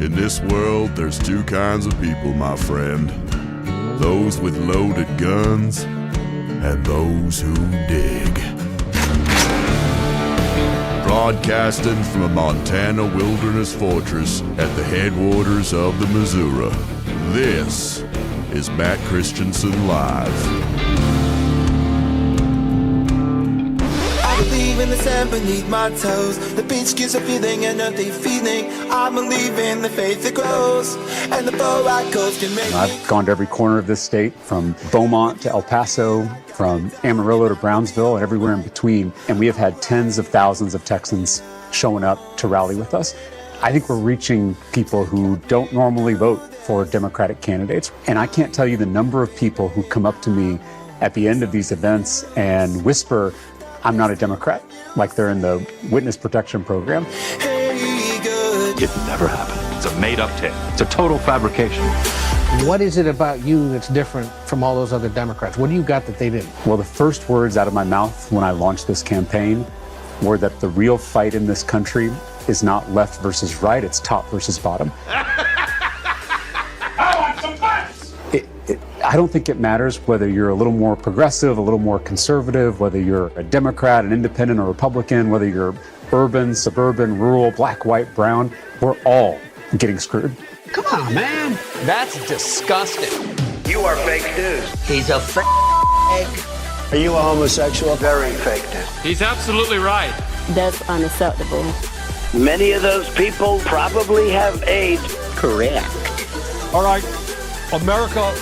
In this world, there's two kinds of people, my friend. Those with loaded guns and those who dig. Broadcasting from a Montana wilderness fortress at the headwaters of the Missouri, this is Matt Christiansen Live. I believe in the sand beneath my toes. The beach gives a feeling, an earthly feeling. I believe in the faith that grows, and the boat coast can make I've gone to every corner of this state, from Beaumont to El Paso, from Amarillo to Brownsville, and everywhere in between. And we have had tens of thousands of Texans showing up to rally with us. I think we're reaching people who don't normally vote for Democratic candidates. And I can't tell you the number of people who come up to me at the end of these events and whisper, "I'm not a Democrat," like they're in the witness protection program. It never happened. It's a made-up tale. It's a total fabrication. What is it about you that's different from all those other Democrats? What do you got that they didn't? Well, the first words out of my mouth when I launched this campaign were that the real fight in this country is not left versus right, it's top versus bottom. I don't think it matters whether you're a little more progressive, a little more conservative, whether you're a Democrat, an independent, or Republican, whether you're urban, suburban, rural, black, white, brown, we're all getting screwed. Come on, man. That's disgusting. You are fake news. He's a fake. Are you a homosexual? Very fake news. He's absolutely right. That's unacceptable. Many of those people probably have AIDS. Correct. All right, America,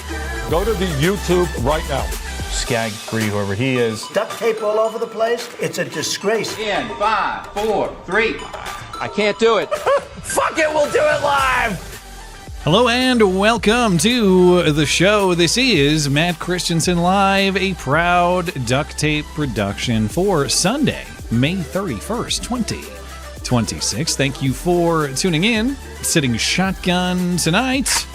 go to the YouTube right now. Skag-free, whoever he is. Duct tape all over the place. It's a disgrace. In 5, 4, 3. I can't do it. Fuck it, we'll do it live. Hello and welcome to the show. This is Matt Christiansen Live, a proud duct tape production for Sunday, May 31st, 2026. Thank you for tuning in. Sitting shotgun tonight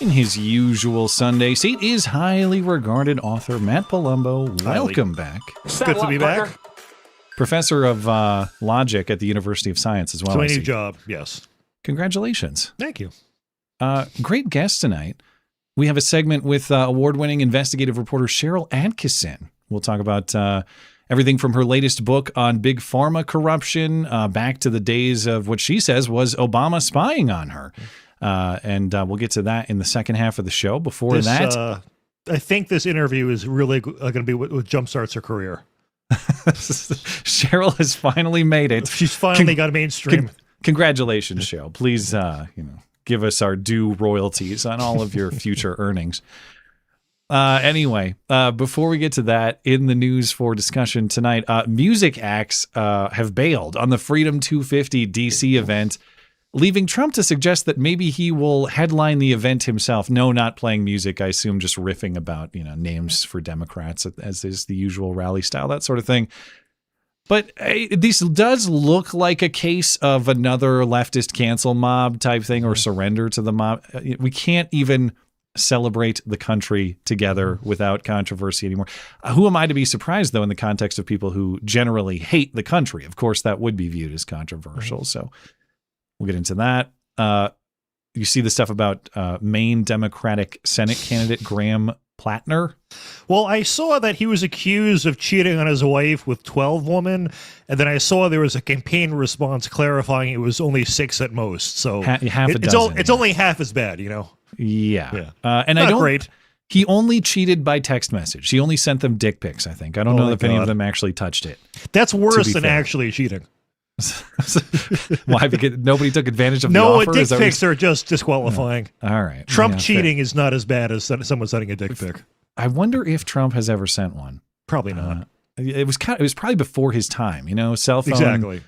in his usual Sunday seat is highly regarded author Matt Palumbo. Welcome back. Good to be back. Professor of logic at the University of Science as well. So a new job, yes. Congratulations. Thank you. Great guest tonight. We have a segment with award-winning investigative reporter Sharyl Attkisson. We'll talk about everything from her latest book on big pharma corruption back to the days of what she says was Obama spying on her. And we'll get to that in the second half of the show. Before that, I think this interview is really going to be what jumpstarts her career. Sharyl has finally made it. She's finally got mainstream. Congratulations, Sharyl. Please, give us our due royalties on all of your future earnings. Anyway, before we get to that, in the news for discussion tonight, music acts have bailed on the Freedom 250 DC event, leaving Trump to suggest that maybe he will headline the event himself. No, not playing music. I assume just riffing about, names for Democrats, as is the usual rally style, that sort of thing. But this does look like a case of another leftist cancel mob type thing, or surrender to the mob. We can't even celebrate the country together without controversy anymore. Who am I to be surprised, though, in the context of people who generally hate the country? Of course, that would be viewed as controversial. So we'll get into that. You see the stuff about Maine Democratic Senate candidate Graham Platner. Well, I saw that he was accused of cheating on his wife with 12 women, and then I saw there was a campaign response clarifying it was only 6 at most. So half a dozen. It's only half as bad, Yeah. And not I don't. Great. He only cheated by text message. He only sent them dick pics, I think. I don't know if any of them actually touched it. That's worse than actually cheating. Why? Because nobody took advantage of the offer? No, dick pics are just disqualifying. All right. Trump cheating is not as bad as someone sending a dick pic. I wonder if Trump has ever sent one. Probably not. It was probably before his time, cell phone. Exactly.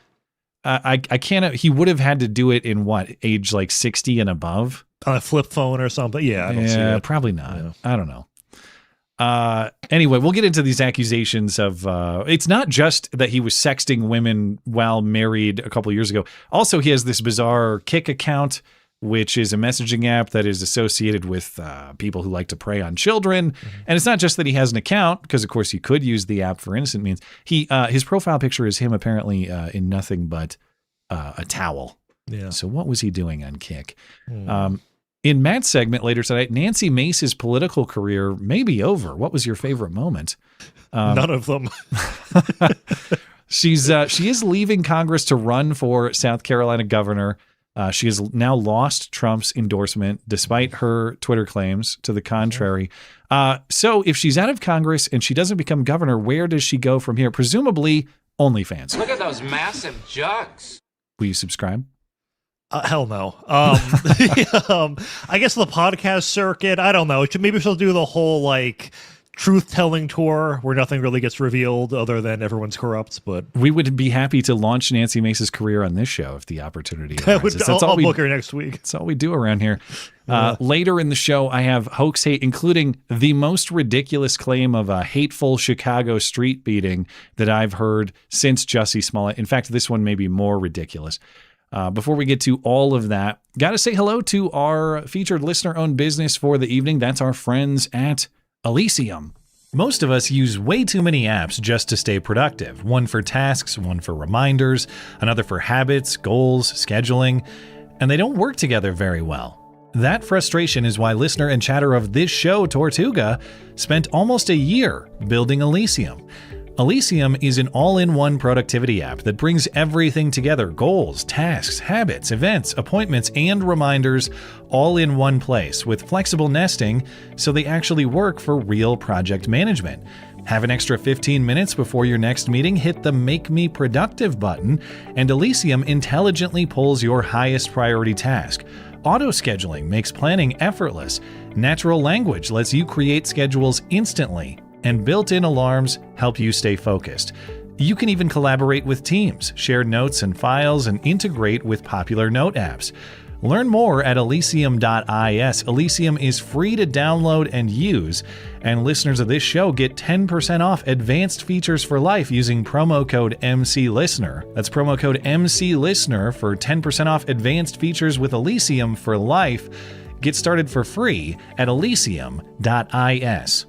I can't. He would have had to do it in what age, like 60 and above? On a flip phone or something. Yeah, I don't see it. Probably not. Yeah. I don't know. Anyway, we'll get into these accusations of, it's not just that he was sexting women while married a couple of years ago. Also, he has this bizarre Kick account, which is a messaging app that is associated with people who like to prey on children. Mm-hmm. And it's not just that he has an account, because of course you could use the app for innocent means. His profile picture is him apparently in nothing but a towel. Yeah. So what was he doing on Kick? In Matt's segment later tonight, Nancy Mace's political career may be over. What was your favorite moment? None of them. She is leaving Congress to run for South Carolina governor. She has now lost Trump's endorsement, despite her Twitter claims to the contrary. So if she's out of Congress and she doesn't become governor, where does she go from here? Presumably OnlyFans. Look at those massive jugs. Will you subscribe? Hell no. I guess the podcast circuit, I don't know. Maybe she'll do the whole like truth-telling tour where nothing really gets revealed other than everyone's corrupt. But we would be happy to launch Nancy Mace's career on this show if the opportunity arises. I'll book her next week. That's all we do around here. Later in the show, I have Hoax Hate, including the most ridiculous claim of a hateful Chicago street beating that I've heard since Jussie Smollett. In fact, this one may be more ridiculous. Before we get to all of that, got to say hello to our featured listener-owned business for the evening. That's our friends at Elysium. Most of us use way too many apps just to stay productive. One for tasks, one for reminders, another for habits, goals, scheduling, and they don't work together very well. That frustration is why listener and chatter of this show, Tortuga, spent almost a year building Elysium. Elysium is an all-in-one productivity app that brings everything together: goals, tasks, habits, events, appointments, and reminders all in one place with flexible nesting so they actually work for real project management. Have an extra 15 minutes before your next meeting? Hit the Make Me Productive button, and Elysium intelligently pulls your highest priority task. Auto-scheduling makes planning effortless. Natural language lets you create schedules instantly. And built-in alarms help you stay focused. You can even collaborate with teams, share notes and files, and integrate with popular note apps. Learn more at elysium.is. Elysium is free to download and use, and listeners of this show get 10% off advanced features for life using promo code MCListener. That's promo code MCListener for 10% off advanced features with Elysium for life. Get started for free at elysium.is.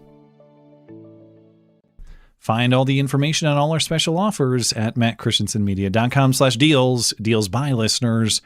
Find all the information on all our special offers at mattchristiansenmedia.com/deals. Deals by listeners,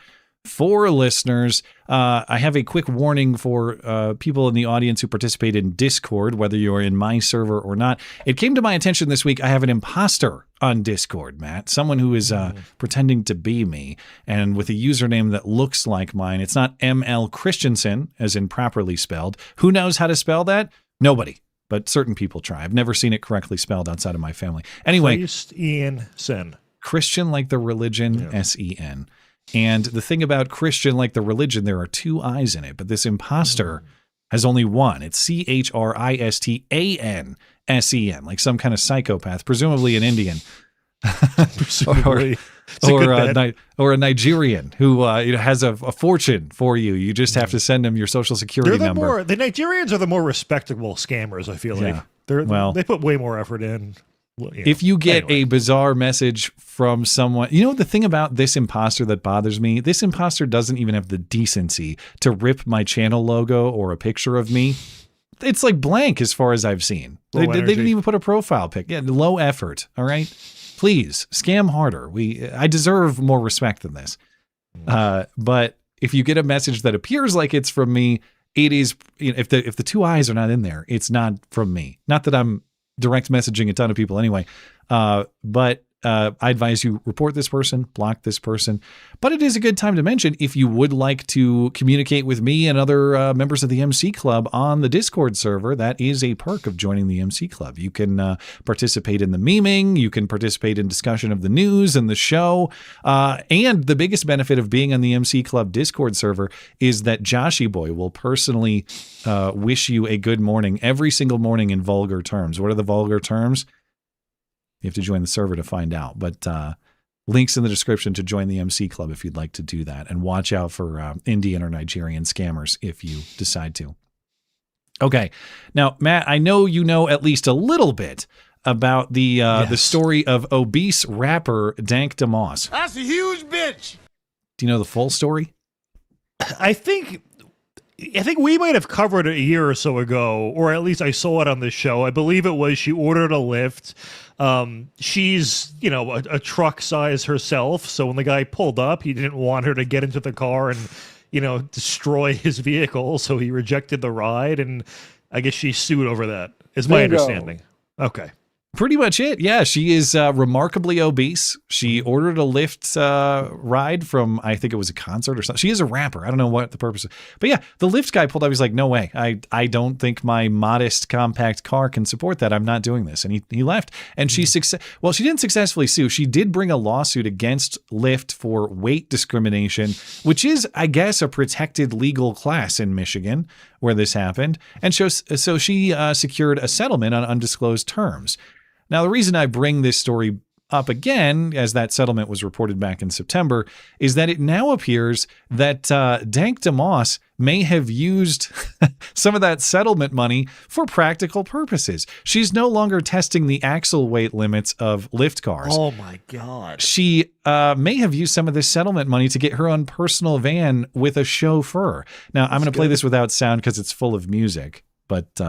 for listeners. I have a quick warning for people in the audience who participate in Discord, whether you're in my server or not. It came to my attention this week, I have an imposter on Discord, Matt. Someone who is pretending to be me, and with a username that looks like mine. It's not ML Christiansen, as in properly spelled. Who knows how to spell that? Nobody. But certain people try. I've never seen it correctly spelled outside of my family. Anyway. Christiansen. Christian like the religion, S-E-N. And the thing about Christian like the religion, there are two I's in it, but this imposter has only one. It's Christiansen, like some kind of psychopath, presumably an Indian. or a Nigerian who has a fortune for you. You just have to send them your social security number. The Nigerians are the more respectable scammers, I feel like. They put way more effort in. If you get a bizarre message from someone, the thing about this imposter that bothers me, this imposter doesn't even have the decency to rip my channel logo or a picture of me. It's like blank as far as I've seen. They didn't even put a profile pic. Yeah, low effort. All right. Please scam harder. I deserve more respect than this. But if you get a message that appears like it's from me, it is. If the two I's are not in there, it's not from me. Not that I'm direct messaging a ton of people anyway. But I advise you report this person, block this person. But it is a good time to mention, if you would like to communicate with me and other members of the MC Club on the Discord server, that is a perk of joining the MC Club. You can participate in the memeing, you can participate in discussion of the news and the show. And the biggest benefit of being on the MC Club Discord server is that Joshy Boy will personally wish you a good morning every single morning in vulgar terms. What are the vulgar terms? You have to join the server to find out, but links in the description to join the MC Club if you'd like to do that, and watch out for Indian or Nigerian scammers if you decide to. Okay. Now, Matt, I know you know at least a little bit about the story of obese rapper Dank Demoss. That's a huge bitch. Do you know the full story? I think I think we might have covered it a year or so ago, or at least I saw it on the show. I believe it was she ordered a lift. She's, a truck size herself. So when the guy pulled up, he didn't want her to get into the car and, destroy his vehicle. So he rejected the ride. And I guess she sued over that, is my understanding. Okay. Pretty much it. Yeah, she is remarkably obese. She ordered a Lyft ride from, I think it was a concert or something. She is a rapper. I don't know what the purpose is. But yeah, the Lyft guy pulled up. He's like, no way. I don't think my modest compact car can support that. I'm not doing this. And he left. And she she didn't successfully sue. She did bring a lawsuit against Lyft for weight discrimination, which is, I guess, a protected legal class in Michigan where this happened. And so she secured a settlement on undisclosed terms. Now, the reason I bring this story up again, as that settlement was reported back in September, is that it now appears that Dank Demoss may have used some of that settlement money for practical purposes. She's no longer testing the axle weight limits of Lyft cars. Oh, my God. She may have used some of this settlement money to get her own personal van with a chauffeur. Now, I'm going to play this without sound because it's full of music, but...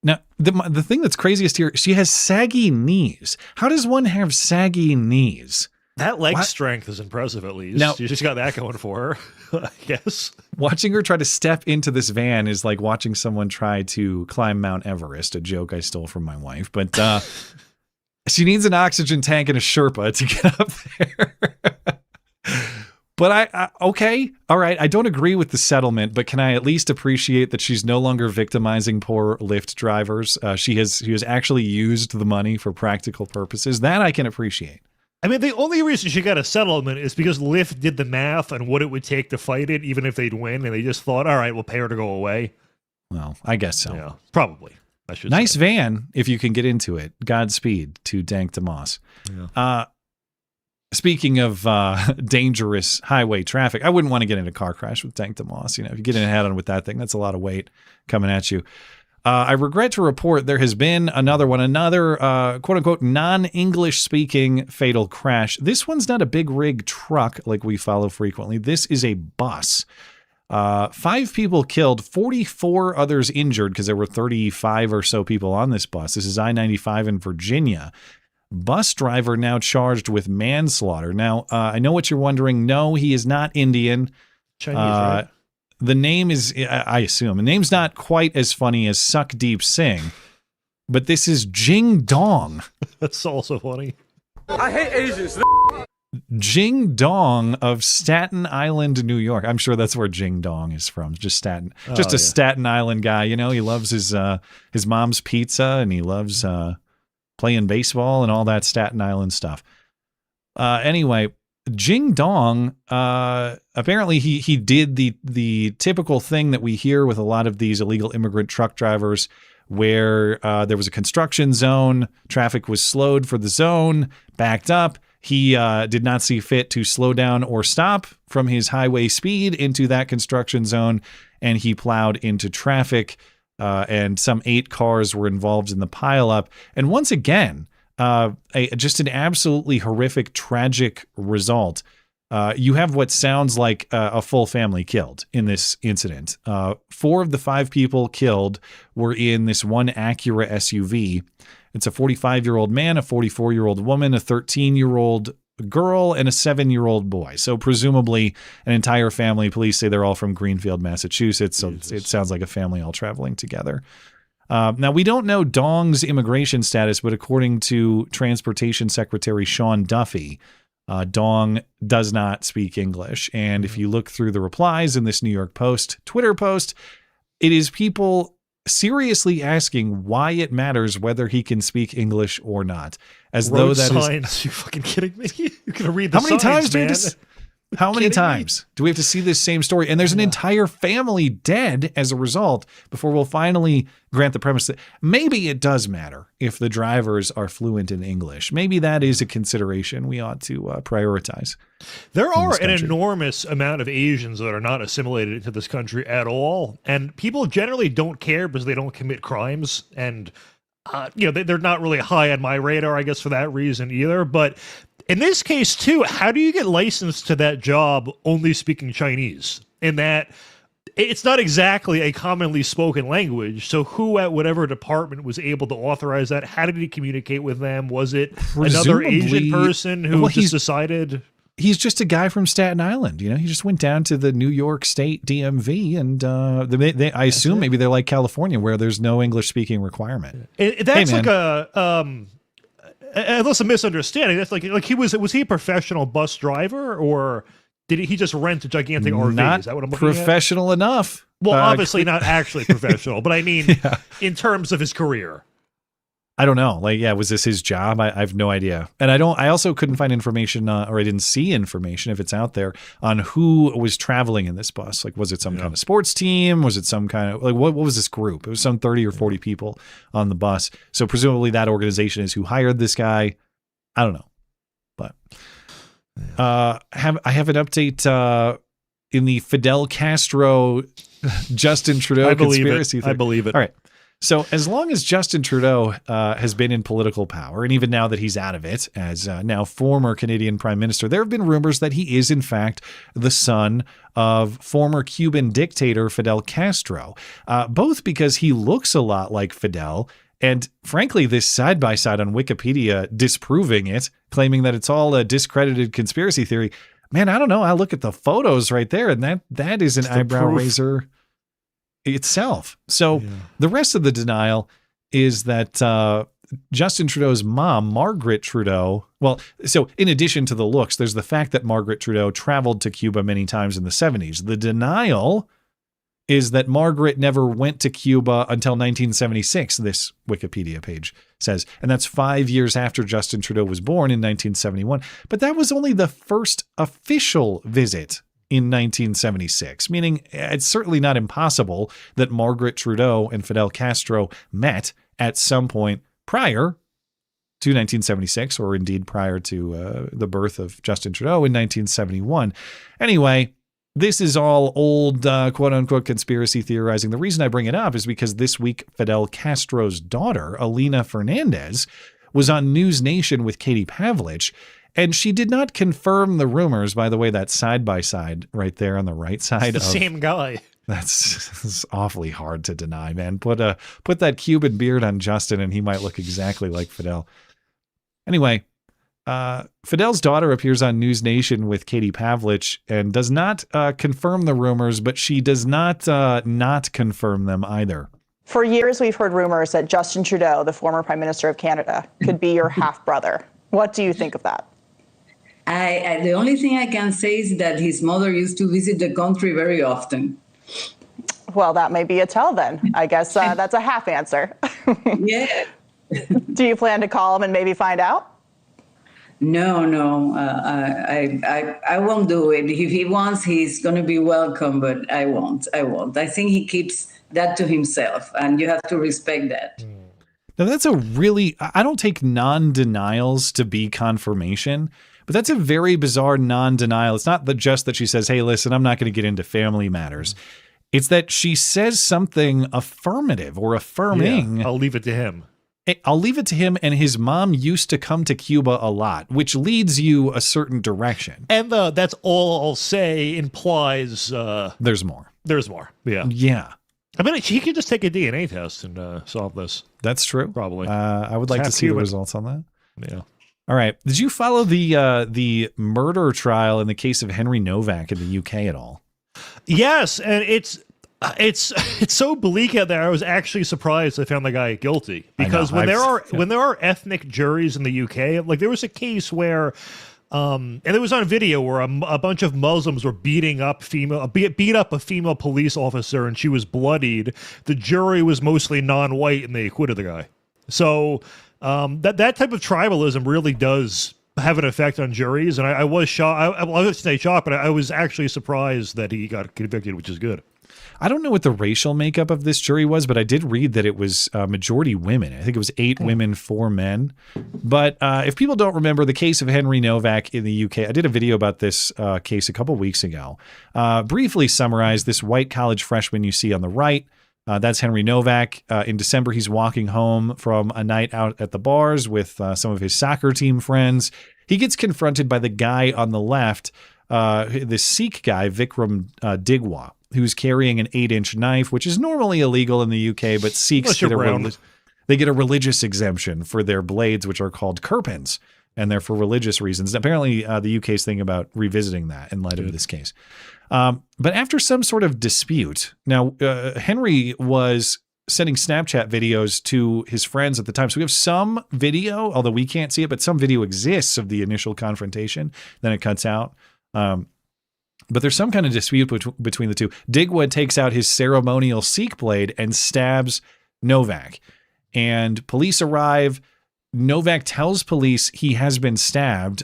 Now, the thing that's craziest here, she has saggy knees. How does one have saggy knees? That leg strength is impressive, at least. Now, you just got that going for her, I guess. Watching her try to step into this van is like watching someone try to climb Mount Everest, a joke I stole from my wife. But she needs an oxygen tank and a Sherpa to get up there. But okay, all right, I don't agree with the settlement, but can I at least appreciate that she's no longer victimizing poor Lyft drivers? She has actually used the money for practical purposes. That I can appreciate. I mean, the only reason she got a settlement is because Lyft did the math on what it would take to fight it, even if they'd win, and they just thought, all right, we'll pay her to go away. Well, I guess so. Yeah, probably. I should nice say. Van, if you can get into it. Godspeed to Dank Demoss. Yeah. Speaking of dangerous highway traffic, I wouldn't want to get in a car crash with Dank Demoss. If you get in a head-on with that thing, that's a lot of weight coming at you. I regret to report there has been another quote-unquote non-English speaking fatal crash. This one's not a big rig truck like we follow frequently. This is a bus. 5 people killed, 44 others injured because there were 35 or so people on this bus. This is I-95 in Virginia. Bus driver now charged with manslaughter. Now, I know what you're wondering. No, he is not Indian. Chinese, right? The name is, I assume, the name's not quite as funny as Suck Deep Sing, but this is Jing Dong. That's also funny. I hate Asians. Jing Dong of Staten Island, New York. I'm sure that's where Jing Dong is from. Just Staten Island guy. He loves his mom's pizza and he loves playing baseball and all that Staten Island stuff. Anyway, Jing Dong, apparently he did the typical thing that we hear with a lot of these illegal immigrant truck drivers where there was a construction zone, traffic was slowed for the zone, backed up. He did not see fit to slow down or stop from his highway speed into that construction zone, and he plowed into traffic. And some 8 cars were involved in the pileup. And once again, just an absolutely horrific, tragic result. You have what sounds like a full family killed in this incident. 4 of the 5 people killed were in this one Acura SUV. It's a 45-year-old man, a 44-year-old woman, a 13-year-old girl, and a 7-year-old boy. So presumably an entire family. Police say they're all from Greenfield, Massachusetts. So it sounds like a family all traveling together. Now, we don't know Dong's immigration status, but according to Transportation Secretary Sean Duffy, Dong does not speak English. And if you look through the replies in this New York Post Twitter post, it is people seriously asking why it matters whether he can speak English or not. As though that signs. You fucking kidding me? You're gonna read the how many signs, times do we have to, how many times do we have to see this same story? And there's an entire family dead as a result before we'll finally grant the premise that maybe it does matter if the drivers are fluent in English. Maybe that is a consideration we ought to prioritize. There are an enormous amount of Asians that are not assimilated into this country at all. And people generally don't care because they don't commit crimes. And, they're not really high on my radar, I guess, for that reason either. But in this case, too, how do you get licensed to that job only speaking Chinese? In that it's not exactly a commonly spoken language. So who at whatever department was able to authorize that? How did he communicate with them? Was it another Asian person who just decided? He's just a guy from Staten Island. You know, he just went down to the New York State DMV, and I assume maybe they're like California, where there's no English speaking requirement. That's like a unless a misunderstanding. That's like was he a professional bus driver, or did he just rent a gigantic RV? Not Is that what I'm looking professional enough. Well, obviously not actually professional, but I mean, in terms of his career. I don't know. Like, yeah, was this his job? I have no idea. And I also couldn't find information, or I didn't see information, if it's out there, on who was traveling in this bus. Like, was it some kind of sports team? Was it some kind of, like, what was this group? It was some 30 or 40 people on the bus. So presumably that organization is who hired this guy. I don't know. But I have an update in the Fidel Castro, Justin Trudeau conspiracy theory. I believe it. All right. So as long as Justin Trudeau has been in political power, and even now that he's out of it as now former Canadian Prime Minister, there have been rumors that he is in fact the son of former Cuban dictator Fidel Castro, both because he looks a lot like Fidel, and frankly, this side-by-side on Wikipedia disproving it, claiming that it's all a discredited conspiracy theory. Man, I don't know. I look at the photos right there, and that is an eyebrow raiser itself. So the rest of the denial is that Justin Trudeau's mom, Margaret Trudeau, well, so in addition to the looks, there's the fact that Margaret Trudeau traveled to Cuba many times in the 70s. The denial is that Margaret never went to Cuba until 1976, this Wikipedia page says. And that's 5 years after Justin Trudeau was born in 1971. But that was only the first official visit in 1976, meaning it's certainly not impossible that Margaret Trudeau and Fidel Castro met at some point prior to 1976, or indeed prior to the birth of Justin Trudeau in 1971. Anyway, this is all old quote-unquote conspiracy theorizing. The reason I bring it up is because this week Fidel Castro's daughter, Alina Fernandez, was on News Nation with Katie Pavlich, and she did not confirm the rumors. By the way, that side-by-side right there on the right side. It's the same guy. That's awfully hard to deny, man. Put that Cuban beard on Justin and he might look exactly like Fidel. Anyway, Fidel's daughter appears on News Nation with Katie Pavlich and does not confirm the rumors, but she does not confirm them either. For years, we've heard rumors that Justin Trudeau, the former Prime Minister of Canada, could be your half-brother. What do you think of that? The only thing I can say is that his mother used to visit the country very often. Well, that may be a tell then. I guess that's a half answer. Yeah. Do you plan to call him and maybe find out? No. I won't do it. If he wants, he's going to be welcome, but I won't. I think he keeps that to himself, and you have to respect that. Now, that's I don't take non-denials to be confirmation, but that's a very bizarre non-denial. It's not just that she says, hey, listen, I'm not going to get into family matters. It's that she says something affirmative or affirming. Yeah, I'll leave it to him. I'll leave it to him, and his mom used to come to Cuba a lot, which leads you a certain direction. And that's all I'll say implies... there's more. There's more, yeah. Yeah. I mean, he could just take a DNA test and solve this. That's true. Probably. I would like to see the results on that. Yeah. All right. Did you follow the murder trial in the case of Henry Nowak in the UK at all? Yes, and it's so bleak out there. I was actually surprised I found the guy guilty, because when there are ethnic juries in the UK, like there was a case where. And it was on video where a bunch of Muslims were beat up a female police officer, and she was bloodied. The jury was mostly non-white, and they acquitted the guy. So that type of tribalism really does have an effect on juries. And I was shocked. I wouldn't say shocked, but I was actually surprised that he got convicted, which is good. I don't know what the racial makeup of this jury was, but I did read that it was majority women. I think it was 8 women, 4 men. But if people don't remember the case of Henry Nowak in the UK, I did a video about this case a couple weeks ago. Briefly summarize, this white college freshman you see on the right, that's Henry Nowak. In December, he's walking home from a night out at the bars with some of his soccer team friends. He gets confronted by the guy on the left this Sikh guy, Vikram Digwa, who's carrying an 8-inch knife, which is normally illegal in the UK, but Sikhs get a religious exemption for their blades, which are called kirpans, and they're for religious reasons. Apparently, the UK is thinking about revisiting that in light of this case. But after some sort of dispute, now Henry was sending Snapchat videos to his friends at the time. So we have some video, although we can't see it, but some video exists of the initial confrontation. Then it cuts out. But there's some kind of dispute between the two. Digwa takes out his ceremonial Sikh blade and stabs Nowak. And police arrive. Nowak tells police he has been stabbed.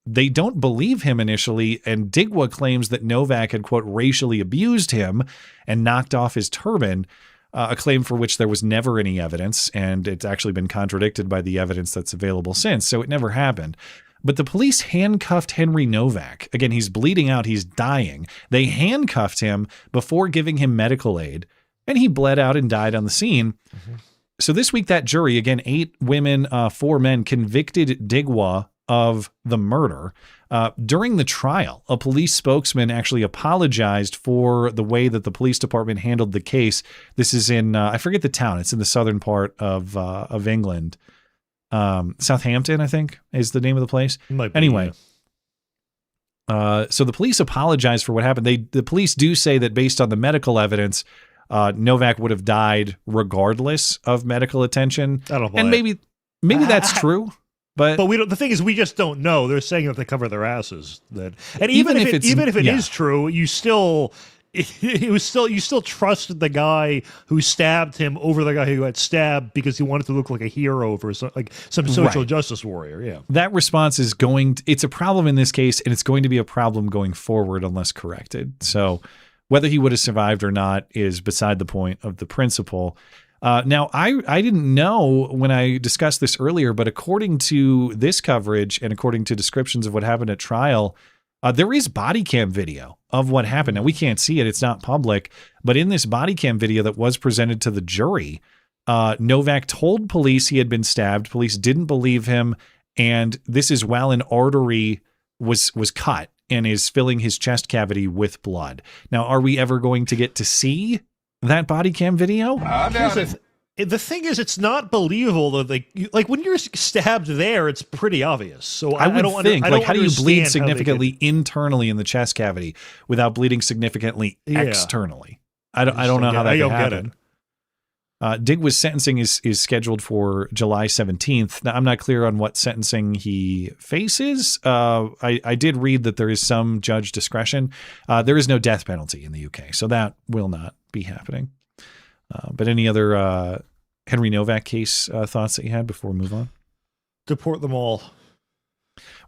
They don't believe him initially, and Digwa claims that Nowak had, quote, racially abused him and knocked off his turban, a claim for which there was never any evidence, and it's actually been contradicted by the evidence that's available since, so it never happened. But the police handcuffed Henry Nowak. Again, he's bleeding out. He's dying. They handcuffed him before giving him medical aid, and he bled out and died on the scene. Mm-hmm. So this week, that jury, again, 8 women, 4 men, convicted Digwa of the murder. During the trial, a police spokesman actually apologized for the way that the police department handled the case. This is in, I forget the town. It's in the southern part of England. Southampton, I think, is the name of the place. Anyway, so the police apologized for what happened. The police do say that based on the medical evidence, Nowak would have died regardless of medical attention. I don't and maybe that's true. But we don't. The thing is, we just don't know. They're saying that they cover their asses. And even if it is true, you still trusted the guy who stabbed him over the guy who got stabbed because he wanted to look like a hero for some social justice warrior. Yeah, that response is it's a problem in this case, and it's going to be a problem going forward unless corrected. So whether he would have survived or not is beside the point of the principle. Now, I didn't know when I discussed this earlier, but according to this coverage and according to descriptions of what happened at trial, there is body cam video of what happened. Now, we can't see it. It's not public. But in this body cam video that was presented to the jury, Nowak told police he had been stabbed. Police didn't believe him. And this is while an artery was cut and is filling his chest cavity with blood. Now, are we ever going to get to see that body cam video? The thing is, it's not believable that when you're stabbed there, it's pretty obvious. So I don't think, how do you bleed significantly internally in the chest cavity without bleeding significantly externally? I don't know how that could happen. Digwa's sentencing is scheduled for July 17th. Now, I'm not clear on what sentencing he faces. I did read that there is some judge discretion. There is no death penalty in the UK, so that will not be happening. But any other Henry Nowak case thoughts that you had before we move on? Deport them all.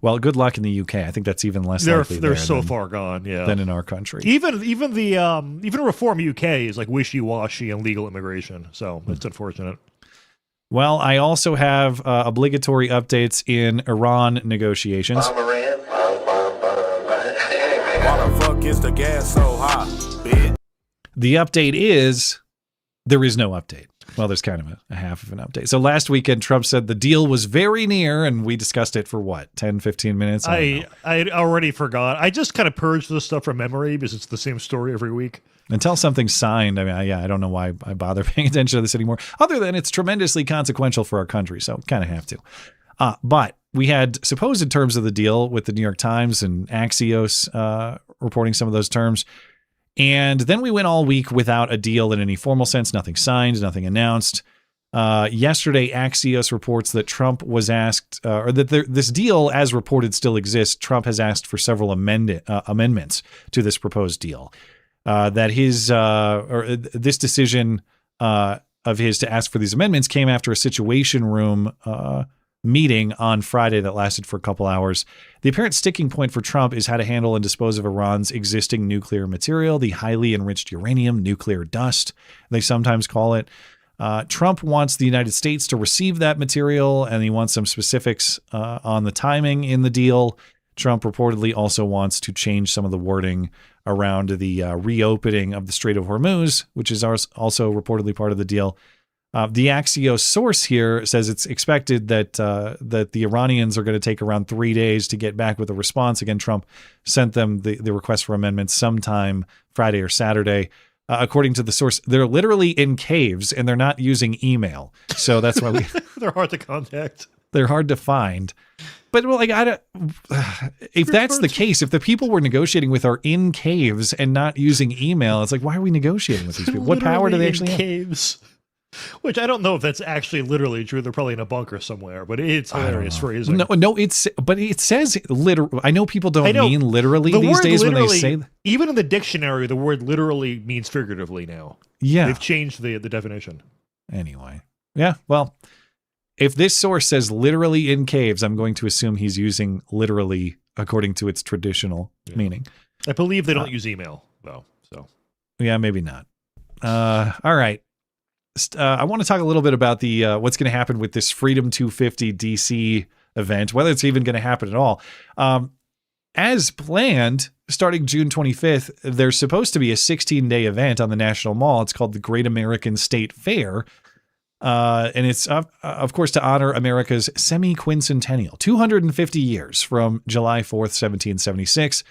Well, good luck in the UK. I think that's even less likely. They're so far gone, than in our country. Even Reform UK is like wishy-washy on legal immigration, so it's unfortunate. Well, I also have obligatory updates in Iran negotiations. Why the fuck is the gas so hot, bitch? The update is there is no update. Well, there's kind of a half of an update. So last weekend, Trump said the deal was very near, and we discussed it for what, 10, 15 minutes? I already forgot. I just kind of purged this stuff from memory because it's the same story every week. Until something's signed, I mean, I don't know why I bother paying attention to this anymore, other than it's tremendously consequential for our country, so kind of have to. But we had supposed terms of the deal with the New York Times and Axios reporting some of those terms. And then we went all week without a deal in any formal sense, nothing signed, nothing announced. Yesterday, Axios reports that Trump was asked, or that this deal, as reported, still exists. Trump has asked for several amendments to this proposed deal. That this decision of his to ask for these amendments came after a Situation Room meeting on Friday that lasted for a couple hours. The apparent sticking point for Trump is how to handle and dispose of Iran's existing nuclear material, the highly enriched uranium, nuclear dust, they sometimes call it. Trump wants the United States to receive that material, and he wants some specifics on the timing in the deal. Trump reportedly also wants to change some of the wording around the reopening of the Strait of Hormuz, which is also reportedly part of the deal. The Axios source here says it's expected that that the Iranians are going to take around 3 days to get back with a response. Again, Trump sent them the request for amendments sometime Friday or Saturday. According to the source, they're literally in caves and they're not using email. So that's why they're hard to contact. They're hard to find. But well, like if that's the case, if the people we're negotiating with are in caves and not using email, it's like, why are we negotiating with these people? What power do they actually have? Caves. Which I don't know if that's actually literally true. They're probably in a bunker somewhere, but it's hilarious phrasing. No, it says literal. I know people don't mean literally these days when they say that. Even in the dictionary, the word literally means figuratively now. Yeah. They've changed the definition. Anyway. Yeah, well, if this source says literally in caves, I'm going to assume he's using literally according to its traditional meaning. I believe they don't use email, though. So yeah, maybe not. All right. I want to talk a little bit about the what's going to happen with this Freedom 250 DC event, whether it's even going to happen at all. As planned, starting June 25th, there's supposed to be a 16-day event on the National Mall. It's called the Great American State Fair. And it's, of course, to honor America's semi-quincentennial, 250 years from July 4th, 1776,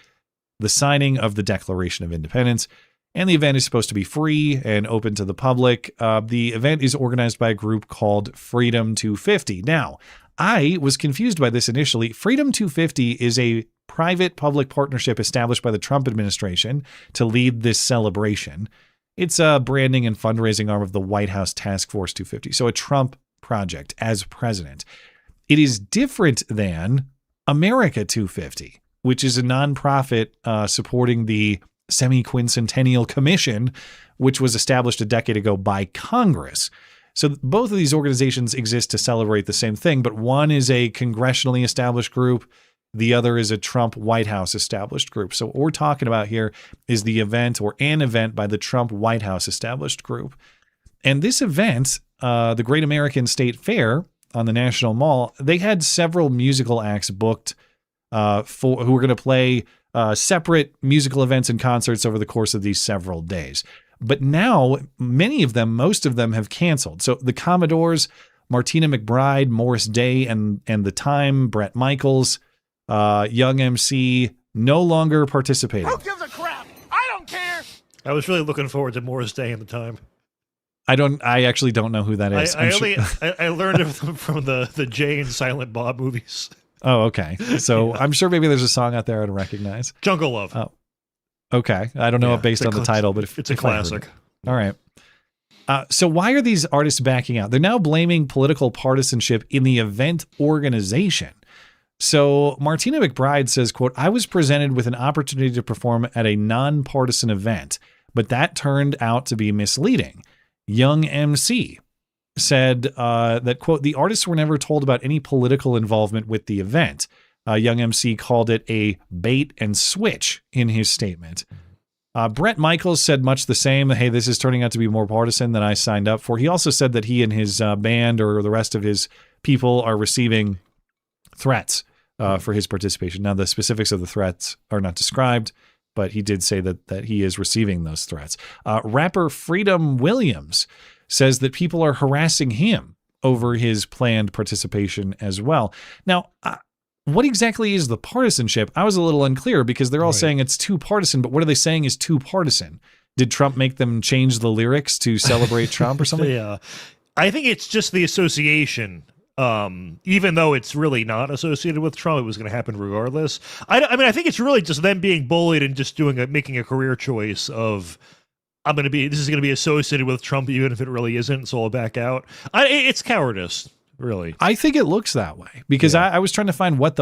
the signing of the Declaration of Independence. And the event is supposed to be free and open to the public. The event is organized by a group called Freedom 250. Now, I was confused by this initially. Freedom 250 is a private-public partnership established by the Trump administration to lead this celebration. It's a branding and fundraising arm of the White House Task Force 250, so a Trump project as president. It is different than America 250, which is a nonprofit supporting the Semi-Quincentennial Commission, which was established a decade ago by Congress. So both of these organizations exist to celebrate the same thing, but one is a congressionally established group. The other is a Trump White House established group. So what we're talking about here is the event or an event by the Trump White House established group. And this event, the Great American State Fair on the National Mall, they had several musical acts booked who were going to play separate musical events and concerts over the course of these several days. But now, most of them have canceled. So the Commodores, Martina McBride, Morris Day, and The Time, Bret Michaels, Young MC, no longer participating. Who gives a crap? I don't care. I was really looking forward to Morris Day and The Time. I actually don't know who that is. I learned it from the Jay and Silent Bob movies. Oh, okay. So I'm sure maybe there's a song out there I'd recognize. Jungle Love. Oh, okay. I don't know it based on the title, but it's a classic. All right. So why are these artists backing out? They're now blaming political partisanship in the event organization. So Martina McBride says, quote, "I was presented with an opportunity to perform at a nonpartisan event, but that turned out to be misleading." Young MC said that, quote, "The artists were never told about any political involvement with the event." Young MC called it a bait and switch in his statement. Bret Michaels said much the same. Hey, this is turning out to be more partisan than I signed up for. He also said that he and his band or the rest of his people are receiving threats for his participation. Now, the specifics of the threats are not described, but he did say that he is receiving those threats. Rapper Freedom Williams says that people are harassing him over his planned participation as well. Now, what exactly is the partisanship? I was a little unclear because they're all saying it's too partisan, but what are they saying is too partisan? Did Trump make them change the lyrics to celebrate Trump or something? Yeah. I think it's just the association. Even though it's really not associated with Trump, it was going to happen regardless. I mean, I think it's really just them being bullied and just making a career choice of, this is going to be associated with Trump, even if it really isn't, so I'll back out. It's cowardice, really. I think it looks that way because I was trying to find what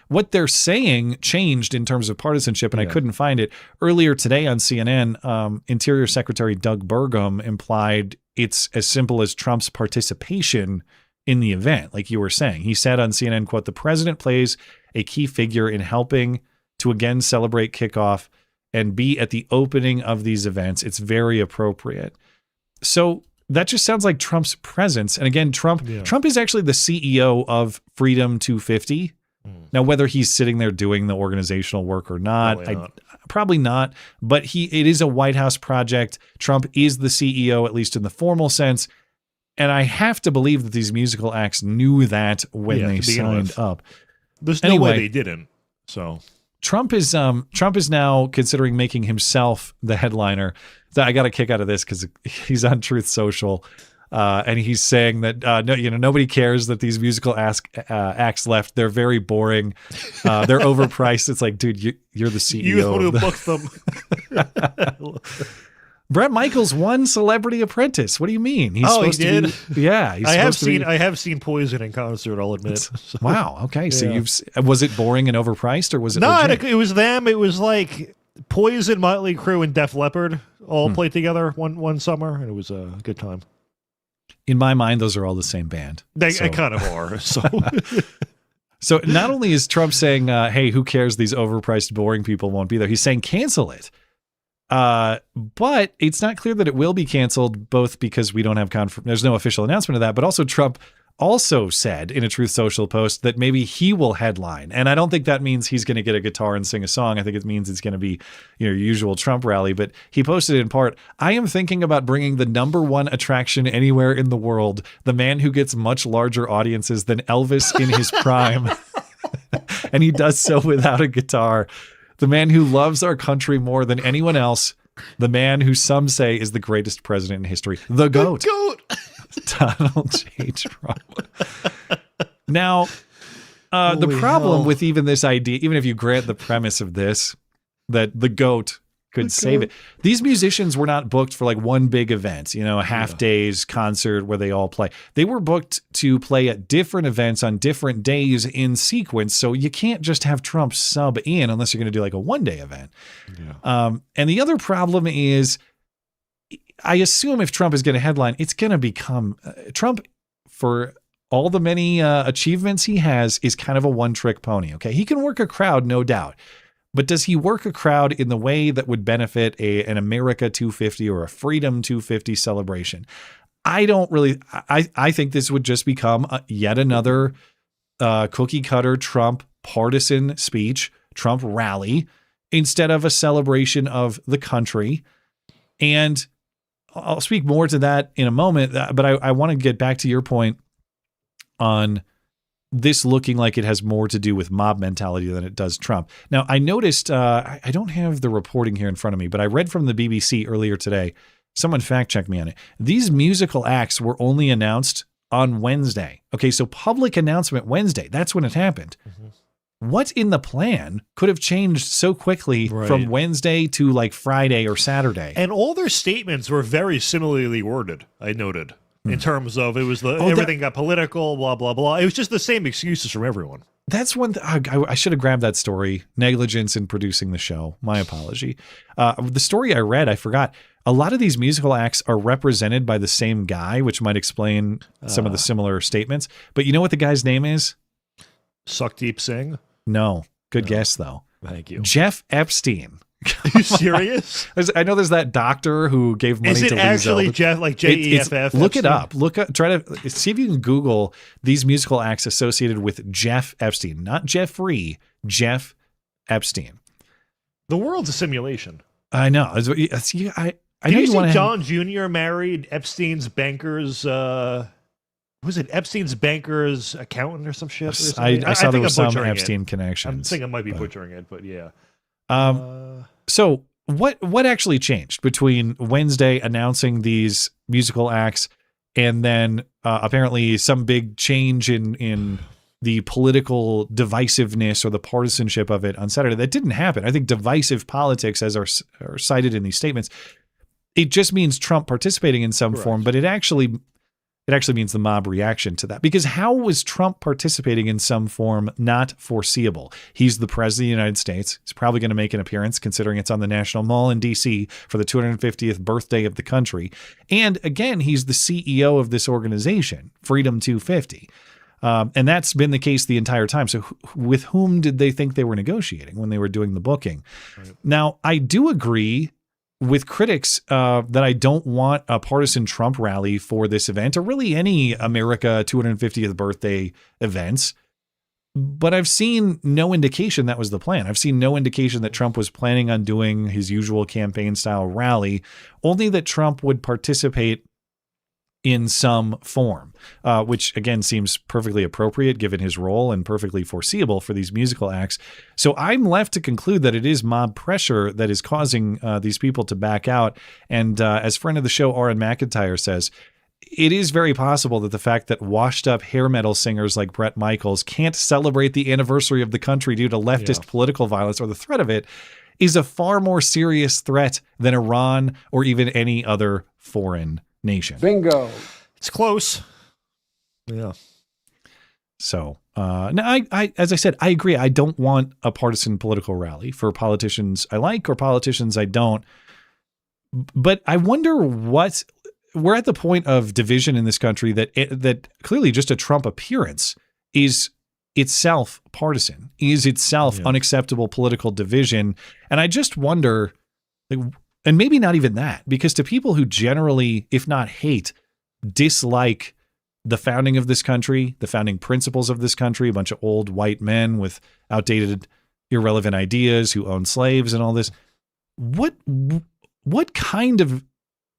what they're saying changed in terms of partisanship, and I couldn't find it. Earlier today on CNN, Interior Secretary Doug Burgum implied it's as simple as Trump's participation in the event, like you were saying. He said on CNN, quote, "The president plays a key figure in helping to again celebrate kickoff and be at the opening of these events. It's very appropriate." So that just sounds like Trump's presence. And again, Trump is actually the CEO of Freedom 250. Now, whether he's sitting there doing the organizational work or not, probably not. But it is a White House project. Trump is the CEO, at least in the formal sense. And I have to believe that these musical acts knew that when they signed up. There's no way they didn't. So Trump is now considering making himself the headliner. I got a kick out of this because he's on Truth Social, and he's saying that nobody cares that these musical acts left. They're very boring. They're overpriced. It's like, dude, you're the CEO. You're the one who booked them. Bret Michaels won Celebrity Apprentice. What do you mean? He's supposed he did. To be, yeah, I have seen Poison in concert. I'll admit. So. Wow. Okay. So was it boring and overpriced, or was it? No, it was them. It was like Poison, Motley Crue, and Def Leppard all played together one summer, and it was a good time. In my mind, those are all the same band. They kind of are. So. So not only is Trump saying, "Hey, who cares? These overpriced, boring people won't be there." He's saying, "Cancel it." But it's not clear that it will be canceled, both because we don't have there's no official announcement of that, but also Trump also said in a Truth Social post that maybe he will headline. And I don't think that means he's going to get a guitar and sing a song. I think it means it's going to be your usual Trump rally. But he posted in part, "I am thinking about bringing the #1 attraction anywhere in the world, the man who gets much larger audiences than Elvis in his prime." And he does so without a guitar. The man who loves our country more than anyone else. The man who some say is the greatest president in history. The GOAT. Donald J. Trump. Now, the problem with even this idea, even if you grant the premise of this, that the GOAT could save it. These musicians were not booked for like one big event, a half day's concert where they all play. They were booked to play at different events on different days in sequence. So you can't just have Trump sub in unless you're going to do like a one-day event. Yeah. And the other problem is, I assume if Trump is going to headline, it's going to become Trump, for all the many achievements he has, is kind of a one-trick pony. Okay, he can work a crowd, no doubt. But does he work a crowd in the way that would benefit an America 250 or a Freedom 250 celebration? I don't really. I think this would just become yet another cookie cutter Trump partisan speech, Trump rally, instead of a celebration of the country. And I'll speak more to that in a moment. But I want to get back to your point on this looking like it has more to do with mob mentality than it does Trump. Now, I noticed, I don't have the reporting here in front of me, but I read from the BBC earlier today. Someone fact-checked me on it. These musical acts were only announced on Wednesday. Okay, so public announcement Wednesday. That's when it happened. Mm-hmm. What in the plan could have changed so quickly from Wednesday to like Friday or Saturday? And all their statements were very similarly worded, I noted. In terms of everything got political, blah, blah, blah. It was just the same excuses from everyone. That's one I should have grabbed that story. Negligence in producing the show. My apology. The story I read, I forgot. A lot of these musical acts are represented by the same guy, which might explain some of the similar statements. But you know what the guy's name is? Sukhdeep Singh? No. Good guess, though. Thank you. Jeff Epstein. Are you serious? I know there's that doctor who gave money to Lizzo. Is it actually Jeff, like Jeff? Look it up. Try to see if you can Google these musical acts associated with Jeff Epstein, not Jeffrey, Jeff Epstein. The world's a simulation. I know. I know you want to. John Jr. married Epstein's banker's. Was it Epstein's banker's accountant or some shit? Or I saw there was some Epstein connections. I'm thinking I might be butchering it, but yeah. So what actually changed between Wednesday announcing these musical acts and then apparently some big change in the political divisiveness or the partisanship of it on Saturday? That didn't happen. I think divisive politics, as are cited in these statements, it just means Trump participating in some form, but it actually means the mob reaction to that. Because how was Trump participating in some form not foreseeable? He's the president of the United States. He's probably going to make an appearance, considering it's on the National Mall in D.C. for the 250th birthday of the country. And again, he's the CEO of this organization, Freedom 250. And that's been the case the entire time. So with whom did they think they were negotiating when they were doing the booking? Right. Now, I do agree with critics that I don't want a partisan Trump rally for this event, or really any America 250th birthday events. But I've seen no indication that was the plan. I've seen no indication that Trump was planning on doing his usual campaign style rally, only that Trump would participate in some form, which again seems perfectly appropriate given his role and perfectly foreseeable for these musical acts. So I'm left to conclude that it is mob pressure that is causing these people to back out. And as friend of the show, Aaron McIntyre says, it is very possible that the fact that washed up hair metal singers like Bret Michaels can't celebrate the anniversary of the country due to leftist political violence or the threat of it is a far more serious threat than Iran or even any other foreign nation. Bingo. It's close. Yeah. So, now as I said, I agree. I don't want a partisan political rally for politicians I like or politicians I don't. But I wonder we're at the point of division in this country that clearly just a Trump appearance is itself partisan, is itself unacceptable political division. And I just wonder, and maybe not even that, because to people who generally, if not hate, dislike the founding of this country, the founding principles of this country, a bunch of old white men with outdated, irrelevant ideas who own slaves and all this, what kind of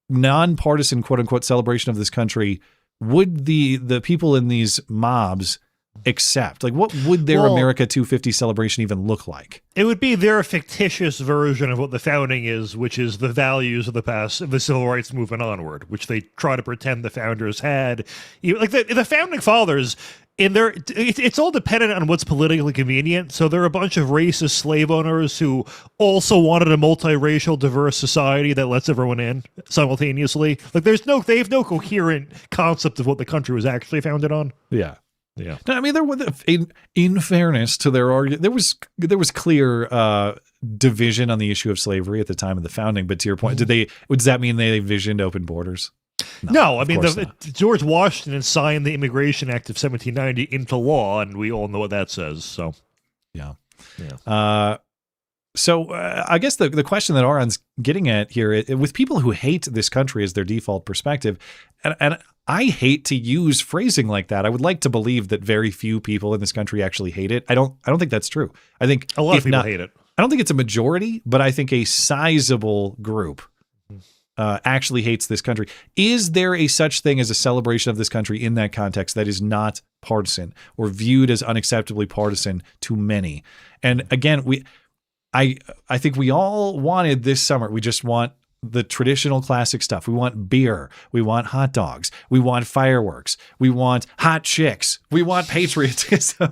nonpartisan, quote unquote, celebration of this country would the people in these mobs accept? Like, what would their America 250 celebration even look like? It would be their fictitious version of what the founding is, which is the values of the past, of the civil rights movement onward, which they try to pretend the founders had. Like the founding fathers, it's all dependent on what's politically convenient. So there are a bunch of racist slave owners who also wanted a multiracial, diverse society that lets everyone in simultaneously. Like they have no coherent concept of what the country was actually founded on. Yeah. Yeah. No, I mean, there was, in fairness to their argument, there was clear division on the issue of slavery at the time of the founding. But to your point, does that mean they visioned open borders? No, I mean, George Washington signed the Immigration Act of 1790 into law, and we all know what that says. So, yeah. So I guess the question that Aaron's getting at here, with people who hate this country as their default perspective, and I hate to use phrasing like that. I would like to believe that very few people in this country actually hate it. I don't think that's true. I think a lot of people hate it. I don't think it's a majority, but I think a sizable group actually hates this country. Is there a such thing as a celebration of this country in that context that is not partisan or viewed as unacceptably partisan to many? And again, I think we all wanted this summer. We just want the traditional classic stuff. We want beer. We want hot dogs. We want fireworks. We want hot chicks. We want patriotism.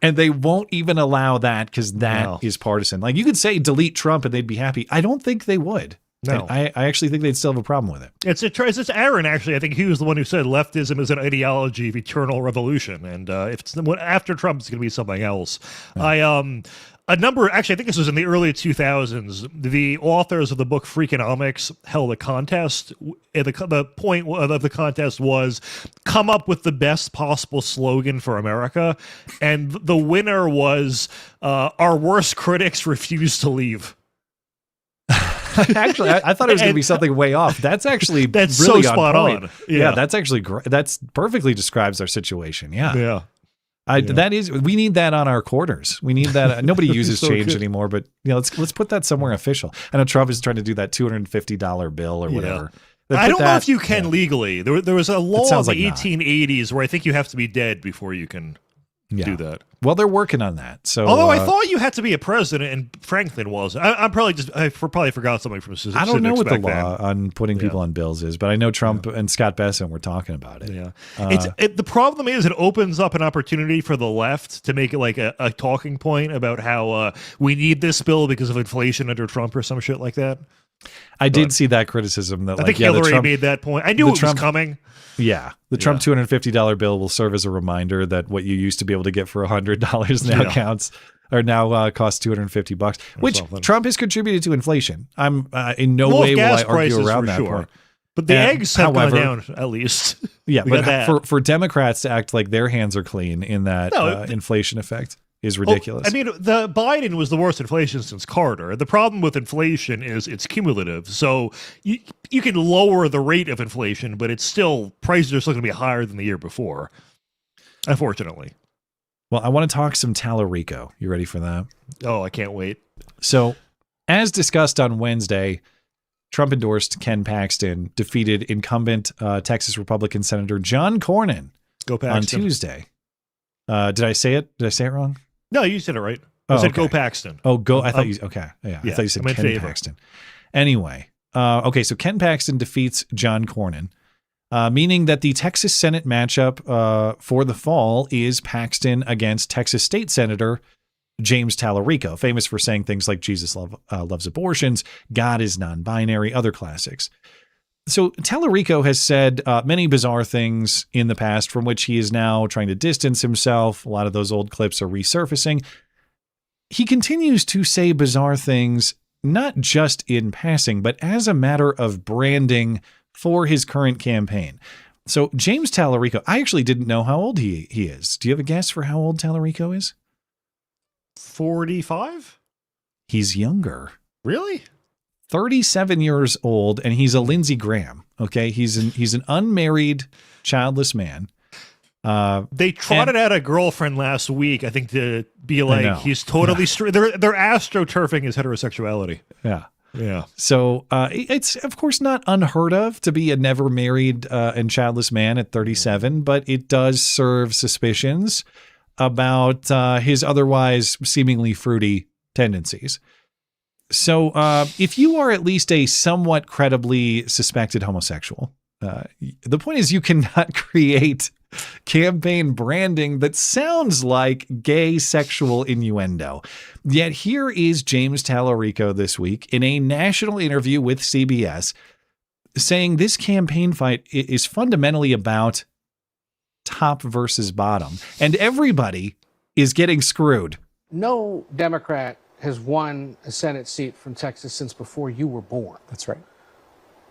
And they won't even allow that because that is partisan. Like, you could say delete Trump and they'd be happy. I don't think they would. No, I actually think they'd still have a problem with it. It's Aaron, actually. I think he was the one who said leftism is an ideology of eternal revolution. And if it's after Trump, it's going to be something else. Yeah. I think this was in the early 2000s, the authors of the book Freakonomics held a contest. The point of the contest was come up with the best possible slogan for America. And the winner was our worst critics refuse to leave. Actually, I thought it was going to be something way off. That's actually really so spot on. Yeah, that's actually great. That's perfectly describes our situation. Yeah. Yeah. That is, we need that on our quarters. We need that. Nobody uses change anymore, but let's put that somewhere official. I know Trump is trying to do that $250 bill or whatever. I don't know if you can legally. There was a law in the 1880s where I think you have to be dead before you can do that. Well, they're working on that. So, although I thought you had to be a president, and Franklin was. I probably forgot something from. I don't know what the law on putting people on bills is, but I know Trump and Scott Bessent were talking about it. Yeah, the problem is it opens up an opportunity for the left to make it like a talking point about how we need this bill because of inflation under Trump or some shit like that. I did see that criticism that I think Hillary made that point. I knew it was coming. Yeah. The Trump $250 bill will serve as a reminder that what you used to be able to get for $100 now counts or now costs $250, which Trump has contributed to inflation. I'm in no way will I argue around that point. But the eggs have gone down at least. Yeah, but for Democrats to act like their hands are clean in that inflation effect is ridiculous. I mean, the Biden was the worst inflation since Carter. The problem with inflation is it's cumulative. So you can lower the rate of inflation, but it's still, prices are still going to be higher than the year before, unfortunately. Well, I want to talk some Talarico. You ready for that? Oh, I can't wait. So, as discussed on Wednesday, Trump endorsed Ken Paxton defeated incumbent Texas Republican Senator John Cornyn on Tuesday. Did I say it? Did I say it wrong? No, you said it right. I said go Paxton. Oh, go. I thought you. Okay, yeah. I thought you said Ken Paxton. Anyway, okay. So Ken Paxton defeats John Cornyn, meaning that the Texas Senate matchup for the fall is Paxton against Texas State Senator James Talarico, famous for saying things like Jesus loves abortions, God is non-binary, other classics. So Talarico has said many bizarre things in the past from which he is now trying to distance himself. A lot of those old clips are resurfacing. He continues to say bizarre things, not just in passing, but as a matter of branding for his current campaign. So James Talarico, I actually didn't know how old he is. Do you have a guess for how old Talarico is? 45? He's younger. Really? 37 years old, and he's a Lindsey Graham. Okay, he's an unmarried, childless man. They trotted out a girlfriend last week, I think, to be like he's totally straight. They're astroturfing his heterosexuality. Yeah. So it's of course not unheard of to be a never married and childless man at 37, but it does serve suspicions about his otherwise seemingly fruity tendencies. So if you are at least a somewhat credibly suspected homosexual, the point is you cannot create campaign branding that sounds like gay sexual innuendo. Yet here is James Talarico this week in a national interview with CBS saying this campaign fight is fundamentally about top versus bottom, and everybody is getting screwed. No Democrat has won a Senate seat from Texas since before you were born. That's right.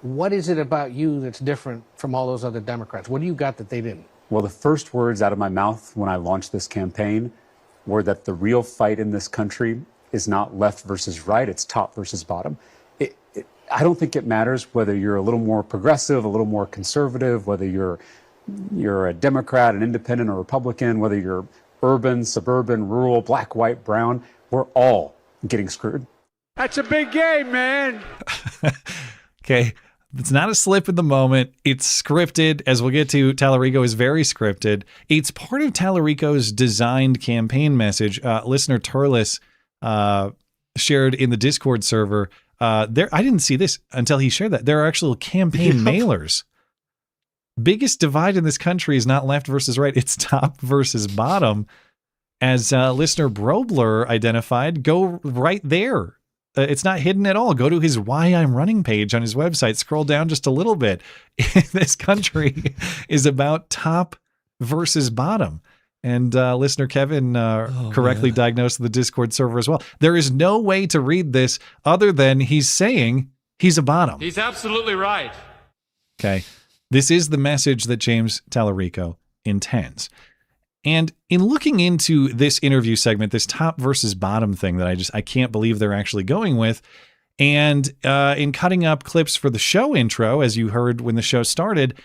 What is it about you that's different from all those other Democrats? What do you got that they didn't? Well, the first words out of my mouth when I launched this campaign were that the real fight in this country is not left versus right, it's top versus bottom. I don't think it matters whether you're a little more progressive, a little more conservative, whether you're a Democrat, an independent, or Republican, whether you're urban, suburban, rural, black, white, brown, we're all getting screwed. That's a big game, man. Okay. It's not a slip in the moment. It's scripted. As we'll get to, Talarico is very scripted. It's part of Talarico's designed campaign message. Listener Turles shared in the Discord server. I didn't see this until he shared that. There are actual campaign mailers. Biggest divide in this country is not left versus right. It's top versus bottom. As listener Brobler identified, go right there. It's not hidden at all. Go to his Why I'm Running page on his website. Scroll down just a little bit. This country is about top versus bottom. And listener Kevin correctly diagnosed the Discord server as well. There is no way to read this other than he's saying he's a bottom. He's absolutely right. Okay. This is the message that James Talarico intends. And in looking into this interview segment, this top versus bottom thing that I can't believe they're actually going with, and in cutting up clips for the show intro, as you heard when the show started,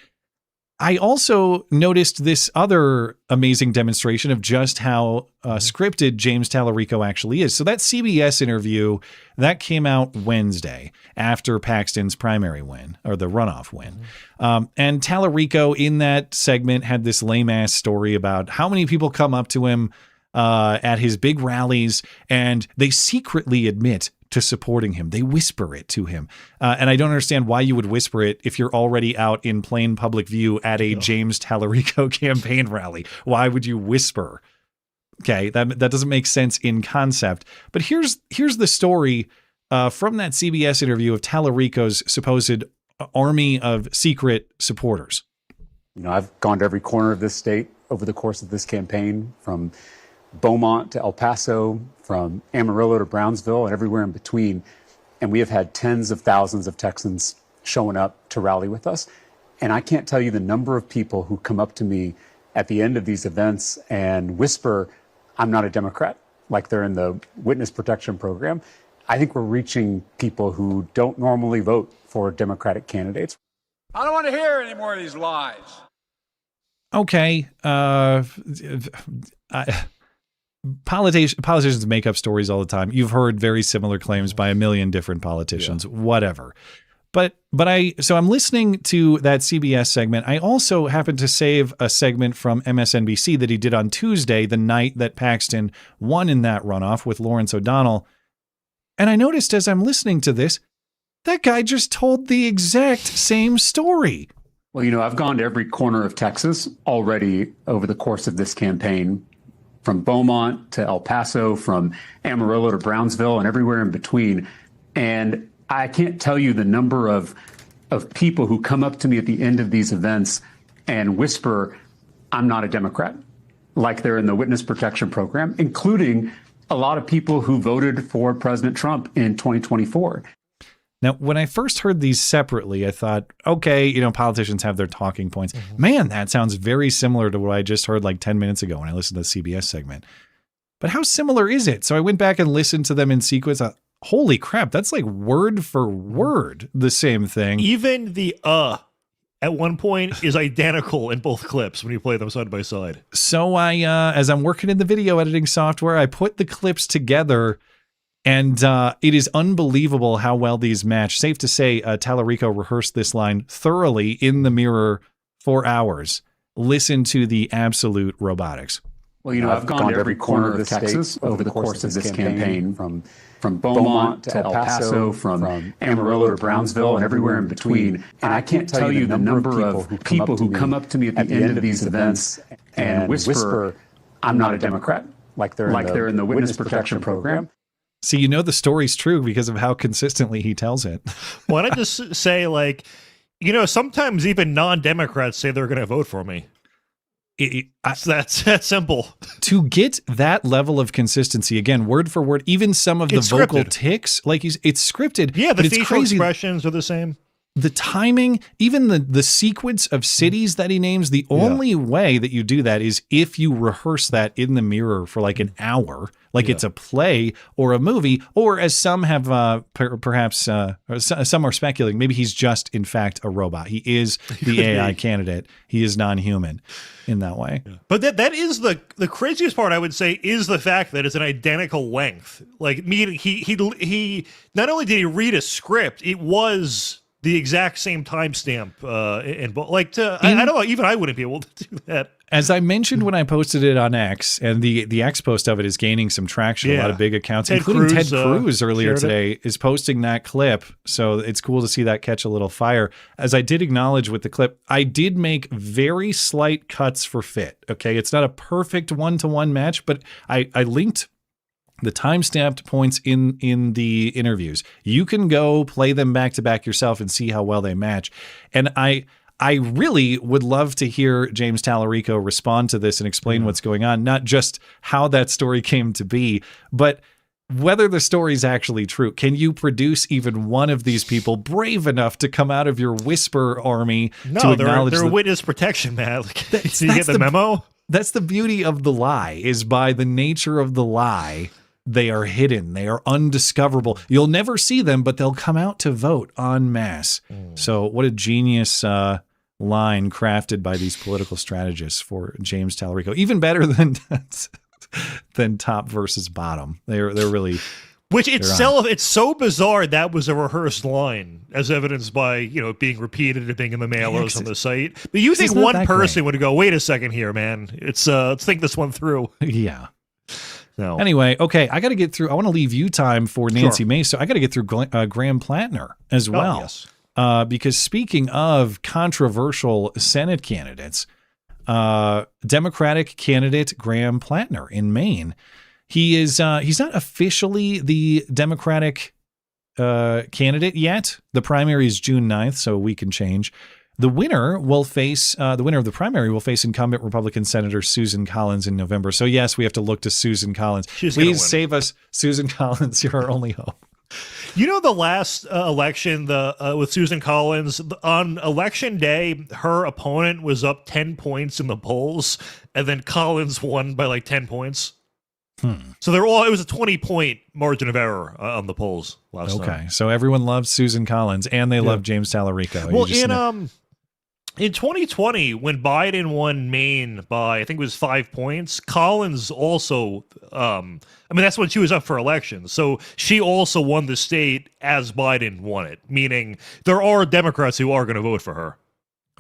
I also noticed this other amazing demonstration of just how scripted James Talarico actually is. So that CBS interview, that came out Wednesday after Paxton's primary win, or the runoff win. And Talarico in that segment had this lame-ass story about how many people come up to him at his big rallies, and they secretly admit to supporting him. They whisper it to him. And I don't understand why you would whisper it if you're already out in plain public view at a James Talarico campaign rally. Why would you whisper? Okay, that doesn't make sense in concept. But here's the story from that CBS interview of Talarico's supposed army of secret supporters. You know, I've gone to every corner of this state over the course of this campaign, from Beaumont to El Paso, from Amarillo to Brownsville, and everywhere in between. And we have had tens of thousands of Texans showing up to rally with us. And I can't tell you the number of people who come up to me at the end of these events and whisper, I'm not a Democrat, like they're in the witness protection program. I think we're reaching people who don't normally vote for Democratic candidates. I don't want to hear any more of these lies. Okay. Politicians make up stories all the time. You've heard very similar claims by a million different politicians, whatever. But I'm listening to that CBS segment. I also happened to save a segment from MSNBC that he did on Tuesday, the night that Paxton won in that runoff with Lawrence O'Donnell. And I noticed as I'm listening to this, that guy just told the exact same story. Well, I've gone to every corner of Texas already over the course of this campaign, from Beaumont to El Paso, from Amarillo to Brownsville, and everywhere in between. And I can't tell you the number of people who come up to me at the end of these events and whisper, I'm not a Democrat, like they're in the witness protection program, including a lot of people who voted for President Trump in 2024. Now, when I first heard these separately, I thought, okay, politicians have their talking points. Man, that sounds very similar to what I just heard like 10 minutes ago when I listened to the CBS segment. But how similar is it? So I went back and listened to them in sequence. Holy crap, that's like word for word the same thing. Even the at one point is identical in both clips when you play them side by side. So I, as I'm working in the video editing software, I put the clips together, and it is unbelievable how well these match. Safe to say, Talarico rehearsed this line thoroughly in the mirror for hours. Listen to the absolute robotics. Well, I've gone to every corner of Texas over the course of this campaign, from Beaumont to El Paso, from Amarillo to Brownsville, and everywhere in between. And I can't tell you the number of people who come up to me at the end of these events and whisper, I'm not a Democrat, like they're in the witness protection program. See, the story's true because of how consistently he tells it. Why not just say, sometimes even non-Democrats say they're going to vote for me. That's that simple. To get that level of consistency, again, word for word, even some of the vocal tics, it's scripted. Yeah, the but facial expressions are the same. The timing, even the sequence of cities that he names, the only way that you do that is if you rehearse that in the mirror for like an hour, it's a play or a movie, or as some have perhaps some are speculating, maybe he's just in fact a robot. He is the AI candidate. He is non-human in that way. Yeah. But that is the craziest part, I would say, is the fact that it's an identical length. Meaning he not only did he read a script, it was the exact same timestamp, I don't know, even I wouldn't be able to do that. As I mentioned when I posted it on X, and the X post of it is gaining some traction. A lot of big accounts, including Ted Cruz earlier today, is posting that clip. So it's cool to see that catch a little fire. As I did acknowledge with the clip, I did make very slight cuts for fit. Okay, it's not a perfect one-to-one match, but I linked the time-stamped points in the interviews. You can go play them back to back yourself and see how well they match. And I really would love to hear James Talarico respond to this and explain what's going on, not just how that story came to be, but whether the story's actually true. Can you produce even one of these people brave enough to come out of your whisper army to acknowledge they're witness protection, man. Did you get the memo? That's the beauty of the lie, is by the nature of the lie, they are hidden. They are undiscoverable. You'll never see them, but they'll come out to vote en masse. So what a genius line crafted by these political strategists for James Talarico. Even better than top versus bottom. They're really... Which itself, it's so bizarre that was a rehearsed line, as evidenced by, being repeated and being in the mailers on the site. But you think one person would go, wait a second here, man. Let's think this one through. Yeah. No. Anyway, okay, I got to get through. I want to leave you time for Nancy Mace, so I got to get through Graham Platner as well. Yes. Because speaking of controversial Senate candidates, Democratic candidate Graham Platner in Maine, he's not officially the Democratic candidate yet. The primary is June 9th, so a week and change. The winner will face the winner of the primary will face incumbent Republican Senator Susan Collins in November. So yes, we have to look to Susan Collins. Please save us, Susan Collins. You're our only hope. The last election, with Susan Collins, on election day, her opponent was up 10 points in the polls, and then Collins won by 10 points. So it was a 20-point margin of error on the polls last time. Okay, so everyone loves Susan Collins, and they love James Talarico. Well, In 2020, when Biden won Maine by, I think it was 5 points, Collins also, that's when she was up for election. So she also won the state as Biden won it, meaning there are Democrats who are going to vote for her.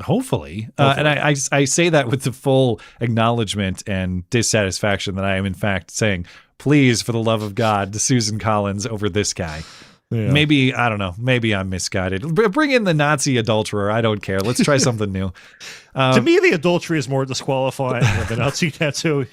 Hopefully. And I say that with the full acknowledgement and dissatisfaction that I am in fact saying, please, for the love of God, Susan Collins over this guy. Yeah. Maybe, I don't know, maybe I'm misguided. Bring in the Nazi adulterer. I don't care. Let's try something new. To me, the adultery is more disqualifying than the Nazi tattoo,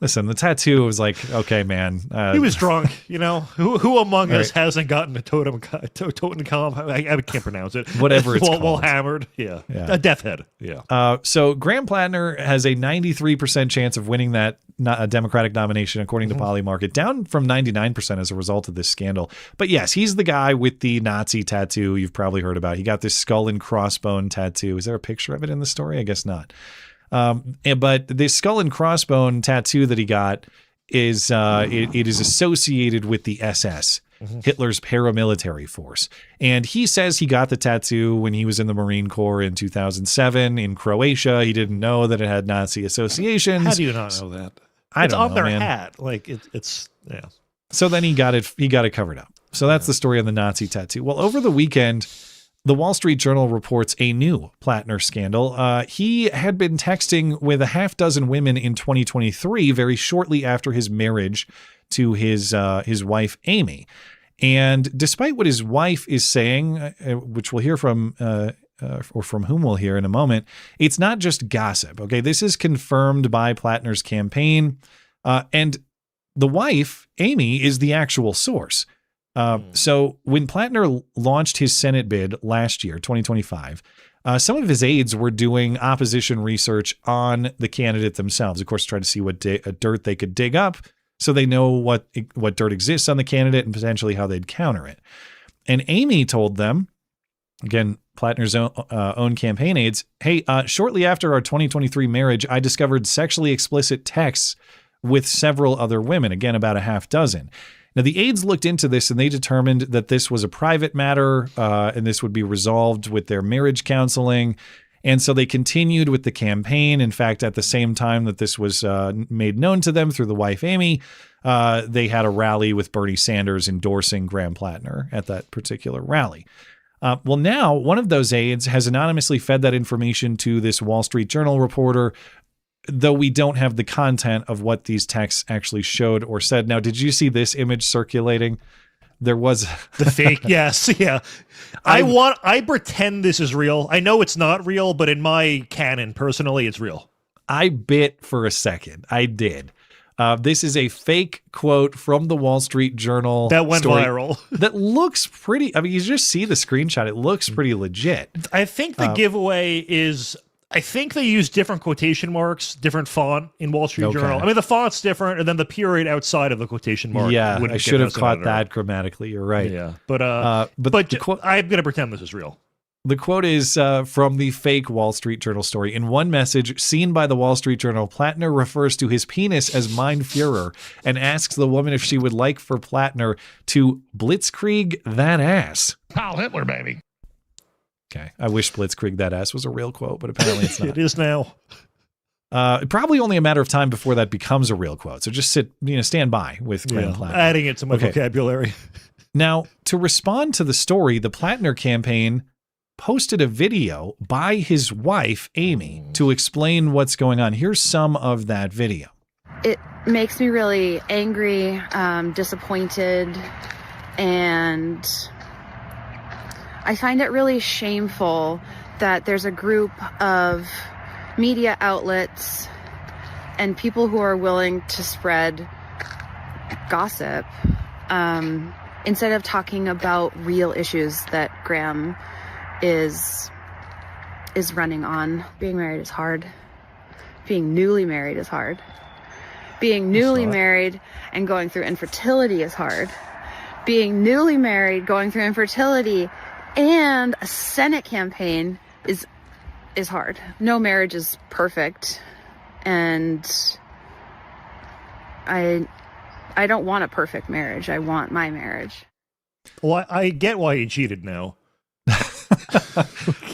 Listen, the tattoo was like, okay, man. He was drunk, Who among us hasn't gotten a totem I can't pronounce it. Whatever it's called. Well hammered. Yeah. A death head. Yeah. So Graham Platner has a 93% chance of winning that Democratic nomination, according to Polymarket, down from 99% as a result of this scandal. But yes, he's the guy with the Nazi tattoo you've probably heard about. He got this skull and crossbone tattoo. Is there a picture of it in the story? I guess not. But this skull and crossbone tattoo that he got is it is associated with the SS, Hitler's paramilitary force. And he says he got the tattoo when he was in the Marine Corps in 2007 in Croatia. He didn't know that it had Nazi associations. How do you not know that? It's on know, their man. hat. Like it's yeah. So then he got it covered up. So that's the story on the Nazi tattoo. Well, over the weekend, the Wall Street Journal reports a new Platner scandal. He had been texting with a half dozen women in 2023, very shortly after his marriage to his wife, Amy. And despite what his wife is saying, which we'll hear from, or from whom we'll hear in a moment, it's not just gossip. Okay, this is confirmed by Platner's campaign. And the wife, Amy, is the actual source. So when Platner launched his Senate bid last year, 2025, some of his aides were doing opposition research on the candidate themselves. Of course, try to see what dirt they could dig up so they know what dirt exists on the candidate and potentially how they'd counter it. And Amy told them, again, Platner's own campaign aides, hey, shortly after our 2023 marriage, I discovered sexually explicit texts with several other women, again, about a half dozen. Now, the aides looked into this and they determined that this was a private matter and this would be resolved with their marriage counseling. And so they continued with the campaign. In fact, at the same time that this was made known to them through the wife, Amy, they had a rally with Bernie Sanders endorsing Graham Platner at that particular rally. Well, now one of those aides has anonymously fed that information to this Wall Street Journal reporter, though we don't have the content of what these texts actually showed or said. Now, did you see this image circulating? There was the fake. Yes. Yeah. I pretend this is real. I know it's not real, but in my canon, personally, it's real. I bit for a second. I did. This is a fake quote from the Wall Street Journal that went viral. That looks pretty. I mean, you just see the screenshot. It looks pretty legit. I think the giveaway is, I think they use different quotation marks, different font in Wall Street Journal. I mean, the font's different, and then the period outside of the quotation mark. Yeah, I should have caught that grammatically. You're right. Yeah, but I'm going to pretend this is real. The quote is from the fake Wall Street Journal story. In one message seen by the Wall Street Journal, Platner refers to his penis as Mein Führer and asks the woman if she would like for Platner to blitzkrieg that ass. Heil Hitler, baby. Okay, I wish blitzkrieg that ass was a real quote, but apparently it's not. It is now. Probably only a matter of time before that becomes a real quote. So just stand by with Graham Platner. Adding it to my vocabulary. Now, to respond to the story, the Platner campaign posted a video by his wife, Amy, to explain what's going on. Here's some of that video. It makes me really angry, disappointed, and I find it really shameful that there's a group of media outlets and people who are willing to spread gossip instead of talking about real issues that Graham is running on. Being married is hard. Being newly married is hard. Being newly married and going through infertility is hard. Being newly married, going through infertility, and a Senate campaign is hard. No marriage is perfect, and I don't want a perfect marriage. I want my marriage. Well, I get why he cheated now.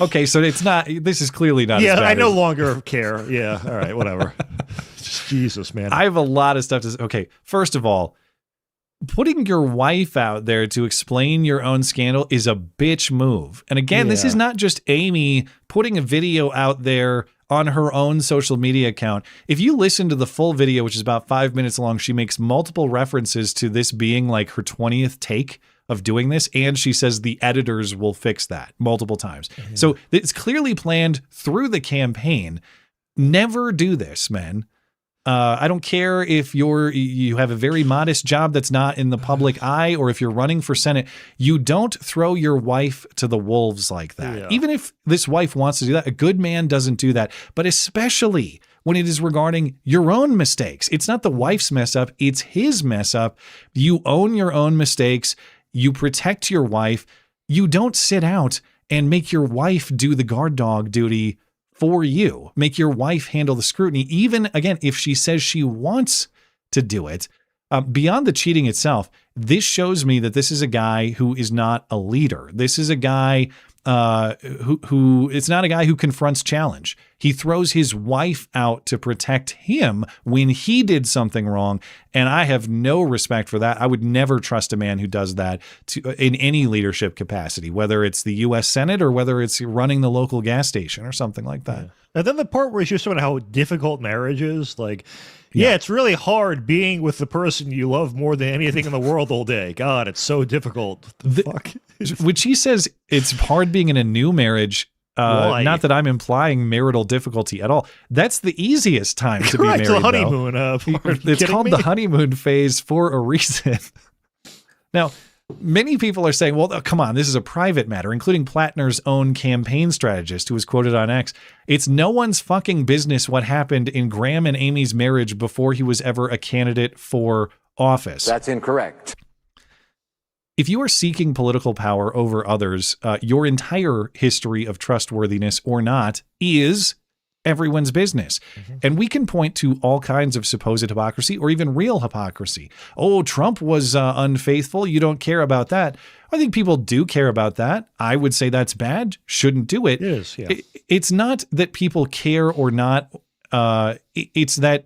Okay, so it's not. This is clearly not. Yeah, as bad I no as, longer care. Yeah, all right, whatever. Just Jesus, man. I have a lot of stuff to. Okay, first of all, putting your wife out there to explain your own scandal is a bitch move. And again, this is not just Amy putting a video out there on her own social media account. If you listen to the full video, which is about 5 minutes long, she makes multiple references to this being like her 20th take of doing this. And she says the editors will fix that multiple times. So it's clearly planned through the campaign. Never do this, men. I don't care if you have a very modest job that's not in the public eye, or if you're running for Senate. You don't throw your wife to the wolves like that. Yeah. Even if this wife wants to do that, a good man doesn't do that. But especially when it is regarding your own mistakes. It's not the wife's mess up, it's his mess up. You own your own mistakes. You protect your wife. You don't sit out and make your wife do the guard dog duty for you. Make your wife handle the scrutiny, even, again, if she says she wants to do it. Beyond the cheating itself, this shows me that this is a guy who is not a leader. This is a guy who it's not a guy who confronts challenge. He throws his wife out to protect him when he did something wrong, and I have no respect for that. I would never trust a man who does that in any leadership capacity, whether it's the U.S. Senate or whether it's running the local gas station or something like that. And then the part where she's talking about how difficult marriage is, like, yeah, it's really hard being with the person you love more than anything in the world all day. God, it's so difficult. What the fuck? When she says it's hard being in a new marriage, not that I'm implying marital difficulty at all. That's the easiest time to be married. The honeymoon. It's called the honeymoon phase for a reason. Now, many people are saying, well, come on, this is a private matter, including Platner's own campaign strategist who was quoted on X. It's no one's fucking business what happened in Graham and Amy's marriage before he was ever a candidate for office. That's incorrect. If you are seeking political power over others, your entire history of trustworthiness or not is everyone's business. And we can point to all kinds of supposed hypocrisy or even real hypocrisy. Oh, Trump was unfaithful. You don't care about that. I think people do care about that. I would say that's bad. Shouldn't do it. It is, yeah. It's not that people care or not. It's that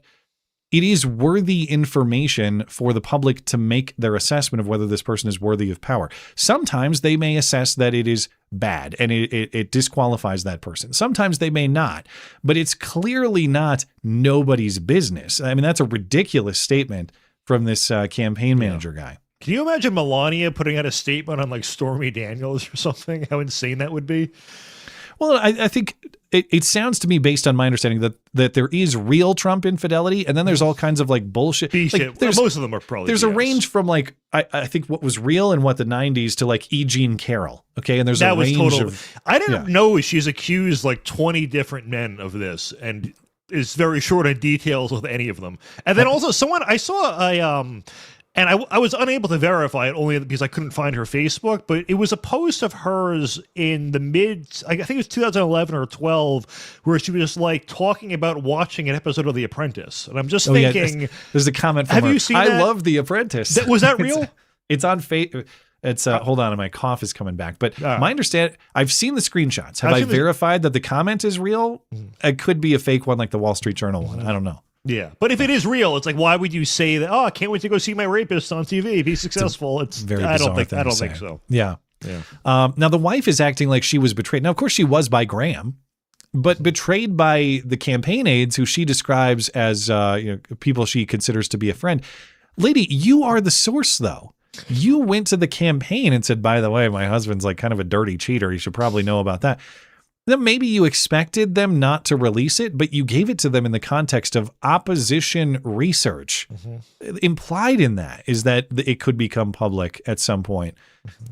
it is worthy information for the public to make their assessment of whether this person is worthy of power. Sometimes they may assess that it is bad and it disqualifies that person. Sometimes they may not, but it's clearly not nobody's business. I mean, that's a ridiculous statement from this campaign manager guy. Can you imagine Melania putting out a statement on like Stormy Daniels or something? How insane that would be. Well, I think it sounds to me, based on my understanding, that there is real Trump infidelity, and then there's all kinds of like bullshit. Like, most of them are probably. There's a range from like I think what was real in what the 90s to like E. Jean Carroll. Okay, and there's a range of. I didn't know she's accused like 20 different men of this, and is very short on details with any of them. And then also someone I saw and I was unable to verify it only because I couldn't find her Facebook, but it was a post of hers in the I think it was 2011 or 12, where she was just like talking about watching an episode of The Apprentice. And I'm just thinking. Yeah, there's a comment from her. Have you seen I that? love The Apprentice. Was that real? It's on Facebook. It's hold on, my cough is coming back. But my understanding, I've seen the screenshots. Have I verified that the comment is real? It could be a fake one, like the Wall Street Journal one. I don't know. Yeah, but if it is real, it's like, why would you say that? Oh, I can't wait to go see my rapist on TV. Be successful. It's very I don't bizarre think so. Yeah. Now the wife is acting like she was betrayed. Now, of course, she was by Graham, but betrayed by the campaign aides, who she describes as people she considers to be a friend. Lady, you are the source, though. You went to the campaign and said, by the way, my husband's like kind of a dirty cheater. You should probably know about that. Then maybe you expected them not to release it, but you gave it to them in the context of opposition research. Implied in that is that it could become public at some point.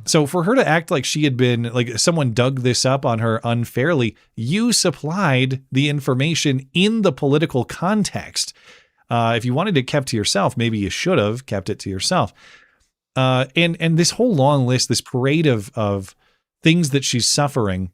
So for her to act like she had been, like someone dug this up on her unfairly, you supplied the information in the political context. If you wanted it kept to yourself, maybe you should have kept it to yourself. And this whole long list, this parade of things that she's suffering.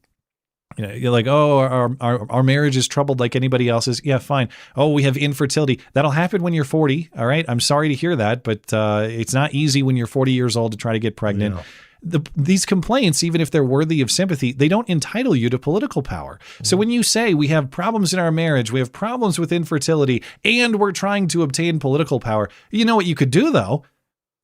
You're like, oh, our marriage is troubled like anybody else's. Yeah, fine. Oh, we have infertility. That'll happen when you're 40. All right. I'm sorry to hear that, but it's not easy when you're 40 years old to try to get pregnant. these complaints, even if they're worthy of sympathy, they don't entitle you to political power. So when you say we have problems in our marriage, we have problems with infertility, and we're trying to obtain political power, you know what you could do, though?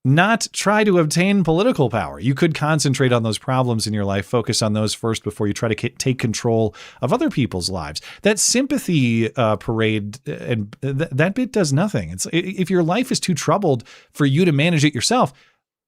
Not try to obtain political power. You could concentrate on those problems in your life, focus on those first before you try to take control of other people's lives. That sympathy parade, and that bit does nothing. If your life is too troubled for you to manage it yourself,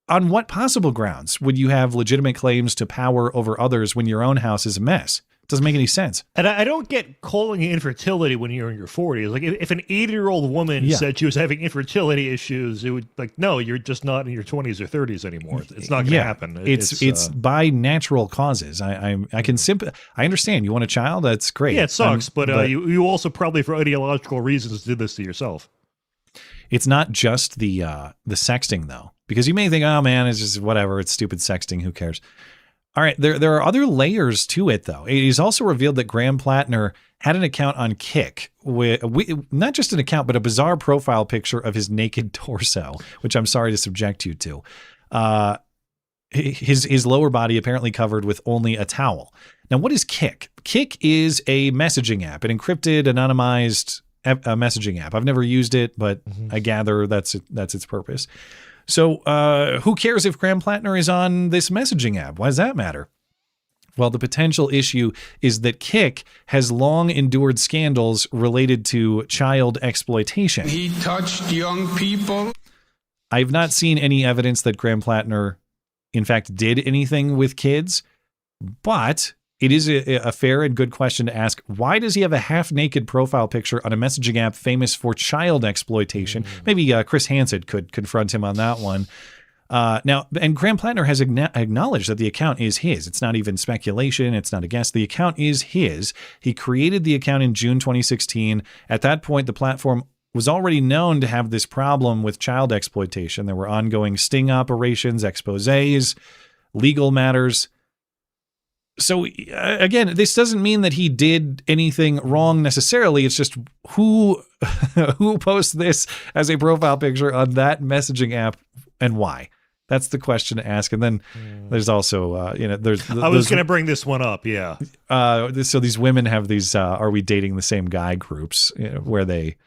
on what possible grounds would you have legitimate claims to power over others when your own house is a mess? Doesn't make any sense. And I don't get calling it infertility when you're in your 40s. Like if an 80-year-old woman said she was having infertility issues, it would no, you're just not in your 20s or 30s anymore. It's not going to happen. It's by natural causes. I understand. You want a child? That's great. Yeah, it sucks, but you also probably for ideological reasons did this to yourself. It's not just the sexting though, because you may think, oh man, it's just whatever. It's stupid sexting. Who cares? All right, there are other layers to it, though. It is also revealed that Graham Platner had an account on Kik, not just an account, but a bizarre profile picture of his naked torso, which I'm sorry to subject you to. His lower body apparently covered with only a towel. Now, what is Kik? Kik is a messaging app, an encrypted, anonymized messaging app. I've never used it, but I gather that's its purpose. So who cares if Graham Platner is on this messaging app? Why does that matter? Well, the potential issue is that Kik has long endured scandals related to child exploitation. He touched young people. I've not seen any evidence that Graham Platner, in fact, did anything with kids, but it is a fair and good question to ask. Why does he have a half-naked profile picture on a messaging app famous for child exploitation? Maybe Chris Hansen could confront him on that one. Now, and Graham Platner has acknowledged that the account is his. It's not even speculation. It's not a guess. The account is his. He created the account in June 2016. At that point, the platform was already known to have this problem with child exploitation. There were ongoing sting operations, exposés, legal matters. So again, this doesn't mean that he did anything wrong necessarily. It's just who posts this as a profile picture on that messaging app and why. That's the question to ask. And then there's also, I was going to bring this one up. Yeah. So these women have these, are we dating the same guy groups, where they,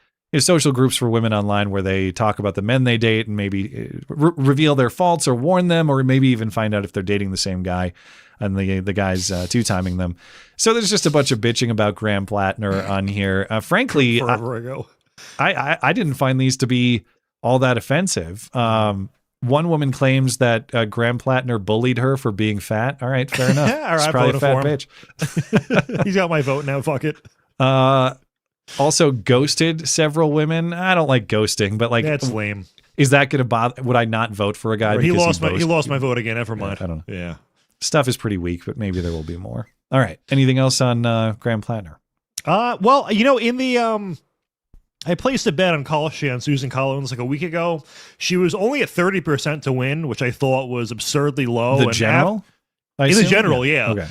social groups for women online where they talk about the men they date and maybe reveal their faults or warn them, or maybe even find out if they're dating the same guy. And the guy's two-timing them. So there's just a bunch of bitching about Graham Platner on here. Frankly, forever ago. I didn't find these to be all that offensive. One woman claims that Graham Platner bullied her for being fat. All right, fair enough. All right, she's probably a fat bitch. He's got my vote now. Fuck it. Also ghosted several women. I don't like ghosting, but like that's lame. Is that going to bother? Would I not vote for a guy? He lost my vote again. Never mind. I don't know. Yeah. Stuff is pretty weak, but maybe there will be more. All right. Anything else on Graham Platner? Well, in the I placed a bet on on Susan Collins like a week ago. She was only at 30% to win, which I thought was absurdly low. The general? In the general, yeah. Okay.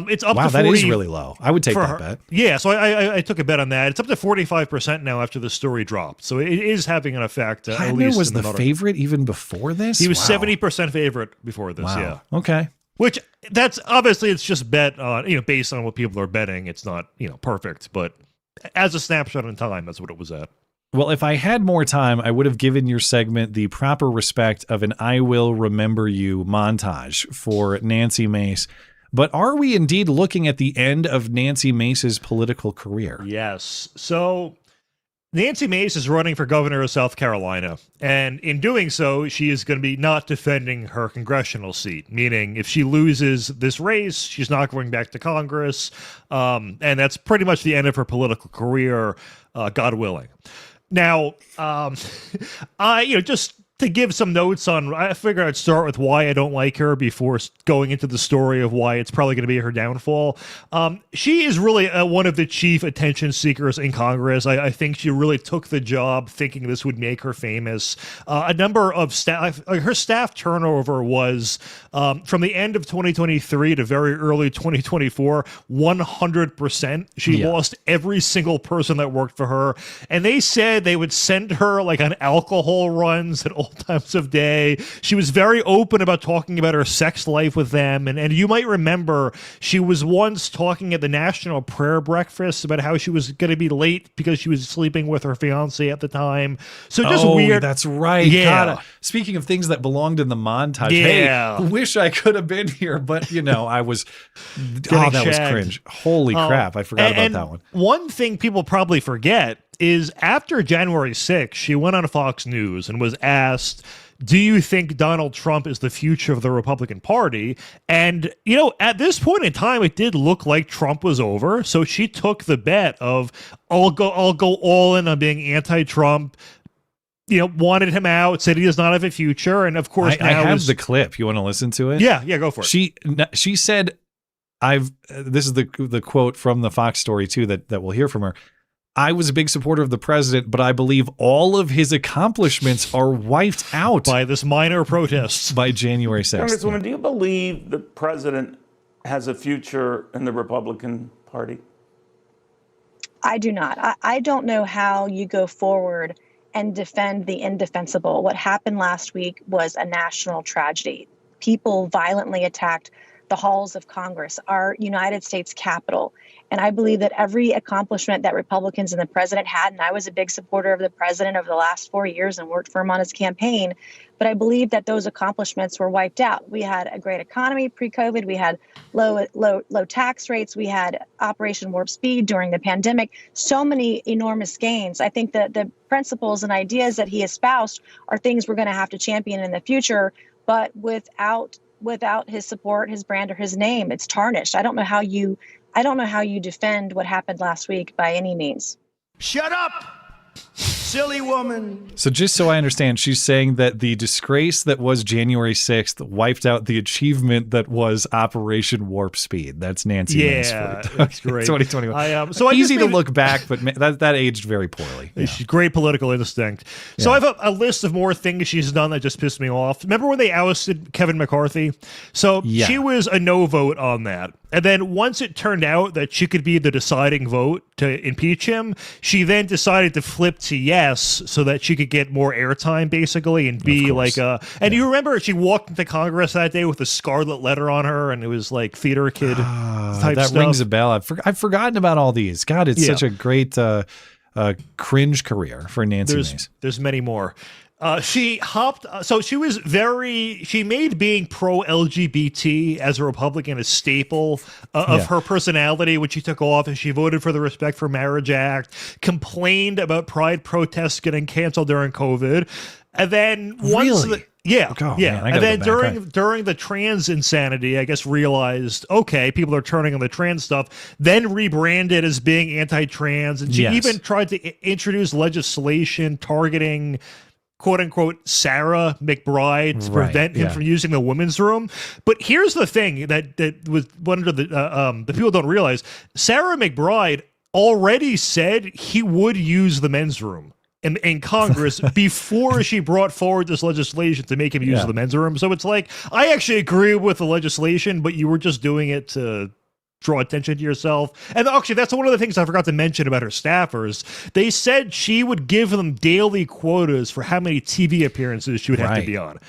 It's up to 40. Wow, that is really low. I would take that bet. Yeah, so I took a bet on that. It's up to 45% now after the story dropped. So it is having an effect. Platner was the favorite even before this? He was 70% favorite before this, yeah. Okay. Which that's obviously it's just bet on, based on what people are betting. It's not, perfect, but as a snapshot in time, that's what it was at. Well, if I had more time, I would have given your segment the proper respect of an I Will Remember You montage for Nancy Mace. But are we indeed looking at the end of Nancy Mace's political career? Yes. So Nancy Mace is running for governor of South Carolina, and in doing so, she is going to be not defending her congressional seat, meaning if she loses this race, she's not going back to Congress, and that's pretty much the end of her political career, God willing. Now, just to give some notes on, I figure I'd start with why I don't like her before going into the story of why it's probably going to be her downfall. She is really one of the chief attention seekers in Congress. I think she really took the job thinking this would make her famous. A number of staff, her staff turnover was from the end of 2023 to very early 2024, 100%. She lost every single person that worked for her. And they said they would send her like on alcohol runs and all all times of day. She was very open about talking about her sex life with them. And you might remember she was once talking at the National Prayer Breakfast about how she was going to be late because she was sleeping with her fiance at the time. So just weird. That's right. Yeah. God, speaking of things that belonged in the montage, Yeah. hey, wish I could have been here, but I was, that was cringe. Holy crap. I forgot about that one. One thing people probably forget is after January 6th, she went on Fox News and was asked, do you think Donald Trump is the future of the Republican Party? And, at this point in time, it did look like Trump was over. So she took the bet of, I'll go all in on being anti-Trump, wanted him out, said he does not have a future. And of course, I have the clip. You want to listen to it? Yeah, go for it. She said, this is the quote from the Fox story too, that we'll hear from her. I was a big supporter of the president, but I believe all of his accomplishments are wiped out by this minor protests by January 6th. Congresswoman, do you believe the president has a future in the Republican Party? I do not. I don't know how you go forward and defend the indefensible. What happened last week was a national tragedy. People violently attacked the halls of Congress, our United States Capitol. And I believe that every accomplishment that Republicans and the president had, and I was a big supporter of the president over the last 4 years and worked for him on his campaign, but I believe that those accomplishments were wiped out. We had a great economy pre-COVID. We had low tax rates. We had Operation Warp Speed during the pandemic. So many enormous gains. I think that the principles and ideas that he espoused are things we're going to have to champion in the future, but without his support, his brand, or his name, it's tarnished. I don't know how you defend what happened last week by any means. Shut up, silly woman. So just so I understand, she's saying that the disgrace that was January 6th wiped out the achievement that was Operation Warp Speed. That's Nancy Mace. That's great. 2021. So easy to look back, but that aged very poorly. Yeah. She's great political instinct. So I have a list of more things she's done that just pissed me off. Remember when they ousted Kevin McCarthy? So she was a no vote on that. And then once it turned out that she could be the deciding vote to impeach him, she then decided to flip to yes so that she could get more airtime, basically, and be like a... And you remember she walked into Congress that day with a scarlet letter on her, and it was like theater kid type that stuff. rings a bell. I've forgotten about all these. God, it's such a great cringe career for Nancy Mace. There's many more. She made being pro-LGBT as a Republican a staple of her personality when she took office. She voted for the Respect for Marriage Act, complained about pride protests getting canceled during COVID. And then once Man, and then during the trans insanity, I guess realized, okay, people are turning on the trans stuff, then rebranded as being anti-trans. And she even tried to introduce legislation targeting quote-unquote Sarah McBride to prevent him from using the women's room. But here's the thing that was one of the people don't realize. Sarah McBride already said he would use the men's room in Congress before she brought forward this legislation to make him use the men's room. So it's like, I actually agree with the legislation, but you were just doing it to draw attention to yourself. And actually, that's one of the things I forgot to mention about her staffers. They said she would give them daily quotas for how many TV appearances she would have to be on.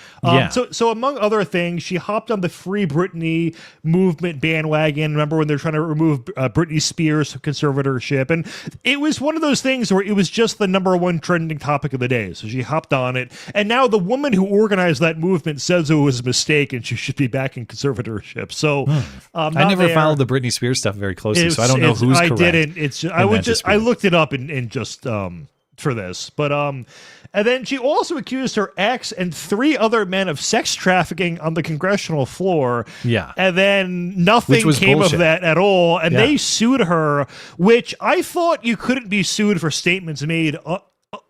So among other things, she hopped on the Free Britney movement bandwagon. Remember when they're trying to remove Britney Spears from conservatorship? And it was one of those things where it was just the #1 trending topic of the day. So she hopped on it. And now the woman who organized that movement says it was a mistake and she should be back in conservatorship. So I never followed the Britney Spears stuff very closely, so I don't know who's correct. I didn't. It's just, I looked it up in just for this, but and then she also accused her ex and 3 other men of sex trafficking on the congressional floor. Yeah, and then nothing came of that at all, and they sued her. Which I thought you couldn't be sued for statements made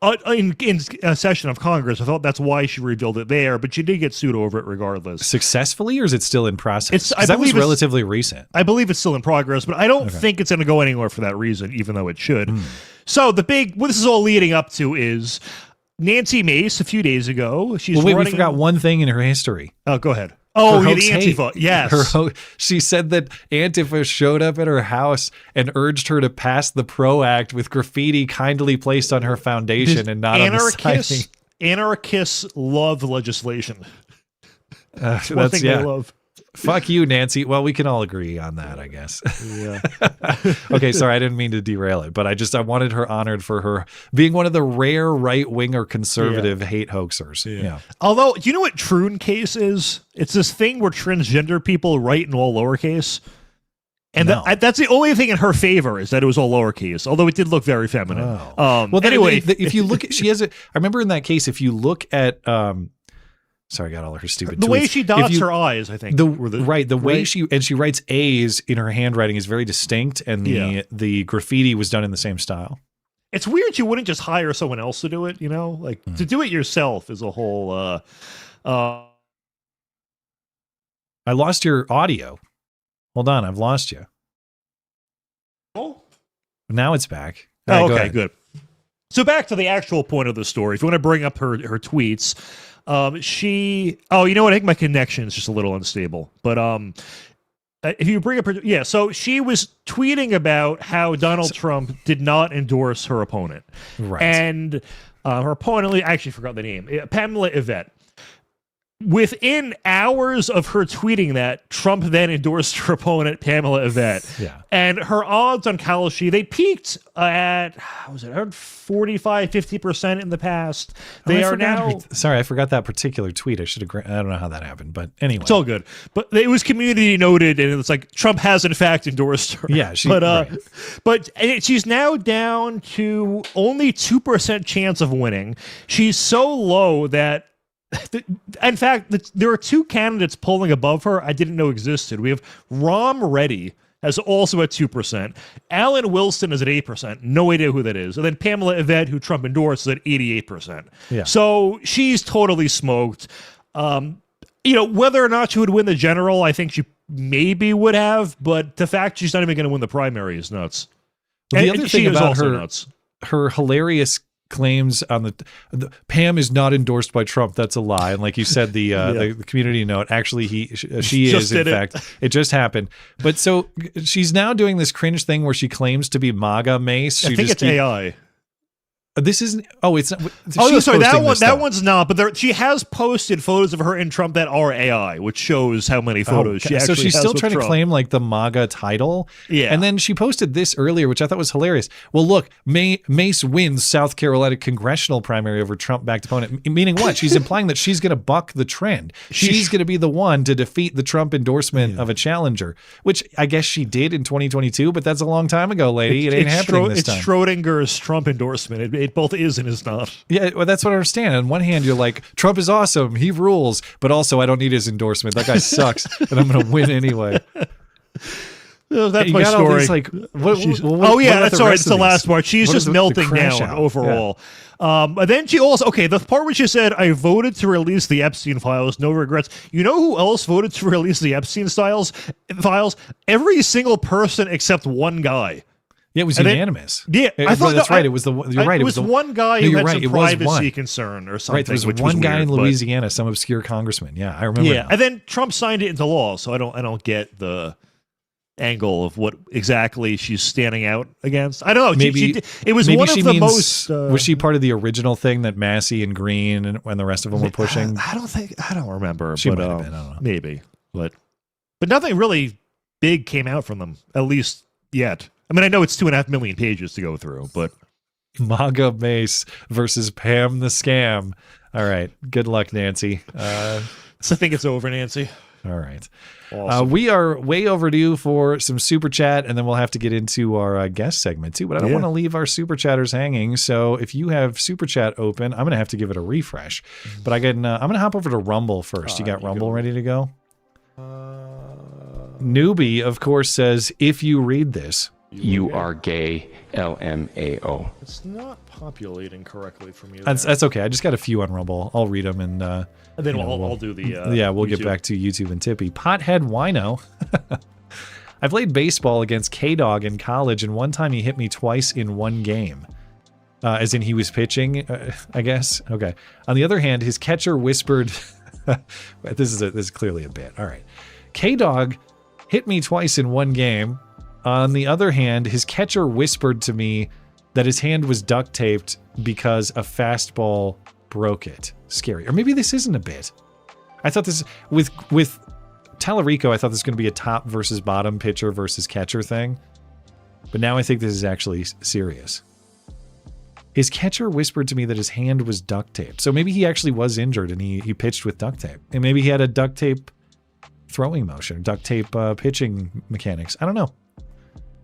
in a session of Congress. I thought that's why she revealed it there, but she did get sued over it regardless. Successfully, or is it still in process? That was relatively recent. I believe it's still in progress, but I don't think it's going to go anywhere for that reason, even though it should. So what this is all leading up to is Nancy Mace a few days ago. We forgot one thing in her history. Oh, go ahead. Oh, the Antifa. Yes. She said that Antifa showed up at her house and urged her to pass the PRO Act with graffiti kindly placed on her foundation and not on the siding. Anarchists love legislation. That's thing they love. Fuck you, Nancy. Well, we can all agree on that, I guess. Yeah. Okay, sorry, I didn't mean to derail it, but I wanted her honored for her being one of the rare right-wing or conservative hate hoaxers. Yeah. Although, do you know what Troon case is? It's this thing where transgender people write in all lowercase. And that's the only thing in her favor is that it was all lowercase, although it did look very feminine. Well, anyway, if you look at, I remember in that case, if you look at, sorry, I got all her stupid the tweets. way she dots her eyes, I think. The way she writes A's in her handwriting is very distinct, and the graffiti was done in the same style. It's weird you wouldn't just hire someone else to do it, you know? Like, to do it yourself is a whole... I lost your audio. Hold on, I've lost you. Oh? Now it's back. Oh, okay, good. So back to the actual point of the story. If you want to bring up her tweets, you know what? I think my connection is just a little unstable. But if you bring up her, so she was tweeting about how Donald Trump did not endorse her opponent. Right. And her opponent, I actually forgot the name, Pamela Yvette. Within hours of her tweeting that, Trump then endorsed her opponent, Pamela Yvette. Yeah. And her odds on Kalashi, they peaked at, around 45, 50% in the past. They are now... Sorry, I forgot that particular tweet. I don't know how that happened, but anyway. It's all good. But it was community noted, and it's like, Trump has in fact endorsed her. Yeah, but she's now down to only 2% chance of winning. She's so low that in fact, there are two candidates polling above her I didn't know existed. We have Ram Reddy has also at 2%. Alan Wilson is at 8%. No idea who that is. And then Pamela Yvette, who Trump endorsed, is at 88%. Yeah. So she's totally smoked. Whether or not she would win the general, I think she maybe would have. But the fact she's not even going to win the primary is nuts. Well, the other thing about nuts. Her hilarious claims on the Pam is not endorsed by Trump. That's a lie. And like you said, the community note, actually she is, in fact. It just happened. But so she's now doing this cringe thing where she claims to be MAGA Mace. I think it's AI. This isn't. Oh, it's not. Oh, no, sorry. That one's not. But she has posted photos of her and Trump that are AI, which shows how many photos she actually has. So she's still trying to claim like the MAGA title. Yeah. And then she posted this earlier, which I thought was hilarious. Well, look, Mace wins South Carolina congressional primary over Trump-backed opponent. Meaning what? She's implying that she's going to buck the trend. She's going to be the one to defeat the Trump endorsement of a challenger, which I guess she did in 2022. But that's a long time ago, lady. It ain't happening this time. It's Schrodinger's Trump endorsement. It both is and is not. Yeah, well, that's what I understand. On one hand, you're like, Trump is awesome, he rules, but also I don't need his endorsement. That guy sucks, and I'm going to win anyway. That's my story. These, like, it's the last part. She's just melting down overall. Yeah. And then she also, the part where she said, I voted to release the Epstein files, no regrets. You know who else voted to release the Epstein files? Every single person except one guy. Yeah, it was unanimous. I thought that's right. It was you're right. It was one guy who had some privacy concern concern or something. Right, there was one guy in Louisiana, some obscure congressman. Yeah, I remember. Yeah, and then Trump signed it into law, so I don't get the angle of what exactly she's standing out against. I don't know. Maybe it was one of the most. Was she part of the original thing that Massey and Green and the rest of them were pushing? I don't remember. She might have been. I don't know. Maybe, but nothing really big came out from them, at least yet. I mean, I know it's 2.5 million pages to go through, but MAGA Mace versus Pam the Scam. All right. Good luck, Nancy. So I think it's over, Nancy. All right. Awesome. We are way overdue for some super chat, and then we'll have to get into our guest segment too. But I don't want to leave our super chatters hanging. So if you have super chat open, I'm going to have to give it a refresh. But I'm going to hop over to Rumble first. You got Rumble ready to go? Newbie, of course, says, if you read this, you are gay, LMAO. It's not populating correctly for me. That's okay. I just got a few on Rumble. I'll read them and then I'll do the we'll YouTube. Get back to YouTube and Tippy. Pothead Wino. I played baseball against K-Dog in college, and one time he hit me twice in one game. As in he was pitching, I guess. Okay. On the other hand, his catcher whispered, this is clearly a bit. All right. K-Dog hit me twice in one game. On the other hand, his catcher whispered to me that his hand was duct taped because a fastball broke it. Scary. Or maybe this isn't a bit. I thought this with Talarico, I thought this was going to be a top versus bottom, pitcher versus catcher thing. But now I think this is actually serious. His catcher whispered to me that his hand was duct taped. So maybe he actually was injured and he pitched with duct tape. And maybe he had a duct tape throwing motion, duct tape pitching mechanics. I don't know.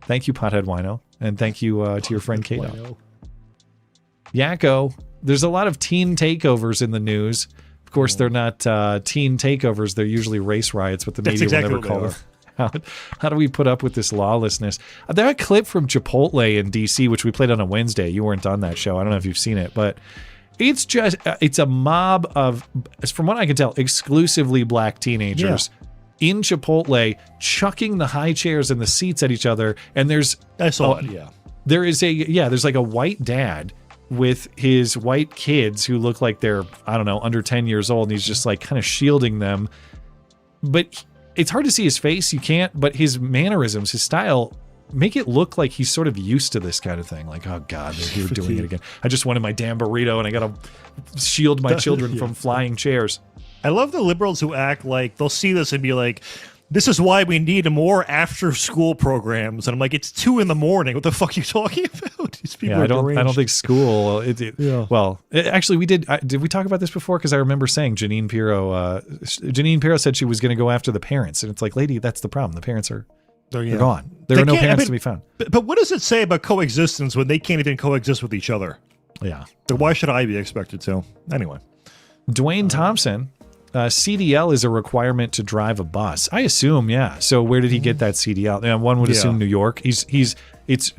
Thank you, Pothead Wino. And thank you to your friend Kato. Yakko, there's a lot of teen takeovers in the news. Of course, they're not teen takeovers. They're usually race riots, but the media will never call them. How do we put up with this lawlessness? That clip from Chipotle in DC, which we played on a Wednesday. You weren't on that show. I don't know if you've seen it, but it's just, it's a mob of, from what I can tell, exclusively black teenagers in Chipotle chucking the high chairs and the seats at each other. And there's, I saw it, yeah. There is there's like a white dad with his white kids who look like they're, I don't know, under 10 years old. And he's just like kind of shielding them. But it's hard to see his face. You can't, but his mannerisms, his style, make it look like he's sort of used to this kind of thing. Like, oh God, they're here doing it again. I just wanted my damn burrito and I got to shield my children from flying chairs. I love the liberals who act like they'll see this and be like, this is why we need more after school programs. And I'm like, it's 2 a.m. What the fuck are you talking about? These people I don't think school. Well, actually, we did. Did we talk about this before? Because I remember saying Janine Pirro said she was going to go after the parents, and it's like, lady, that's the problem. The parents are they're gone. There are no parents to be found. But what does it say about coexistence when they can't even coexist with each other? Yeah. So why should I be expected to? Anyway, Dwayne Thompson. CDL is a requirement to drive a bus. I assume, yeah. So where did he get that CDL? Yeah, one would assume New York. It's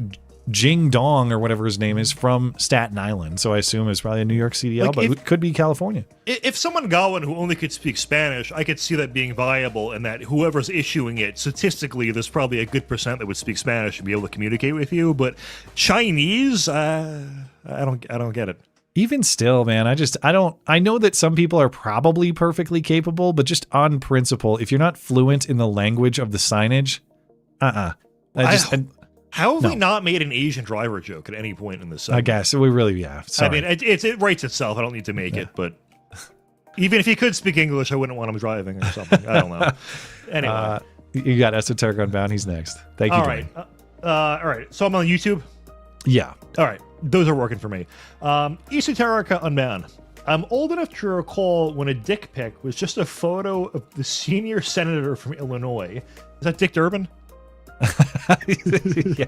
Jing Dong or whatever his name is from Staten Island. So I assume it's probably a New York CDL, but it could be California. If someone got one who only could speak Spanish, I could see that being viable, and that whoever's issuing it, statistically, there's probably a good percent that would speak Spanish and be able to communicate with you. But Chinese, I don't get it. Even still, man, I know that some people are probably perfectly capable, but just on principle, if you're not fluent in the language of the signage, How have we not made an Asian driver joke at any point in this segment? I guess we really, sorry. I mean, it writes itself. I don't need to make it, but even if he could speak English, I wouldn't want him driving or something. I don't know. Anyway. You got Esoteric Unbound. He's next. Thank you, Dwayne. All right. So I'm on YouTube? Yeah. All right. Those are working for me. Esoterica Unbound. I'm old enough to recall when a dick pic was just a photo of the senior senator from Illinois. Is that Dick Durbin? Yeah.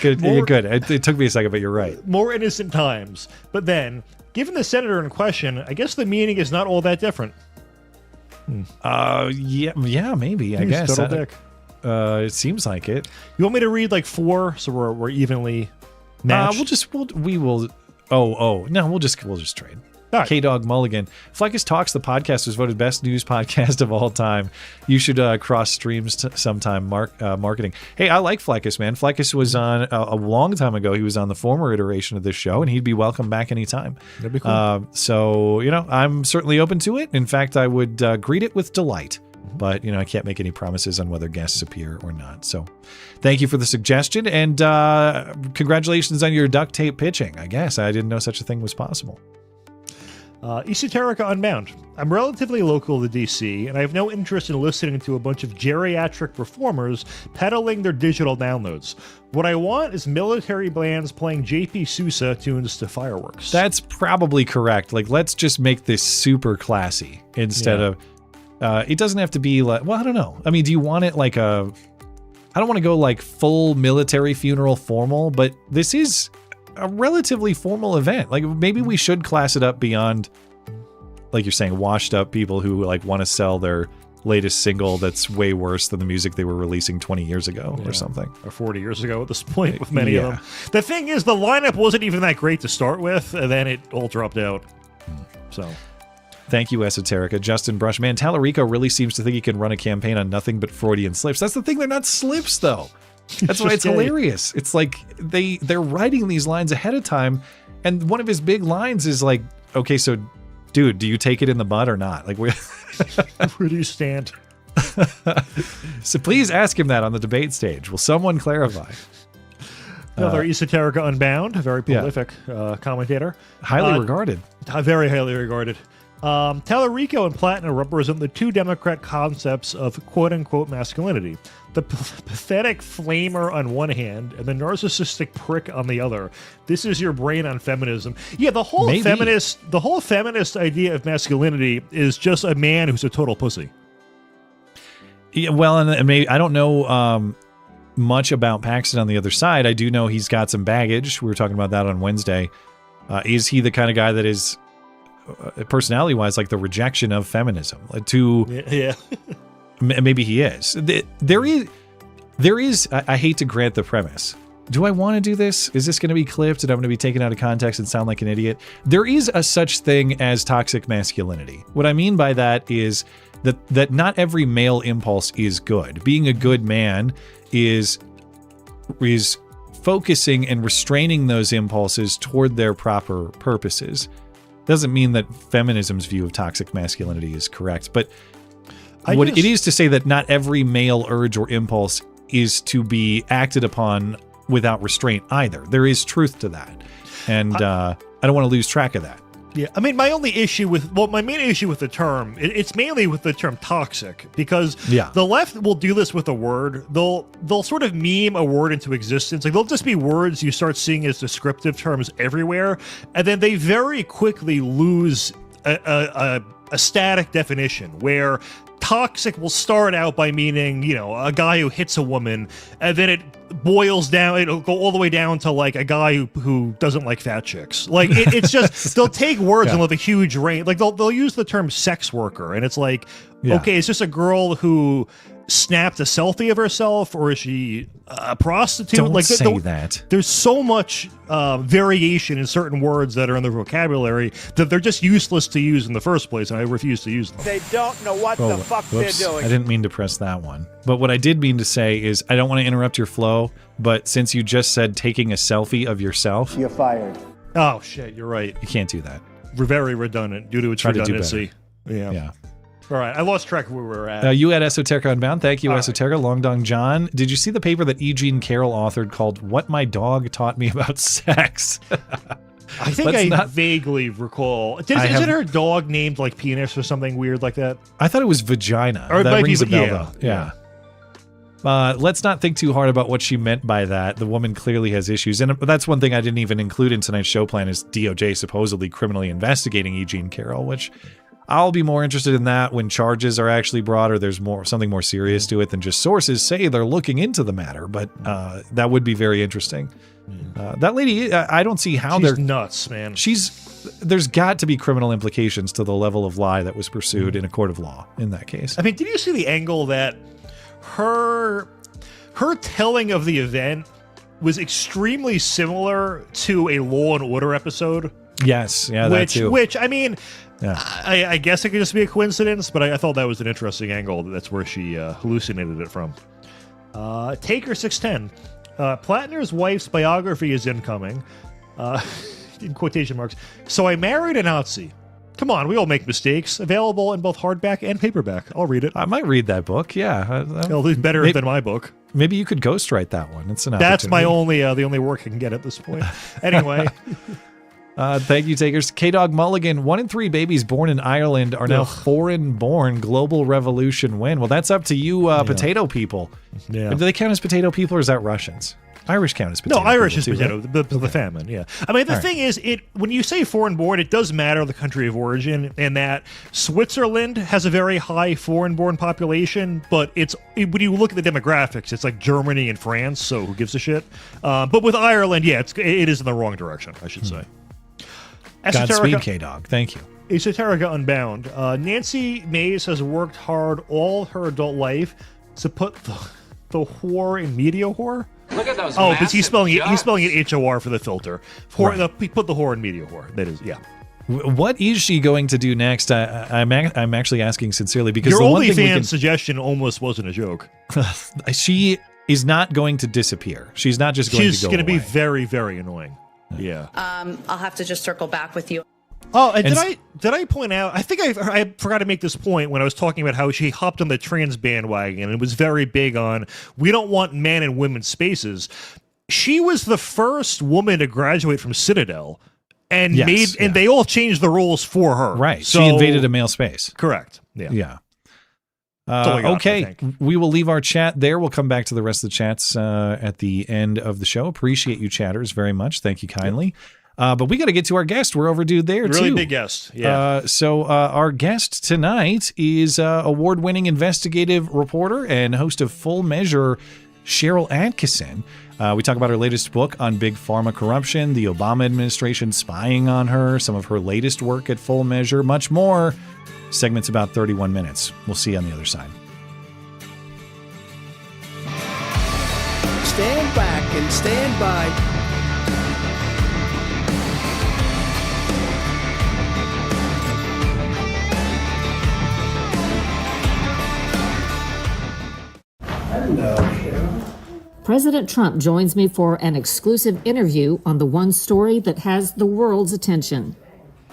Good. You're good. It took me a second, but you're right. More innocent times. But then, given the senator in question, I guess the meaning is not all that different. Yeah, maybe. I guess. Dick. It seems like it. You want me to read like 4 so we're evenly matched? We'll just trade. Right. K-Dog Mulligan. Fleckus Talks, the podcast, was voted best news podcast of all time. You should cross streams sometime, marketing. Hey, I like Fleckus, man. Fleckus was on a long time ago. He was on the former iteration of this show, and he'd be welcome back anytime. That'd be cool. So, I'm certainly open to it. In fact, I would greet it with delight. But, I can't make any promises on whether guests appear or not. So thank you for the suggestion. And congratulations on your duct tape pitching. I guess I didn't know such a thing was possible. Esoterica Unbound. I'm relatively local to DC, and I have no interest in listening to a bunch of geriatric performers peddling their digital downloads. What I want is military bands playing J.P. Sousa tunes to fireworks. That's probably correct. Like, let's just make this super classy instead of... it doesn't have to be like... Well, I don't know. I mean, do you want it like a... I don't want to go like full military funeral formal, but this is... a relatively formal event. Like, maybe we should class it up beyond, like you're saying, washed up people who like want to sell their latest single that's way worse than the music they were releasing 20 years ago or something. Or 40 years ago at this point with many of them. The thing is, the lineup wasn't even that great to start with, and then it all dropped out. So... Thank you, Esoterica. Justin Brush. Man, Talarico really seems to think he can run a campaign on nothing but Freudian slips. That's the thing. They're not slips, though. That's why it's hilarious. It's like they're writing these lines ahead of time, and one of his big lines is like, okay, so dude, do you take it in the butt or not? Like, where do you stand? So please ask him that on the debate stage. Will someone clarify? Another Esoterica Unbound, a very prolific commentator. Highly regarded. Very highly regarded. Talarico and Platner represent the two Democrat concepts of quote-unquote masculinity. The pathetic flamer on one hand and the narcissistic prick on the other. This is your brain on feminism. Yeah, the whole feminist idea of masculinity is just a man who's a total pussy. Yeah, well, and maybe I don't know much about Paxton on the other side. I do know he's got some baggage. We were talking about that on Wednesday. Is he the kind of guy that is personality-wise like the rejection of feminism? Maybe he is. There is. I hate to grant the premise. Do I want to do this? Is this going to be clipped and I'm going to be taken out of context and sound like an idiot? There is a such thing as toxic masculinity. What I mean by that is that not every male impulse is good. Being a good man is focusing and restraining those impulses toward their proper purposes. Doesn't mean that feminism's view of toxic masculinity is correct, but it is to say that not every male urge or impulse is to be acted upon without restraint either. There is truth to that, and I don't want to lose track of that. Yeah, I mean, my main issue with the term, it's mainly with the term toxic, because the left will do this with a word. They'll sort of meme a word into existence. Like, they'll just be words you start seeing as descriptive terms everywhere, and then they very quickly lose a static definition where toxic will start out by meaning, a guy who hits a woman, and then it boils down, it'll go all the way down to like a guy who doesn't like fat chicks. Like it's just they'll take words and with a huge range. Like they'll use the term sex worker, and it's like, okay, it's just a girl who snapped a selfie of herself, or is she a prostitute? Don't say that. There's so much variation in certain words that are in the vocabulary that they're just useless to use in the first place, and I refuse to use them. They don't know what the fuck they're doing. I didn't mean to press that one. But what I did mean to say is, I don't want to interrupt your flow, but since you just said taking a selfie of yourself... You're fired. Oh, shit, you're right. You can't do that. We're very redundant due to its redundancy. Yeah. All right, I lost track of where we were at. You had Esoterica Unbound. Thank you, Esoterica. Long Dong John. Did you see the paper that E. Jean Carroll authored called What My Dog Taught Me About Sex? I think I vaguely recall. Isn't her dog named like Penis or something weird like that? I thought it was Vagina. Or that rings a bell, though. Yeah. Let's not think too hard about what she meant by that. The woman clearly has issues. And that's one thing I didn't even include in tonight's show plan is DOJ supposedly criminally investigating E. Jean Carroll, which... I'll be more interested in that when charges are actually brought or there's something more serious to it than just sources say they're looking into the matter. But that would be very interesting. That lady, I don't see how she's nuts, man. There's got to be criminal implications to the level of lie that was pursued in a court of law in that case. I mean, did you see the angle that her telling of the event was extremely similar to a Law and Order episode? Yes, that too. Which, I mean... Yeah. I guess it could just be a coincidence, but I thought that was an interesting angle. That's where she hallucinated it from. Taker 610. Platner's wife's biography is incoming. In quotation marks. So I married a Nazi. Come on, we all make mistakes. Available in both hardback and paperback. I'll read it. I might read that book, yeah. It'll be better than my book. Maybe you could ghostwrite that one. It's an That's my only the only work I can get at this point. Anyway... Thank you, takers. K-Dog Mulligan, 1 in 3 babies born in Ireland are now foreign-born. Global revolution win. Well, that's up to you, potato people. Yeah. Do they count as potato people, or is that Russians? Irish count as potato people. No, Irish is too, potato. Right? The famine, yeah. I mean, the thing is, when you say foreign-born, it does matter the country of origin, and that Switzerland has a very high foreign-born population, but when you look at the demographics, it's like Germany and France, so who gives a shit? But with Ireland, yeah, it is in the wrong direction, I should say. Godspeed, K-Dog. Thank you. Esoterica Unbound. Nancy Mace has worked hard all her adult life to put the whore in media whore. Look at those. Oh, because he's spelling it H-O-R for the filter. He put the whore in media whore. That is, yeah. What is she going to do next? I'm actually asking sincerely because your OnlyFans suggestion almost wasn't a joke. She is not going to disappear. She's not just going to go away. She's going to be very, very annoying. Yeah. I'll have to just circle back with you. Oh, and did I point out? I think I forgot to make this point when I was talking about how she hopped on the trans bandwagon and was very big on we don't want man and women spaces. she was the first woman to graduate from Citadel, and Yes, and they all changed the rules for her. Right. So, she invaded a male space. Correct. Yeah. Yeah. all I got, I Okay, think. we will leave our chat there. We'll come back to the rest of the chats at the end of the show. Appreciate you chatters very much. Thank you kindly. But we got to get to our guest. We're overdue there, too. Really big guest. Yeah. So our guest tonight is award-winning investigative reporter and host of Full Measure, Sharyl Attkisson. We talk about her latest book on big pharma corruption, the Obama administration spying on her, some of her latest work at Full Measure, much more. Segment's about 31 minutes. We'll see you on the other side. Stand back and stand by. President Trump joins me for an exclusive interview on the one story that has the world's attention.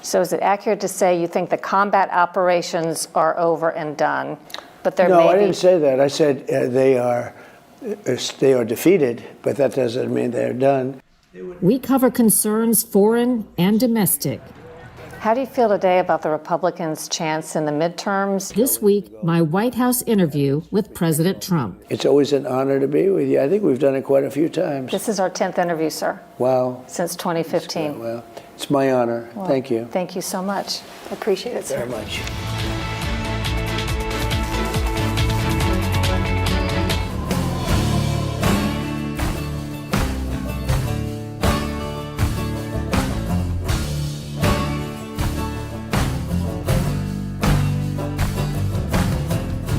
So is it accurate to say you think the combat operations are over and done, but there No, may I be... didn't say that. I said they are defeated, but that doesn't mean they're done. We cover concerns foreign and domestic. How do you feel today about the Republicans' chance in the midterms? This week, my White House interview with President Trump. It's always an honor to be with you. I think we've done it quite a few times. This is our 10th interview, sir. Wow. Since 2015. Well, it's my honor. Well, thank you. Thank you so much. I appreciate it, sir. Very much.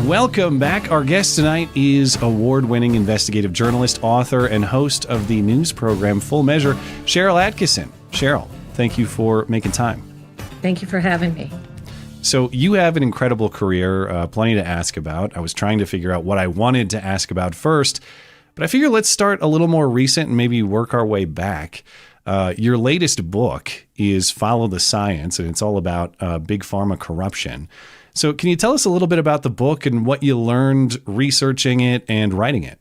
Welcome back. Our guest tonight is award-winning investigative journalist, author, and host of the news program Full Measure, Sharyl Attkisson. Sharyl, thank you for making time. Thank you for having me. So you have an incredible career, plenty to ask about. I was trying to figure out what I wanted to ask about first, but I figure let's start a little more recent and maybe work our way back. Your latest book is Follow the Science, and it's all about big pharma corruption. So can you tell us a little bit about the book and what you learned researching it and writing it?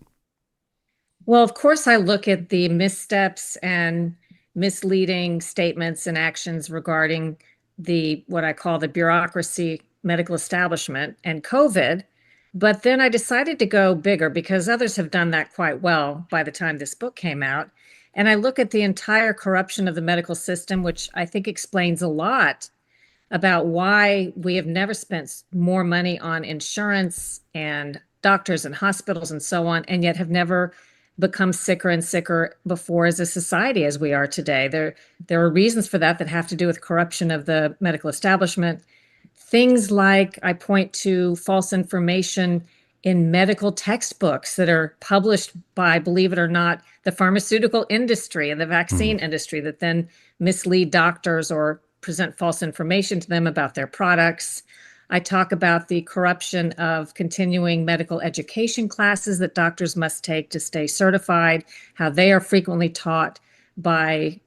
Well, of course, I look at the missteps and misleading statements and actions regarding what I call the bureaucracy, medical establishment, and COVID. But then I decided to go bigger because others have done that quite well by the time this book came out. And I look at the entire corruption of the medical system, which I think explains a lot about why we have never spent more money on insurance and doctors and hospitals and so on, and yet have never become sicker and sicker before as a society as we are today. There are reasons for that have to do with corruption of the medical establishment. Things like I point to false information in medical textbooks that are published by, believe it or not, the pharmaceutical industry and the vaccine industry that then mislead doctors or present false information to them about their products. I talk about the corruption of continuing medical education classes that doctors must take to stay certified, how they are frequently taught by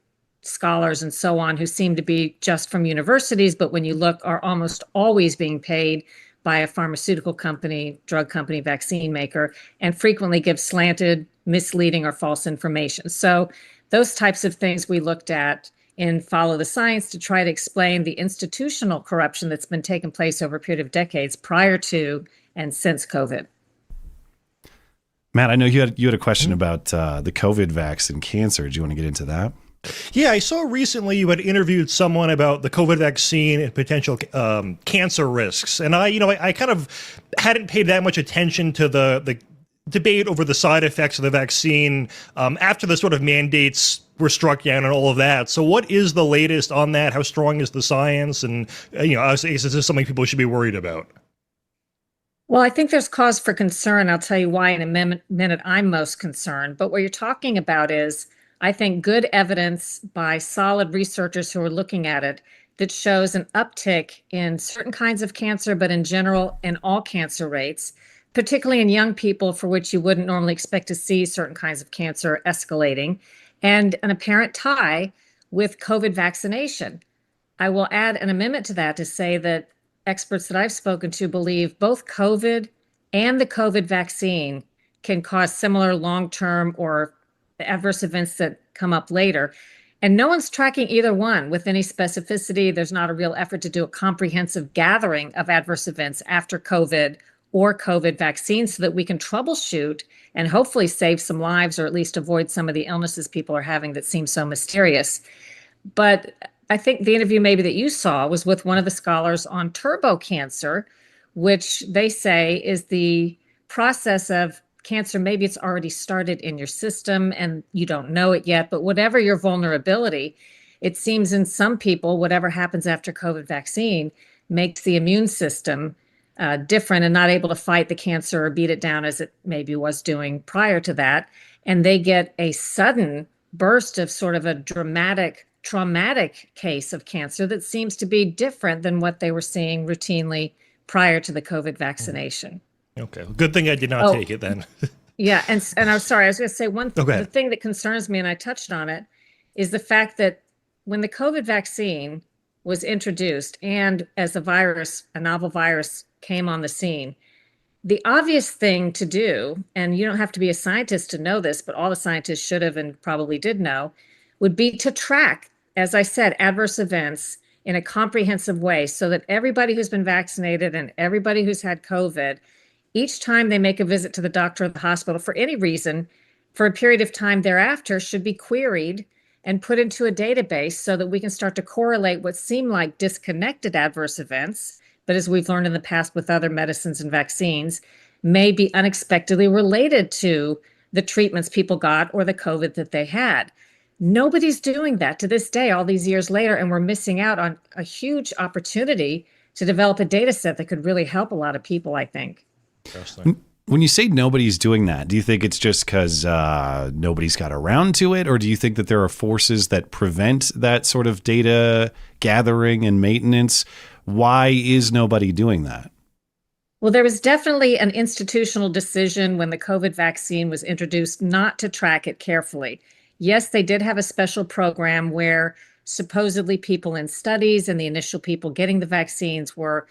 scholars and so on who seem to be just from universities, but when you look, are almost always being paid by a pharmaceutical company, drug company, vaccine maker, and frequently give slanted, misleading, or false information. So those types of things we looked at in Follow the Science to try to explain the institutional corruption that's been taking place over a period of decades prior to and since COVID. Matt, I know you had a question about the COVID vaccine and cancer. Do you want to get into that? Yeah, I saw recently you had interviewed someone about the COVID vaccine and potential cancer risks. And I kind of hadn't paid that much attention to the debate over the side effects of the vaccine after the sort of mandates were struck down and all of that. So what is the latest on that? How strong is the science? And, is this something people should be worried about? Well, I think there's cause for concern. I'll tell you why in a minute I'm most concerned. But what you're talking about is, I think, good evidence by solid researchers who are looking at it that shows an uptick in certain kinds of cancer, but in general, in all cancer rates, particularly in young people for which you wouldn't normally expect to see certain kinds of cancer escalating, and an apparent tie with COVID vaccination. I will add an amendment to that to say that experts that I've spoken to believe both COVID and the COVID vaccine can cause similar long-term or adverse events that come up later. And no one's tracking either one with any specificity. There's not a real effort to do a comprehensive gathering of adverse events after COVID or COVID vaccines so that we can troubleshoot and hopefully save some lives, or at least avoid some of the illnesses people are having that seem so mysterious. But I think the interview maybe that you saw was with one of the scholars on turbo cancer, which they say is the process of cancer. Maybe it's already started in your system and you don't know it yet, but whatever your vulnerability, it seems in some people, whatever happens after COVID vaccine makes the immune system different and not able to fight the cancer or beat it down as it maybe was doing prior to that. And they get a sudden burst of sort of a dramatic, traumatic case of cancer that seems to be different than what they were seeing routinely prior to the COVID vaccination. Okay, good thing I did not take it then. Yeah, and I'm sorry, I was going to say one thing. The thing that concerns me, and I touched on it, is the fact that when the COVID vaccine was introduced and as a virus, a novel virus came on the scene, the obvious thing to do, and you don't have to be a scientist to know this, but all the scientists should have and probably did know, would be to track, as I said, adverse events in a comprehensive way so that everybody who's been vaccinated and everybody who's had COVID, each time they make a visit to the doctor or the hospital for any reason, for a period of time thereafter, should be queried and put into a database so that we can start to correlate what seem like disconnected adverse events, but as we've learned in the past with other medicines and vaccines, may be unexpectedly related to the treatments people got or the COVID that they had. Nobody's doing that to this day, all these years later, and we're missing out on a huge opportunity to develop a data set that could really help a lot of people, I think. When you say nobody's doing that, do you think it's just because nobody's got around to it? Or do you think that there are forces that prevent that sort of data gathering and maintenance? Why is nobody doing that? Well, there was definitely an institutional decision when the COVID vaccine was introduced not to track it carefully. Yes, they did have a special program where supposedly people in studies and the initial people getting the vaccines were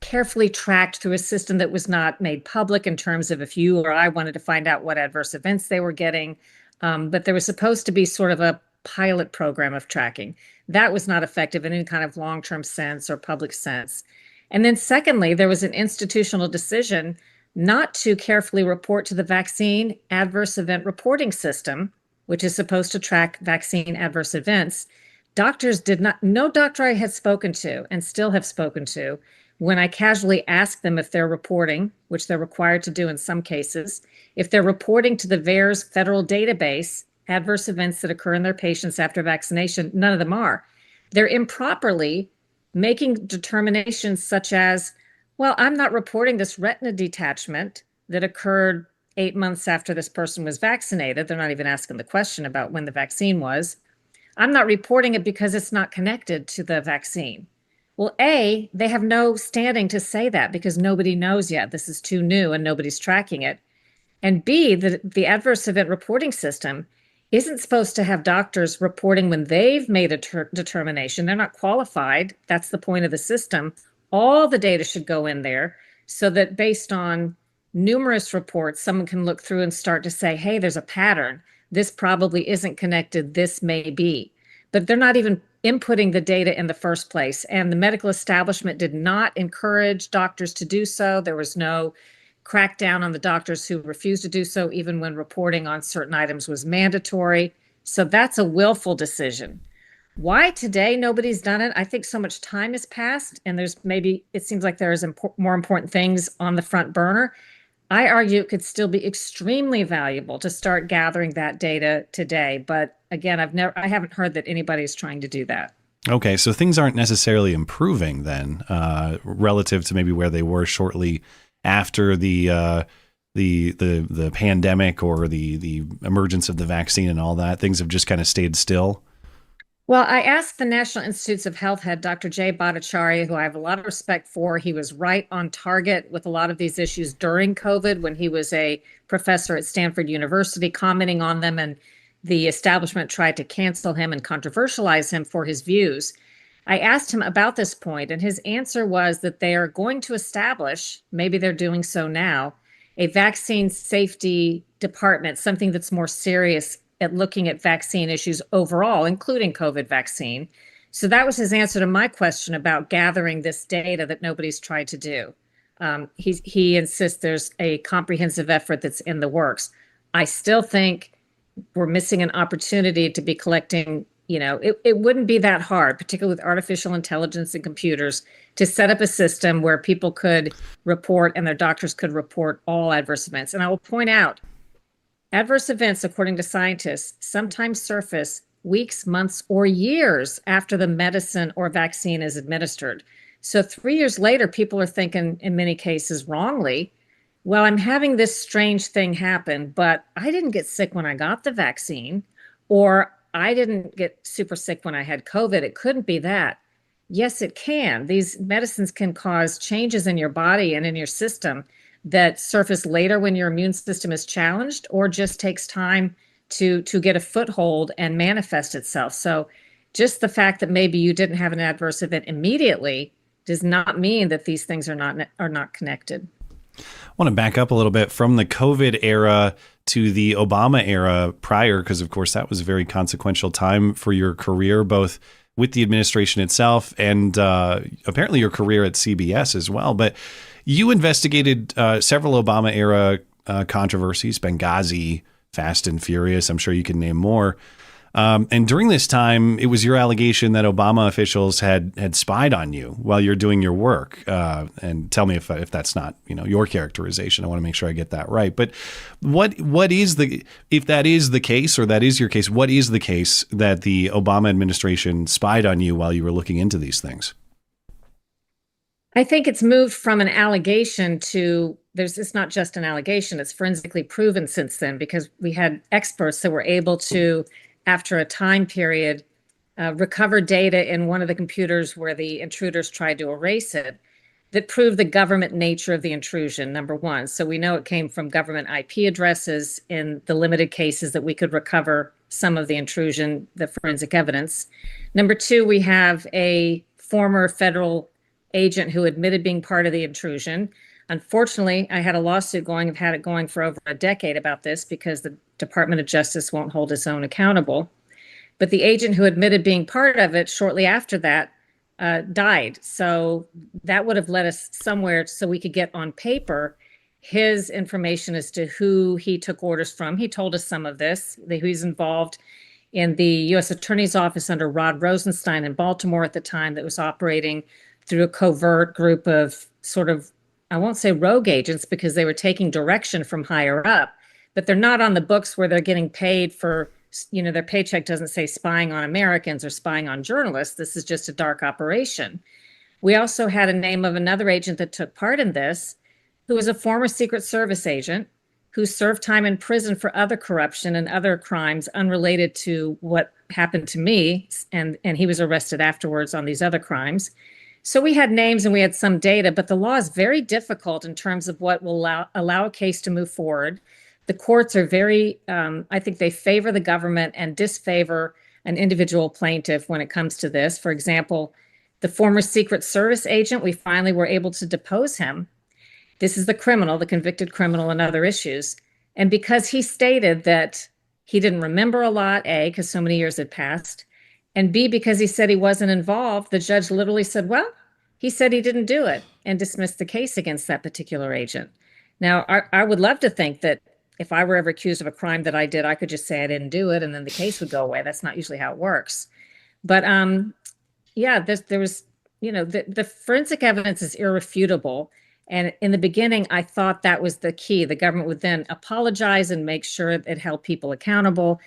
carefully tracked through a system that was not made public in terms of if you or I wanted to find out what adverse events they were getting. But there was supposed to be sort of a pilot program of tracking. That was not effective in any kind of long-term sense or public sense. And then secondly, there was an institutional decision not to carefully report to the vaccine adverse event reporting system, which is supposed to track vaccine adverse events. Doctors did not, no doctor I had spoken to and still have spoken to, when I casually ask them if they're reporting, which they're required to do in some cases, if they're reporting to the VAERS federal database adverse events that occur in their patients after vaccination, none of them are. They're improperly making determinations such as, well, I'm not reporting this retina detachment that occurred 8 months after this person was vaccinated. They're not even asking the question about when the vaccine was. I'm not reporting it because it's not connected to the vaccine. Well, A, they have no standing to say that because nobody knows yet. This is too new and nobody's tracking it. And B, the adverse event reporting system isn't supposed to have doctors reporting when they've made a determination. They're not qualified. That's the point of the system. All the data should go in there so that based on numerous reports, someone can look through and start to say, hey, there's a pattern. This probably isn't connected. This may be. But they're not even inputting the data in the first place. And the medical establishment did not encourage doctors to do so. There was no crackdown on the doctors who refused to do so, even when reporting on certain items was mandatory. So that's a willful decision. Why today nobody's done it? I think so much time has passed and there's maybe, it seems like there's more important things on the front burner. I argue it could still be extremely valuable to start gathering that data today. But again, I haven't heard that anybody's trying to do that. Okay, so things aren't necessarily improving then, relative to maybe where they were shortly after the pandemic or the emergence of the vaccine and all that. Things have just kind of stayed still. Well, I asked the National Institutes of Health head, Dr. Jey Bhattacharya, who I have a lot of respect for. He was right on target with a lot of these issues during COVID when he was a professor at Stanford University, commenting on them, and the establishment tried to cancel him and controversialize him for his views. I asked him about this point, and his answer was that they are going to establish, maybe they're doing so now, a vaccine safety department, something that's more serious at looking at vaccine issues overall, including COVID vaccine. So that was his answer to my question about gathering this data that nobody's tried to do. He insists there's a comprehensive effort that's in the works. I still think we're missing an opportunity to be collecting, it wouldn't be that hard, particularly with artificial intelligence and computers, to set up a system where people could report and their doctors could report all adverse events. And I will point out, adverse events, according to scientists, sometimes surface weeks, months, or years after the medicine or vaccine is administered. So 3 years later, people are thinking, in many cases wrongly, well, I'm having this strange thing happen, but I didn't get sick when I got the vaccine, or I didn't get super sick when I had COVID. It couldn't be that. Yes, it can. These medicines can cause changes in your body and in your system that surface later when your immune system is challenged, or just takes time to get a foothold and manifest itself. So just the fact that maybe you didn't have an adverse event immediately does not mean that these things are not connected. I want to back up a little bit from the COVID era to the Obama era prior, because of course that was a very consequential time for your career, both with the administration itself and apparently your career at CBS as well. But you investigated several Obama era controversies, Benghazi, Fast and Furious. I'm sure you can name more. And during this time, it was your allegation that Obama officials had spied on you while you're doing your work. And tell me if that's not, your characterization. I want to make sure I get that right. But if that is the case, or that is your case, what is the case that the Obama administration spied on you while you were looking into these things? I think it's moved from an allegation to it's not just an allegation, it's forensically proven since then, because we had experts that were able to, after a time period, recover data in one of the computers where the intruders tried to erase it, that proved the government nature of the intrusion, number one. So we know it came from government IP addresses in the limited cases that we could recover some of the intrusion, the forensic evidence. Number two, we have a former federal agent who admitted being part of the intrusion. Unfortunately, I had a lawsuit going. I've had it going for over a decade about this because the Department of Justice won't hold its own accountable. But the agent who admitted being part of it shortly after that died. So that would have led us somewhere so we could get on paper his information as to who he took orders from. He told us some of this, that he's involved in the U.S. Attorney's Office under Rod Rosenstein in Baltimore at the time, that was operating through a covert group of sort of, I won't say rogue agents, because they were taking direction from higher up, but they're not on the books where they're getting paid for, their paycheck doesn't say spying on Americans or spying on journalists. This is just a dark operation. We also had a name of another agent that took part in this, who was a former Secret Service agent who served time in prison for other corruption and other crimes unrelated to what happened to me. And he was arrested afterwards on these other crimes. So we had names and we had some data, but the law is very difficult in terms of what will allow a case to move forward. The courts are very, I think they favor the government and disfavor an individual plaintiff when it comes to this. For example, the former Secret Service agent, we finally were able to depose him. This is the criminal, the convicted criminal, and other issues. And because he stated that he didn't remember a lot, A, because so many years had passed, and B, because he said he wasn't involved, the judge literally said, well, he said he didn't do it, and dismissed the case against that particular agent. Now, I would love to think that if I were ever accused of a crime that I did, I could just say I didn't do it, and then the case would go away. That's not usually how it works. But yeah, there was, the forensic evidence is irrefutable. And in the beginning, I thought that was the key. The government would then apologize and make sure it held people accountable.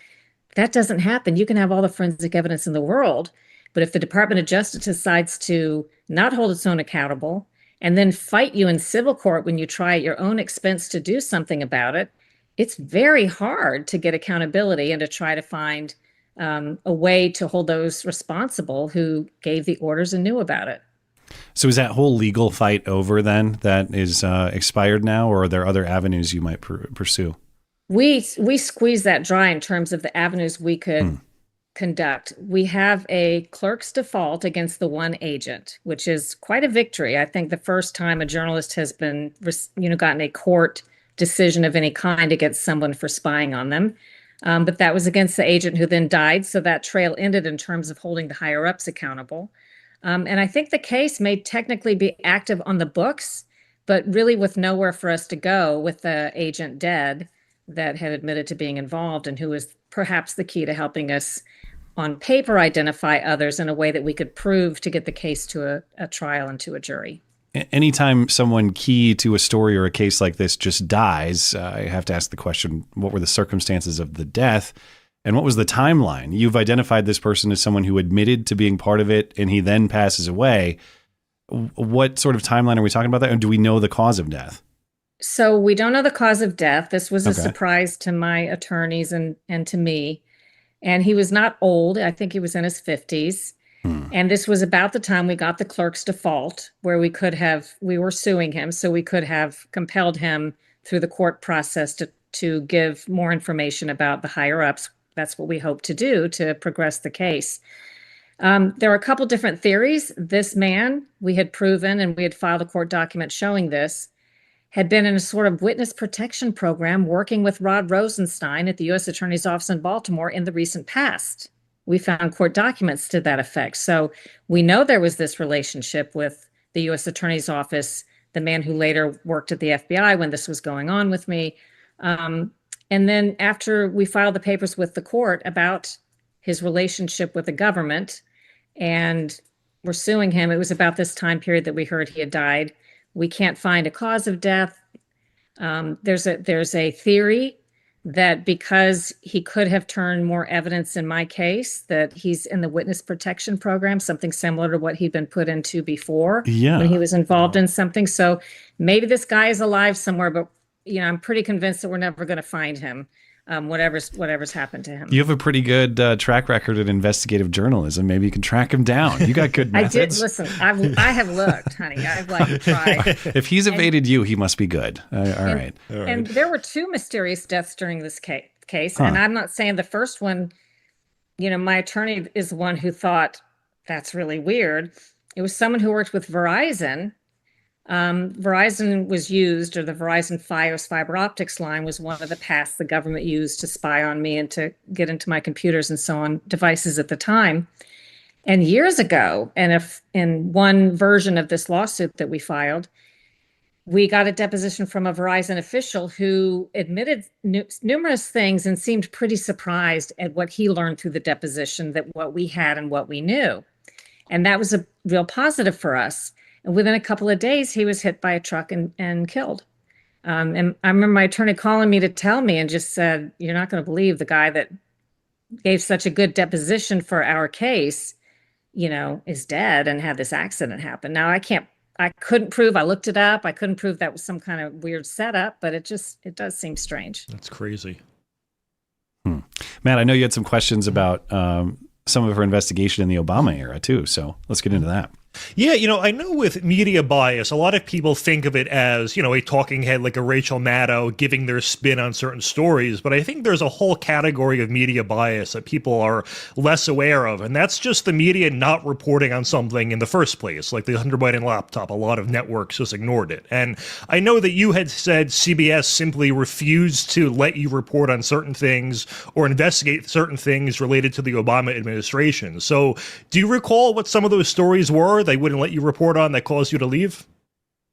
That doesn't happen. You can have all the forensic evidence in the world, but if the Department of Justice decides to not hold its own accountable and then fight you in civil court when you try at your own expense to do something about it, it's very hard to get accountability and to try to find a way to hold those responsible who gave the orders and knew about it. So is that whole legal fight over then, that is expired now, or are there other avenues you might pursue? We squeeze that dry in terms of the avenues we could conduct. We have a clerk's default against the one agent, which is quite a victory. I think the first time a journalist has been, gotten a court decision of any kind against someone for spying on them. But that was against the agent who then died. So that trail ended in terms of holding the higher ups accountable. And I think the case may technically be active on the books, but really with nowhere for us to go with the agent dead that had admitted to being involved and who was perhaps the key to helping us on paper identify others in a way that we could prove to get the case to a trial and to a jury. Anytime someone key to a story or a case like this just dies, I have to ask the question, what were the circumstances of the death? And what was the timeline? You've identified this person as someone who admitted to being part of it, and he then passes away. What sort of timeline are we talking about there? And do we know the cause of death? So we don't know the cause of death. This was a surprise to my attorneys and to me. And he was not old. I think he was in his 50s. And this was about the time we got the clerk's default, where we were suing him, so we could have compelled him through the court process to give more information about the higher ups. That's what we hope to do to progress the case. There are a couple different theories. This man, we had proven, and we had filed a court document showing this, had been in a sort of witness protection program working with Rod Rosenstein at the U.S. Attorney's Office in Baltimore in the recent past. We found court documents to that effect. So we know there was this relationship with the U.S. Attorney's Office, the man who later worked at the FBI when this was going on with me. And then after we filed the papers with the court about his relationship with the government and we're suing him, it was about this time period that we heard he had died. We can't find a cause of death. There's a theory that because he could have turned more evidence in my case, that he's in the witness protection program, something similar to what he'd been put into before when he was involved in something. So maybe this guy is alive somewhere, but I'm pretty convinced that we're never going to find him. Whatever's happened to him. You have a pretty good track record in investigative journalism. Maybe you can track him down. You got good methods. I did. Listen, I have looked, honey. I've tried. If he's evaded you, he must be good. All right. And there were two mysterious deaths during this case. And I'm not saying the first one, my attorney is the one who thought that's really weird. It was someone who worked with Verizon. Verizon was used, or the Verizon Fios fiber optics line was one of the paths the government used to spy on me and to get into my computers and so on devices at the time. And years ago, and if in one version of this lawsuit that we filed, we got a deposition from a Verizon official who admitted numerous things and seemed pretty surprised at what he learned through the deposition, that what we had and what we knew. And that was a real positive for us. And within a couple of days, he was hit by a truck and killed. And I remember my attorney calling me to tell me and just said, "You're not going to believe the guy that gave such a good deposition for our case, is dead and had this accident happen." Now, I couldn't prove, I looked it up. I couldn't prove that was some kind of weird setup, but it does seem strange. That's crazy. Matt, I know you had some questions about some of her investigation in the Obama era too. So let's get into that. Yeah, I know with media bias, a lot of people think of it as, a talking head like a Rachel Maddow giving their spin on certain stories. But I think there's a whole category of media bias that people are less aware of. And that's just the media not reporting on something in the first place, like the Hunter Biden laptop. A lot of networks just ignored it. And I know that you had said CBS simply refused to let you report on certain things or investigate certain things related to the Obama administration. So do you recall what some of those stories were they wouldn't let you report on that caused you to leave?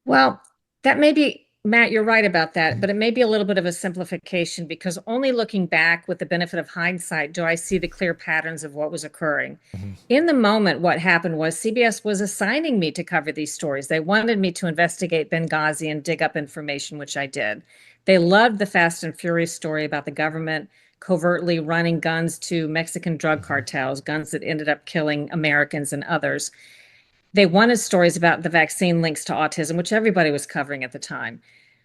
Well, that may be, Matt, you're right about that, but it may be a little bit of a simplification, because only looking back with the benefit of hindsight do I see the clear patterns of what was occurring. In the moment, what happened was CBS was assigning me to cover these stories. They wanted me to investigate Benghazi and dig up information, which I did. They loved the Fast and Furious story about the government covertly running guns to Mexican drug cartels, guns that ended up killing Americans and others. They wanted stories about the vaccine links to autism, which everybody was covering at the time.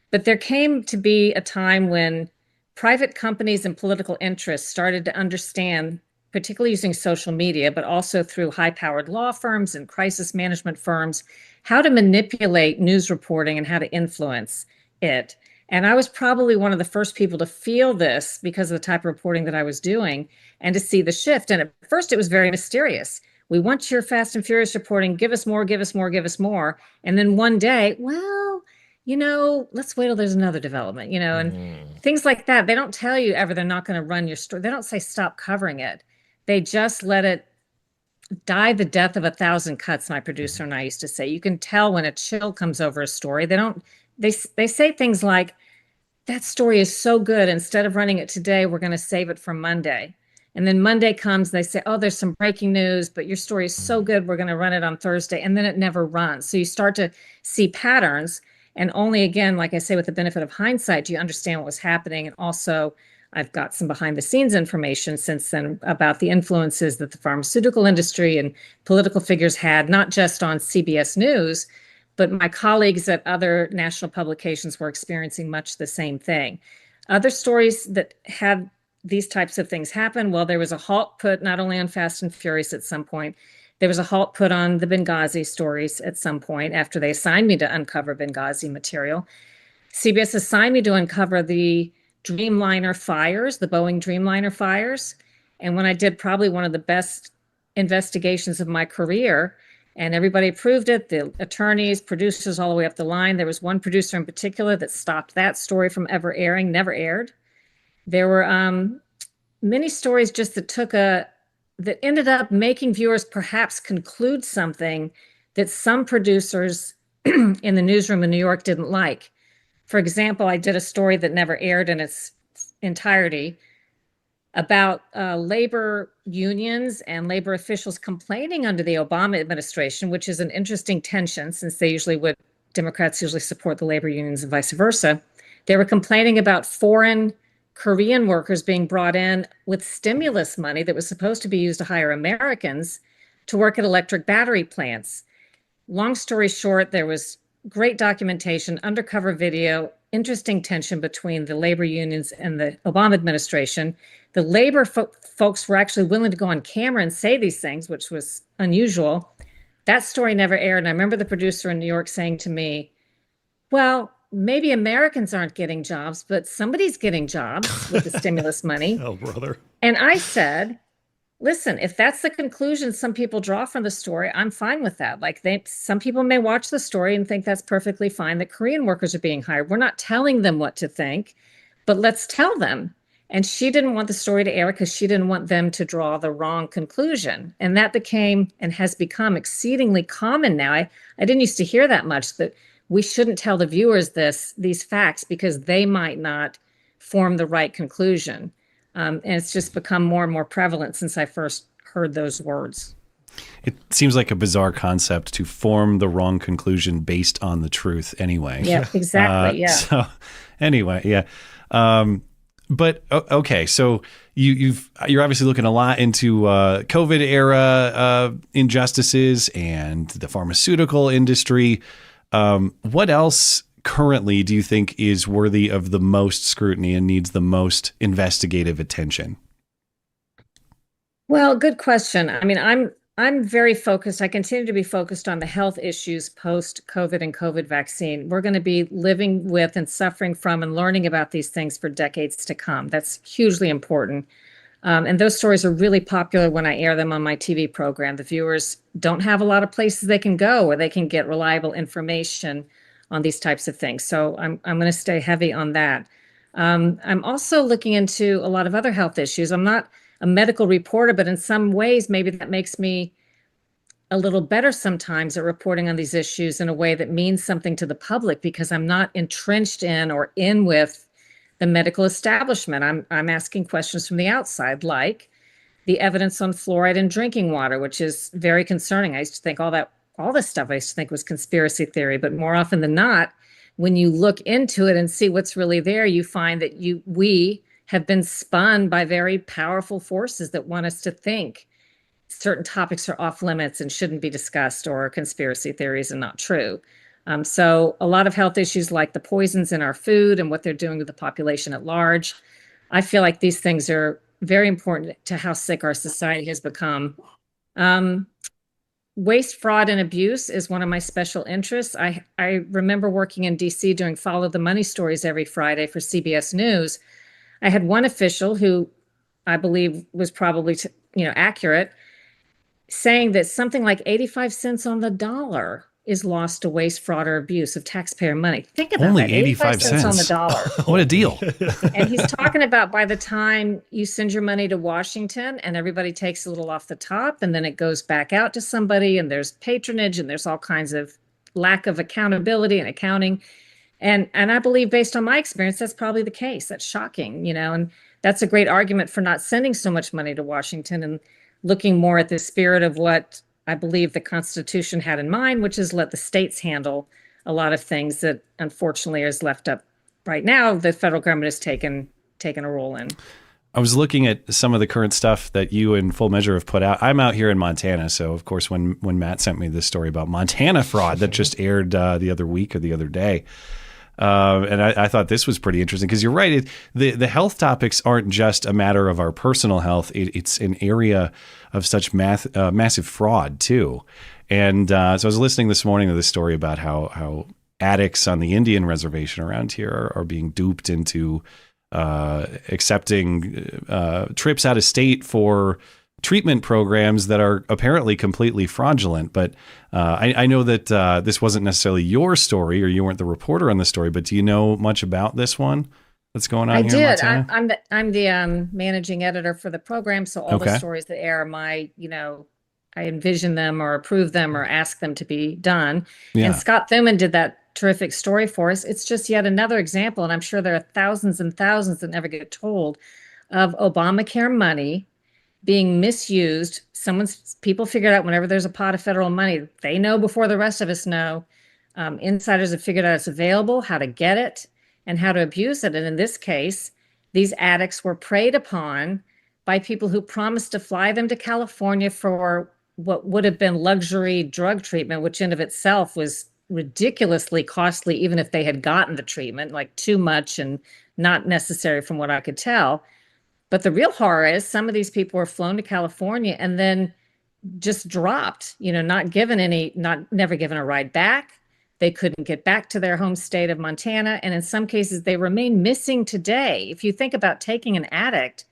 But there came to be a time when private companies and political interests started to understand, particularly using social media, but also through high-powered law firms and crisis management firms, how to manipulate news reporting and how to influence it. And I was probably one of the first people to feel this because of the type of reporting that I was doing and to see the shift. And at first it was very mysterious. We want your Fast and Furious reporting. Give us more, give us more, give us more. And then one day, well, let's wait till there's another development, and things like that. They don't tell you ever they're not going to run your story. They don't say stop covering it. They just let it die the death of 1,000 cuts, my producer and I used to say. You can tell when a chill comes over a story. They say things like, that story is so good, instead of running it today, we're going to save it for Monday. And then Monday comes, they say, oh, there's some breaking news, but your story is so good, we're going to run it on Thursday. And then it never runs. So you start to see patterns. And only, again, like I say, with the benefit of hindsight, do you understand what was happening. And also, I've got some behind the scenes information since then about the influences that the pharmaceutical industry and political figures had, not just on CBS News, but my colleagues at other national publications were experiencing much the same thing. Other stories that had these types of things happen, well, there was a halt put not only on Fast and Furious at some point, there was a halt put on the Benghazi stories at some point after they assigned me to uncover Benghazi material. CBS assigned me to uncover the Dreamliner fires, the Boeing Dreamliner fires. And when I did probably one of the best investigations of my career, and everybody approved it, the attorneys, producers, all the way up the line. There was one producer in particular that stopped that story from ever airing, never aired. There were many stories just that ended up making viewers perhaps conclude something that some producers in the newsroom in New York didn't like. For example, I did a story that never aired in its entirety about labor unions and labor officials complaining under the Obama administration, which is an interesting tension since Democrats usually support the labor unions and vice versa. They were complaining about foreign Korean workers being brought in with stimulus money that was supposed to be used to hire Americans to work at electric battery plants. Long story short, there was great documentation, undercover video, interesting tension between the labor unions and the Obama administration. The labor folks were actually willing to go on camera and say these things, which was unusual. That story never aired. And I remember the producer in New York saying to me, well, maybe Americans aren't getting jobs, but somebody's getting jobs with the stimulus money. Oh, brother. And I said, listen, if that's the conclusion some people draw from the story, I'm fine with that. Some people may watch the story and think that's perfectly fine, that Korean workers are being hired. We're not telling them what to think, but let's tell them. And she didn't want the story to air because she didn't want them to draw the wrong conclusion. And that became and has become exceedingly common now. I didn't used to hear that much, that we shouldn't tell the viewers these facts because they might not form the right conclusion. And it's just become more and more prevalent since I first heard those words. It seems like a bizarre concept to form the wrong conclusion based on the truth anyway. Yeah, exactly. Yeah. So anyway, yeah. But okay, so you're obviously looking a lot into COVID era injustices and the pharmaceutical industry. What else currently do you think is worthy of the most scrutiny and needs the most investigative attention? Well, good question. I mean, I'm very focused. I continue to be focused on the health issues post-COVID and COVID vaccine. We're going to be living with and suffering from and learning about these things for decades to come. That's hugely important. And those stories are really popular when I air them on my TV program. The viewers don't have a lot of places they can go where they can get reliable information on these types of things. So I'm going to stay heavy on that. I'm also looking into a lot of other health issues. I'm not a medical reporter, but in some ways, maybe that makes me a little better sometimes at reporting on these issues in a way that means something to the public because I'm not entrenched in or in with the medical establishment. I'm asking questions from the outside, like the evidence on fluoride in drinking water, which is very concerning. I used to think all this stuff I used to think was conspiracy theory, but more often than not, when you look into it and see what's really there, you find that we have been spun by very powerful forces that want us to think certain topics are off limits and shouldn't be discussed or conspiracy theories and not true. So a lot of health issues like the poisons in our food and what they're doing to the population at large. I feel like these things are very important to how sick our society has become. Waste, fraud, and abuse is one of my special interests. I remember working in DC doing Follow the Money stories every Friday for CBS News. I had one official who I believe was probably accurate, saying that something like 85 cents on the dollar is lost to waste, fraud, or abuse of taxpayer money. Think about Only that. 85 cents on the cents. dollar. What a deal. And he's talking about by the time you send your money to Washington and everybody takes a little off the top and then it goes back out to somebody and there's patronage and there's all kinds of lack of accountability and accounting. And I believe based on my experience, that's probably the case. That's shocking, and that's a great argument for not sending so much money to Washington and looking more at the spirit of what I believe the Constitution had in mind, which is let the states handle a lot of things that unfortunately is left up right now. The federal government has taken a role in. I was looking at some of the current stuff that you and Full Measure have put out. I'm out here in Montana, so of course when Matt sent me this story about Montana fraud that just aired the other week or the other day, and I thought this was pretty interesting because you're right. The health topics aren't just a matter of our personal health. It's an area of such massive fraud too. And so I was listening this morning to this story about how addicts on the Indian reservation around here are being duped into accepting trips out of state for treatment programs that are apparently completely fraudulent. But I know that this wasn't necessarily your story, or you weren't the reporter on the story, but do you know much about this one that's going on here in Montana? I'm the managing editor for the program, so all the stories that air, I envision them or approve them or ask them to be done. Yeah. And Scott Thuman did that terrific story for us. It's just yet another example, and I'm sure there are thousands and thousands that never get told, of Obamacare money being misused. People figured out whenever there's a pot of federal money, they know before the rest of us know. Insiders have figured out it's available, how to get it, and how to abuse it. And in this case, these addicts were preyed upon by people who promised to fly them to California for what would have been luxury drug treatment, which in of itself was ridiculously costly, even if they had gotten the treatment, like too much and not necessary from what I could tell. But the real horror is some of these people were flown to California and then just dropped, never given a ride back. They couldn't get back to their home state of Montana. And in some cases, they remain missing today. If you think about taking an addict,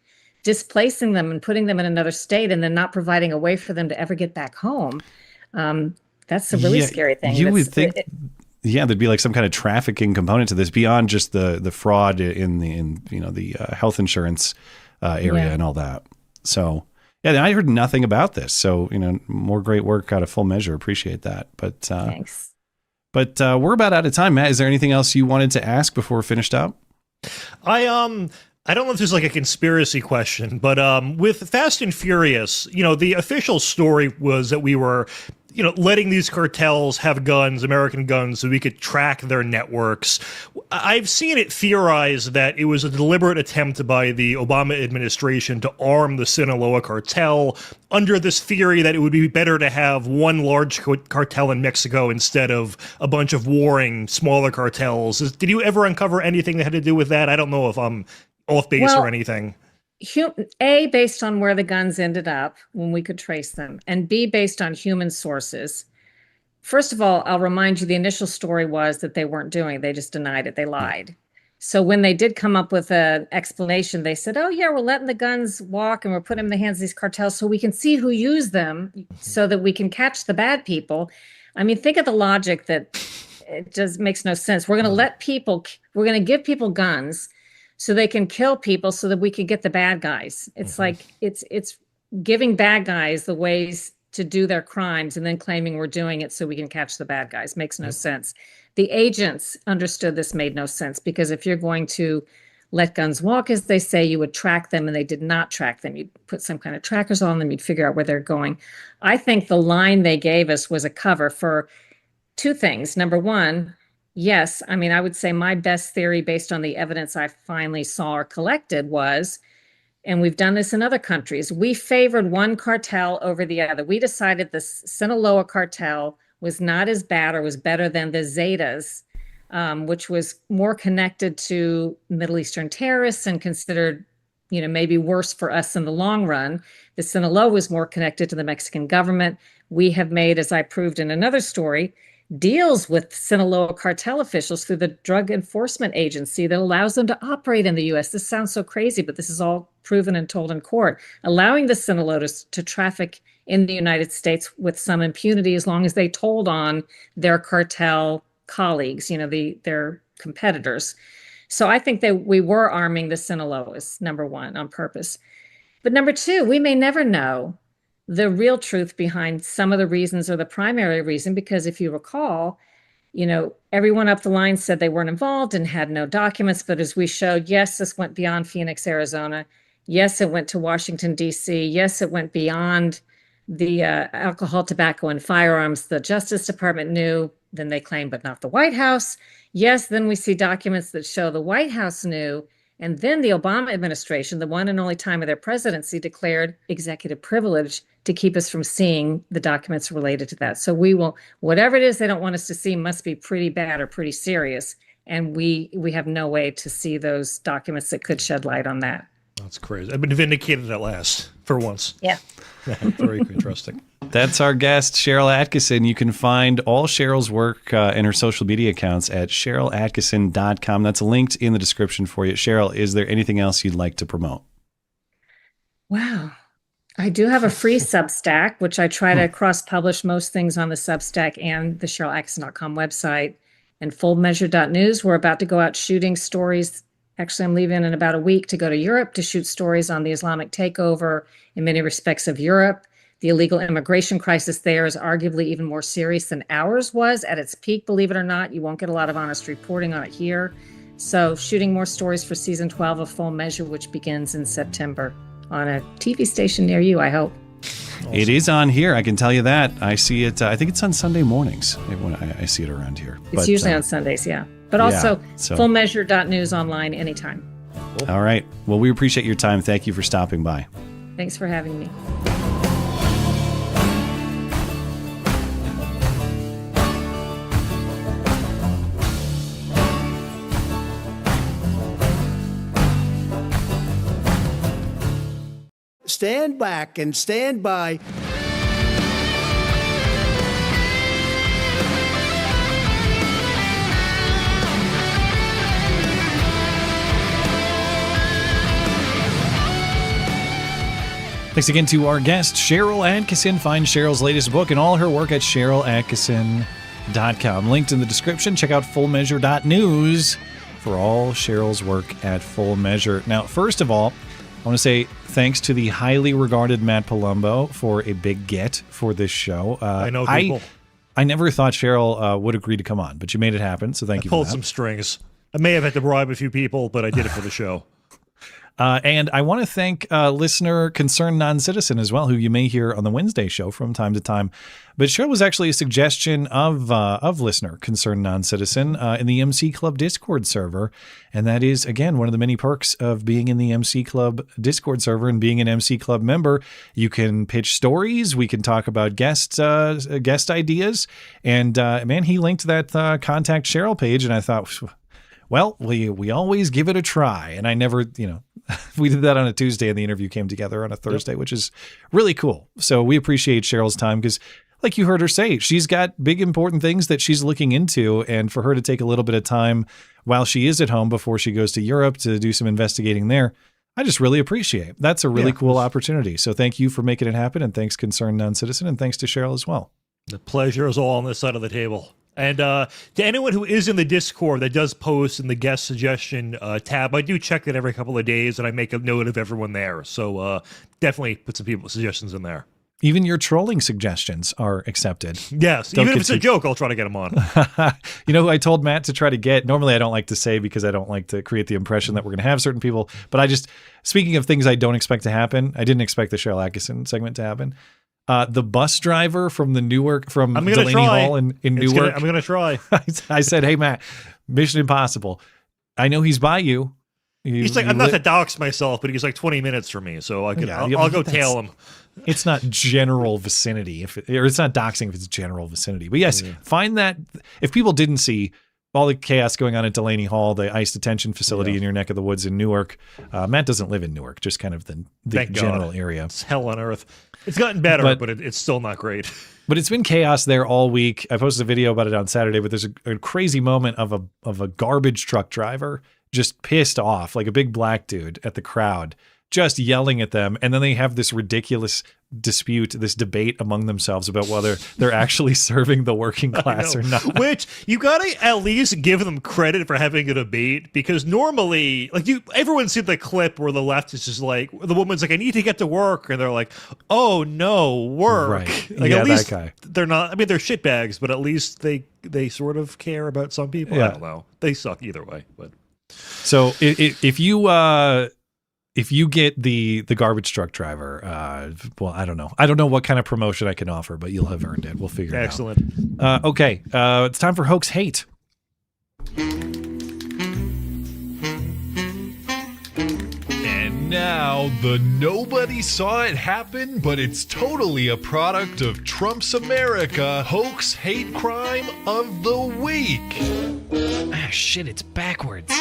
displacing them and putting them in another state and then not providing a way for them to ever get back home, that's a really scary thing. You would think, there'd be like some kind of trafficking component to this beyond just the fraud in the health insurance area and all that. So I heard nothing about this. So more great work out of Full Measure. Appreciate that. But thanks. But we're about out of time. Matt, is there anything else you wanted to ask before we're finished up? I don't know if this is like a conspiracy question, but with Fast and Furious, the official story was that we were, letting these cartels have guns, American guns, so we could track their networks. I've seen it theorized that it was a deliberate attempt by the Obama administration to arm the Sinaloa cartel under this theory that it would be better to have one large cartel in Mexico instead of a bunch of warring smaller cartels. Did you ever uncover anything that had to do with that? I don't know if I'm off base or anything. A, based on where the guns ended up when we could trace them, and B, based on human sources. First of all, I'll remind you, the initial story was that they weren't doing it. They just denied it. They lied. So when they did come up with an explanation, they said, oh, yeah, we're letting the guns walk and we're putting them in the hands of these cartels so we can see who used them so that we can catch the bad people. I mean, think of the logic that it just makes no sense. We're going to give people guns so they can kill people so that we can get the bad guys. It's like it's giving bad guys the ways to do their crimes and then claiming we're doing it so we can catch the bad guys. Makes no sense. The agents understood this made no sense, because if you're going to let guns walk, as they say, you would track them, and they did not track them. You'd put some kind of trackers on them. You'd figure out where they're going. I think the line they gave us was a cover for two things. Number one, yes, I mean, I would say my best theory based on the evidence I finally saw or collected was, and we've done this in other countries, we favored one cartel over the other. We decided the Sinaloa cartel was not as bad or was better than the Zetas, which was more connected to Middle Eastern terrorists and considered, maybe worse for us in the long run. The Sinaloa was more connected to the Mexican government. We have made, as I proved in another story, deals with Sinaloa cartel officials through the Drug Enforcement Agency that allows them to operate in the U.S. This sounds so crazy, but this is all proven and told in court, allowing the Sinaloas to traffic in the United States with some impunity as long as they told on their cartel colleagues, their competitors. So I think that we were arming the Sinaloas, number one, on purpose. But number two, we may never know the real truth behind some of the reasons or the primary reason, because if you recall, everyone up the line said they weren't involved and had no documents. But as we showed, yes, this went beyond Phoenix, Arizona. Yes, it went to Washington, D.C. Yes, it went beyond the alcohol, tobacco, and firearms. The Justice Department knew, then they claimed, but not the White House. Yes, then we see documents that show the White House knew. And then the Obama administration, the one and only time of their presidency, declared executive privilege to keep us from seeing the documents related to that. So we will, whatever it is they don't want us to see must be pretty bad or pretty serious. And we have no way to see those documents that could shed light on that. That's crazy. I've been vindicated at last, for once. Yeah. Very interesting. That's our guest, Sharyl Attkisson. You can find all Sharyl's work and her social media accounts at SharylAttkisson.com. That's linked in the description for you. Sharyl, is there anything else you'd like to promote? Wow. I do have a free Substack, which I try to cross-publish most things on the Substack and the SharylAttkisson.com website. And fullmeasure.news, we're about to go out shooting stories. Actually, I'm leaving in about a week to go to Europe to shoot stories on the Islamic takeover in many respects of Europe. The illegal immigration crisis there is arguably even more serious than ours was at its peak, believe it or not. You won't get a lot of honest reporting on it here. So shooting more stories for season 12 of Full Measure, which begins in September on a TV station near you, I hope. Awesome. It is on here. I can tell you that. I see it. I think it's on Sunday mornings. I see it around here. It's usually on Sundays, yeah. But also fullmeasure.news online anytime. Cool. All right. Well, we appreciate your time. Thank you for stopping by. Thanks for having me. Stand back and stand by. Thanks again to our guest, Sharyl Attkisson. Find Sharyl's latest book and all her work at SharylAttkisson.com. Linked in the description. Check out fullmeasure.news for all Sharyl's work at Full Measure. Now, first of all, I want to say thanks to the highly regarded Matt Palumbo for a big get for this show. I know people. I never thought Sharyl would agree to come on, but you made it happen, so thank you for that. I pulled some strings. I may have had to bribe a few people, but I did it for the show. And I want to thank listener Concerned Non-Citizen as well, who you may hear on the Wednesday show from time to time. But Sharyl was actually a suggestion of listener Concerned Non-Citizen in the MC Club Discord server. And that is, again, one of the many perks of being in the MC Club Discord server and being an MC Club member. You can pitch stories. We can talk about guest ideas. And man, he linked that Contact Sharyl page. And I thought, well, we always give it a try. And I never, we did that on a Tuesday and the interview came together on a Thursday, which is really cool. So we appreciate Sharyl's time because, like you heard her say, she's got big, important things that she's looking into. And for her to take a little bit of time while she is at home before she goes to Europe to do some investigating there, I just really appreciate. That's a really cool opportunity. So thank you for making it happen. And thanks, Concerned Non-Citizen. And thanks to Sharyl as well. The pleasure is all on this side of the table. And to anyone who is in the Discord that does post in the guest suggestion tab, I do check that every couple of days, and I make a note of everyone there. So definitely put some people's suggestions in there. Even your trolling suggestions are accepted. Yes, even if it's a joke, I'll try to get them on. You know who I told Matt to try to get? Normally I don't like to say because I don't like to create the impression that we're going to have certain people. But speaking of things I don't expect to happen, I didn't expect the Sharyl Attkisson segment to happen. The bus driver from Delaney Hall in Newark. I'm going to try. I said, hey, Matt, Mission Impossible. I know he's by you. He's like, I'm not to dox myself, but he's like 20 minutes from me, so I'll go tail him. It's not general vicinity, or it's not doxing if it's general vicinity. But yes, find that. If people didn't see all the chaos going on at Delaney Hall, the ICE detention facility in your neck of the woods in Newark, Matt doesn't live in Newark, just kind of the general area. It's hell on earth. It's gotten better, but it's still not great. But it's been chaos there all week. I posted a video about it on Saturday, but there's a crazy moment of a garbage truck driver just pissed off, like a big black dude at the crowd, just yelling at them. And then they have this ridiculous dispute, this debate among themselves about whether they're actually serving the working class or not. Which you gotta at least give them credit for having a debate, because normally, like, everyone's seen the clip where the left is just like, the woman's like, I need to get to work, and they're like, oh no, work. Right. Like, Yeah, at least that guy. they're not. I mean, they're shitbags, but at least they sort of care about some people. Yeah. I don't know. They suck either way, but. So if you get the garbage truck driver, well, I don't know what kind of promotion I can offer, but you'll have earned it. We'll figure it out. Excellent. Okay, it's time for Hoax Hate. And now the nobody saw it happen, but it's totally a product of Trump's America hoax hate crime of the week. Ah, shit, it's backwards.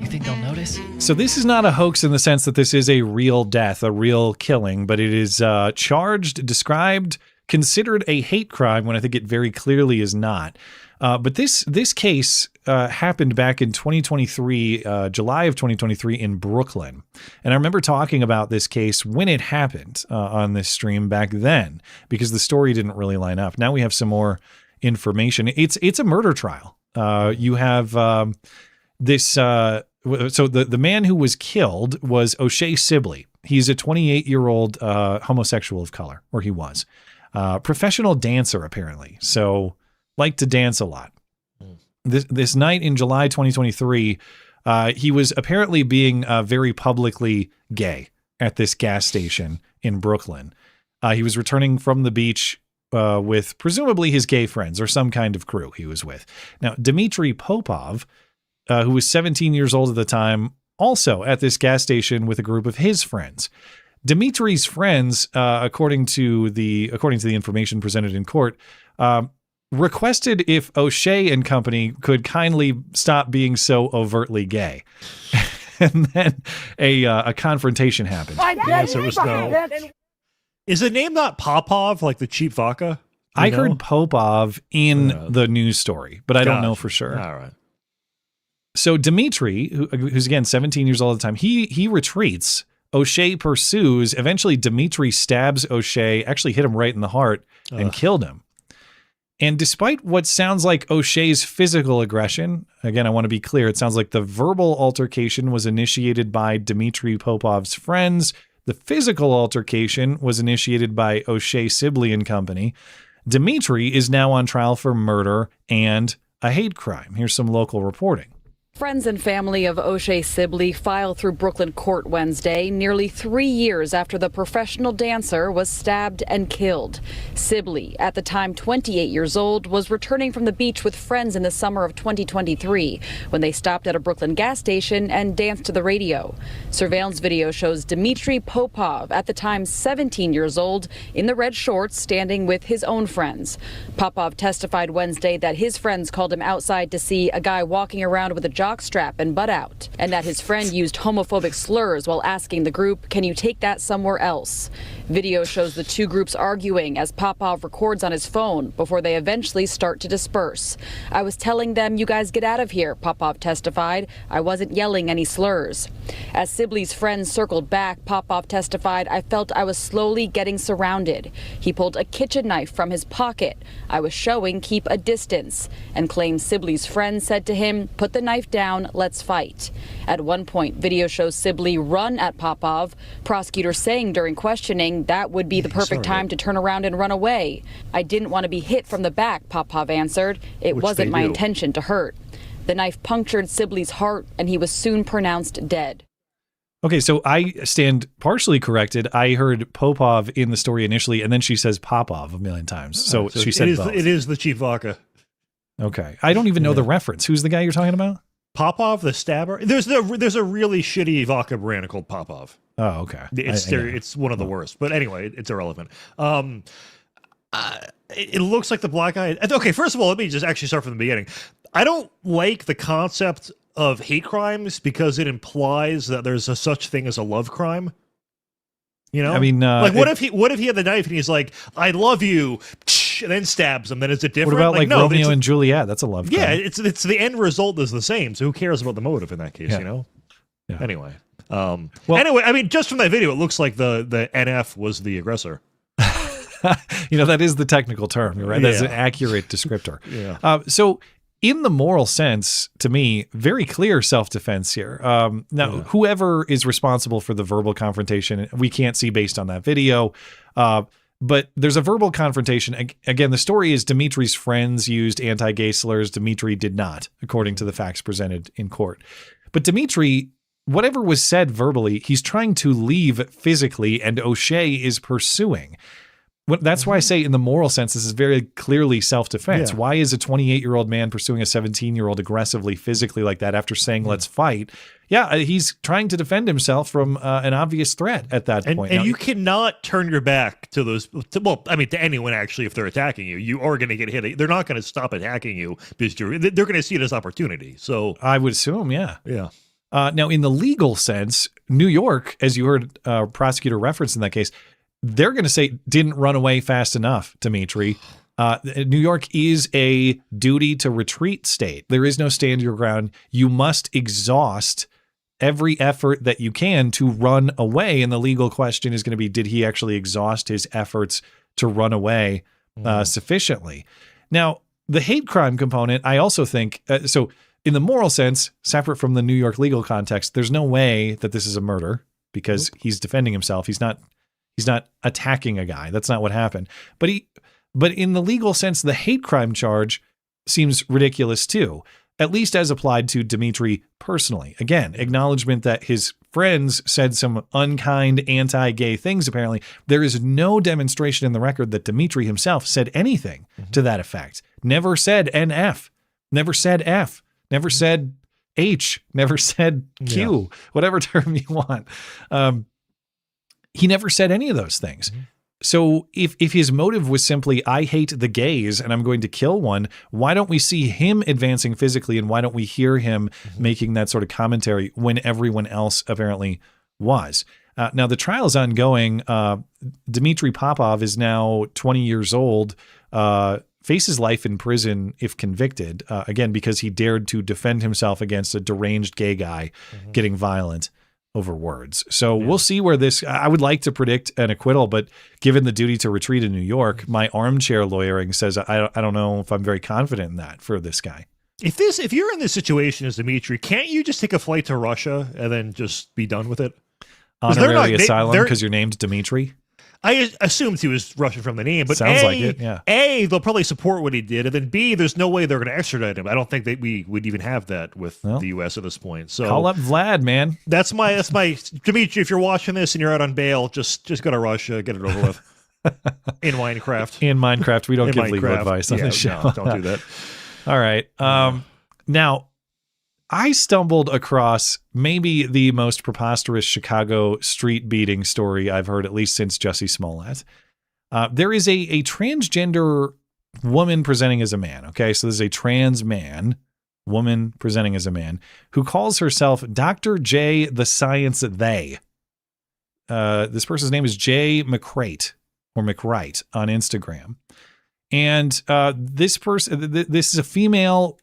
You think they'll notice? So this is not a hoax in the sense that this is a real death, a real killing, but it is charged, described, considered a hate crime when I think it very clearly is not. But this case happened back in 2023, July of 2023 in Brooklyn. And I remember talking about this case when it happened on this stream back then, because the story didn't really line up. Now we have some more information. It's a murder trial. You have this... so the man who was killed was O'Shea Sibley. He's a 28-year-old homosexual of color, or he was. Professional dancer, apparently. So... liked to dance a lot. This night in July 2023, he was apparently being very publicly gay at this gas station in Brooklyn. He was returning from the beach with presumably his gay friends or some kind of crew he was with. Now, Dmitry Popov, who was 17 years old at the time, also at this gas station with a group of his friends. Dmitry's friends, according to the information presented in court, requested if O'Shea and company could kindly stop being so overtly gay. And then a confrontation happened. Yes, there was no. Is the name not Popov, like the cheap vodka? I heard Popov in the news story, but I don't know for sure. All right. So Dmitry, who's again 17 years old at the time, he retreats. O'Shea pursues. Eventually, Dmitry stabs O'Shea, actually hit him right in the heart, and killed him. And despite what sounds like O'Shea's physical aggression, again, I want to be clear, it sounds like the verbal altercation was initiated by Dmitry Popov's friends. The physical altercation was initiated by O'Shea Sibley and company. Dmitry is now on trial for murder and a hate crime. Here's some local reporting. Friends and family of O'Shea Sibley filed through Brooklyn court Wednesday, nearly 3 years after the professional dancer was stabbed and killed. Sibley, at the time 28 years old, was returning from the beach with friends in the summer of 2023 when they stopped at a Brooklyn gas station and danced to the radio. Surveillance video shows Dmitry Popov, at the time 17 years old, in the red shorts standing with his own friends. Popov testified Wednesday that his friends called him outside to see a guy walking around with a jockstrap and butt out, and that his friend used homophobic slurs while asking the group, "Can you take that somewhere else?" Video shows the two groups arguing as Popov records on his phone before they eventually start to disperse. "I was telling them, you guys get out of here," Popov testified. "I wasn't yelling any slurs." As Sibley's friends circled back, Popov testified, "I felt I was slowly getting surrounded." He pulled a kitchen knife from his pocket. "I was showing keep a distance," and claims Sibley's friends said to him, "Put the knife down, let's fight." At one point, video shows Sibley run at Popov. Prosecutors saying during questioning that would be the perfect time to turn around and run away. "I didn't want to be hit from the back," Popov answered. "It wasn't my intention to hurt." The knife punctured Sibley's heart and he was soon pronounced dead. Okay, so I stand partially corrected. I heard Popov in the story initially, and then she says Popov a million times. So she said both. It is the cheap vodka. Okay. I don't even know the reference. Who's the guy you're talking about? Popov, the stabber. There's a really shitty vodka brand called Popov. Oh, okay. It's one of the worst. But anyway, it's irrelevant. It looks like the black guy. Okay, first of all, let me just actually start from the beginning. I don't like the concept of hate crimes because it implies that there's a such thing as a love crime. You know, I mean, like what if he had the knife and he's like, "I love you," and then stabs him? Then is it different? What about like no, Romeo and Juliet? That's a love crime. Yeah, it's the end result is the same. So who cares about the motive in that case? Yeah. You know. Anyway. Anyway, I mean, just from that video, it looks like the NF was the aggressor. That is the technical term. You're right. That's an accurate descriptor. So in the moral sense, to me, very clear self-defense here. Now, whoever is responsible for the verbal confrontation, we can't see based on that video. But there's a verbal confrontation. Again, the story is Dimitri's friends used anti-gay slurs. Dimitri did not, according to the facts presented in court. But Dimitri, whatever was said verbally, he's trying to leave physically, and O'Shea is pursuing. That's why I say in the moral sense, this is very clearly self-defense. Yeah. Why is a 28-year-old man pursuing a 17-year-old aggressively, physically like that after saying, let's fight? Yeah, he's trying to defend himself from an obvious threat at that point. And now, you cannot turn your back to those, to anyone actually if they're attacking you. You are going to get hit. They're not going to stop attacking you because they're going to see it as opportunity. So I would assume, yeah. Yeah. Now, in the legal sense, New York, as you heard prosecutor reference in that case, they're going to say didn't run away fast enough, Dimitri. New York is a duty to retreat state. There is no stand your ground. You must exhaust every effort that you can to run away. And the legal question is going to be, did he actually exhaust his efforts to run away sufficiently? Now, the hate crime component, I also think, so in the moral sense, separate from the New York legal context, there's no way that this is a murder because he's defending himself. He's not attacking a guy. That's not what happened. But in the legal sense, the hate crime charge seems ridiculous too, at least as applied to Dimitri personally. Again, acknowledgement that his friends said some unkind anti-gay things. Apparently, there is no demonstration in the record that Dimitri himself said anything to that effect. Never said NF, never said F, never said H, never said Q, whatever term you want. He never said any of those things. So if his motive was simply, I hate the gays and I'm going to kill one, why don't we see him advancing physically and why don't we hear him making that sort of commentary when everyone else apparently was? Now, the trial is ongoing. Dmitry Popov is now 20 years old, faces life in prison if convicted, again, because he dared to defend himself against a deranged gay guy getting violent over words. So we'll see where this, I would like to predict an acquittal, but given the duty to retreat in New York, my armchair lawyering says, I don't know if I'm very confident in that for this guy. If you're in this situation as Dimitri, can't you just take a flight to Russia and then just be done with it? Honorary asylum because you're named Dimitri? I assumed he was Russian from the name, but Sounds like it, yeah. A, they'll probably support what he did, and then B, there's no way they're going to extradite him. I don't think that we would even have that with the U.S. at this point. So call up Vlad, man. That's my Dimitri. If you're watching this and you're out on bail, just go to Russia, get it over with. In Minecraft. In Minecraft, we don't give legal advice on this show. No, don't do that. All right. Now, I stumbled across maybe the most preposterous Chicago street beating story I've heard, at least since Jussie Smollett. There is a transgender woman presenting as a man. Okay, so there's a trans man, woman presenting as a man, who calls herself Dr. Jey the Science They. This person's name is Jay McCrate or McWright on Instagram. And this person, this is a female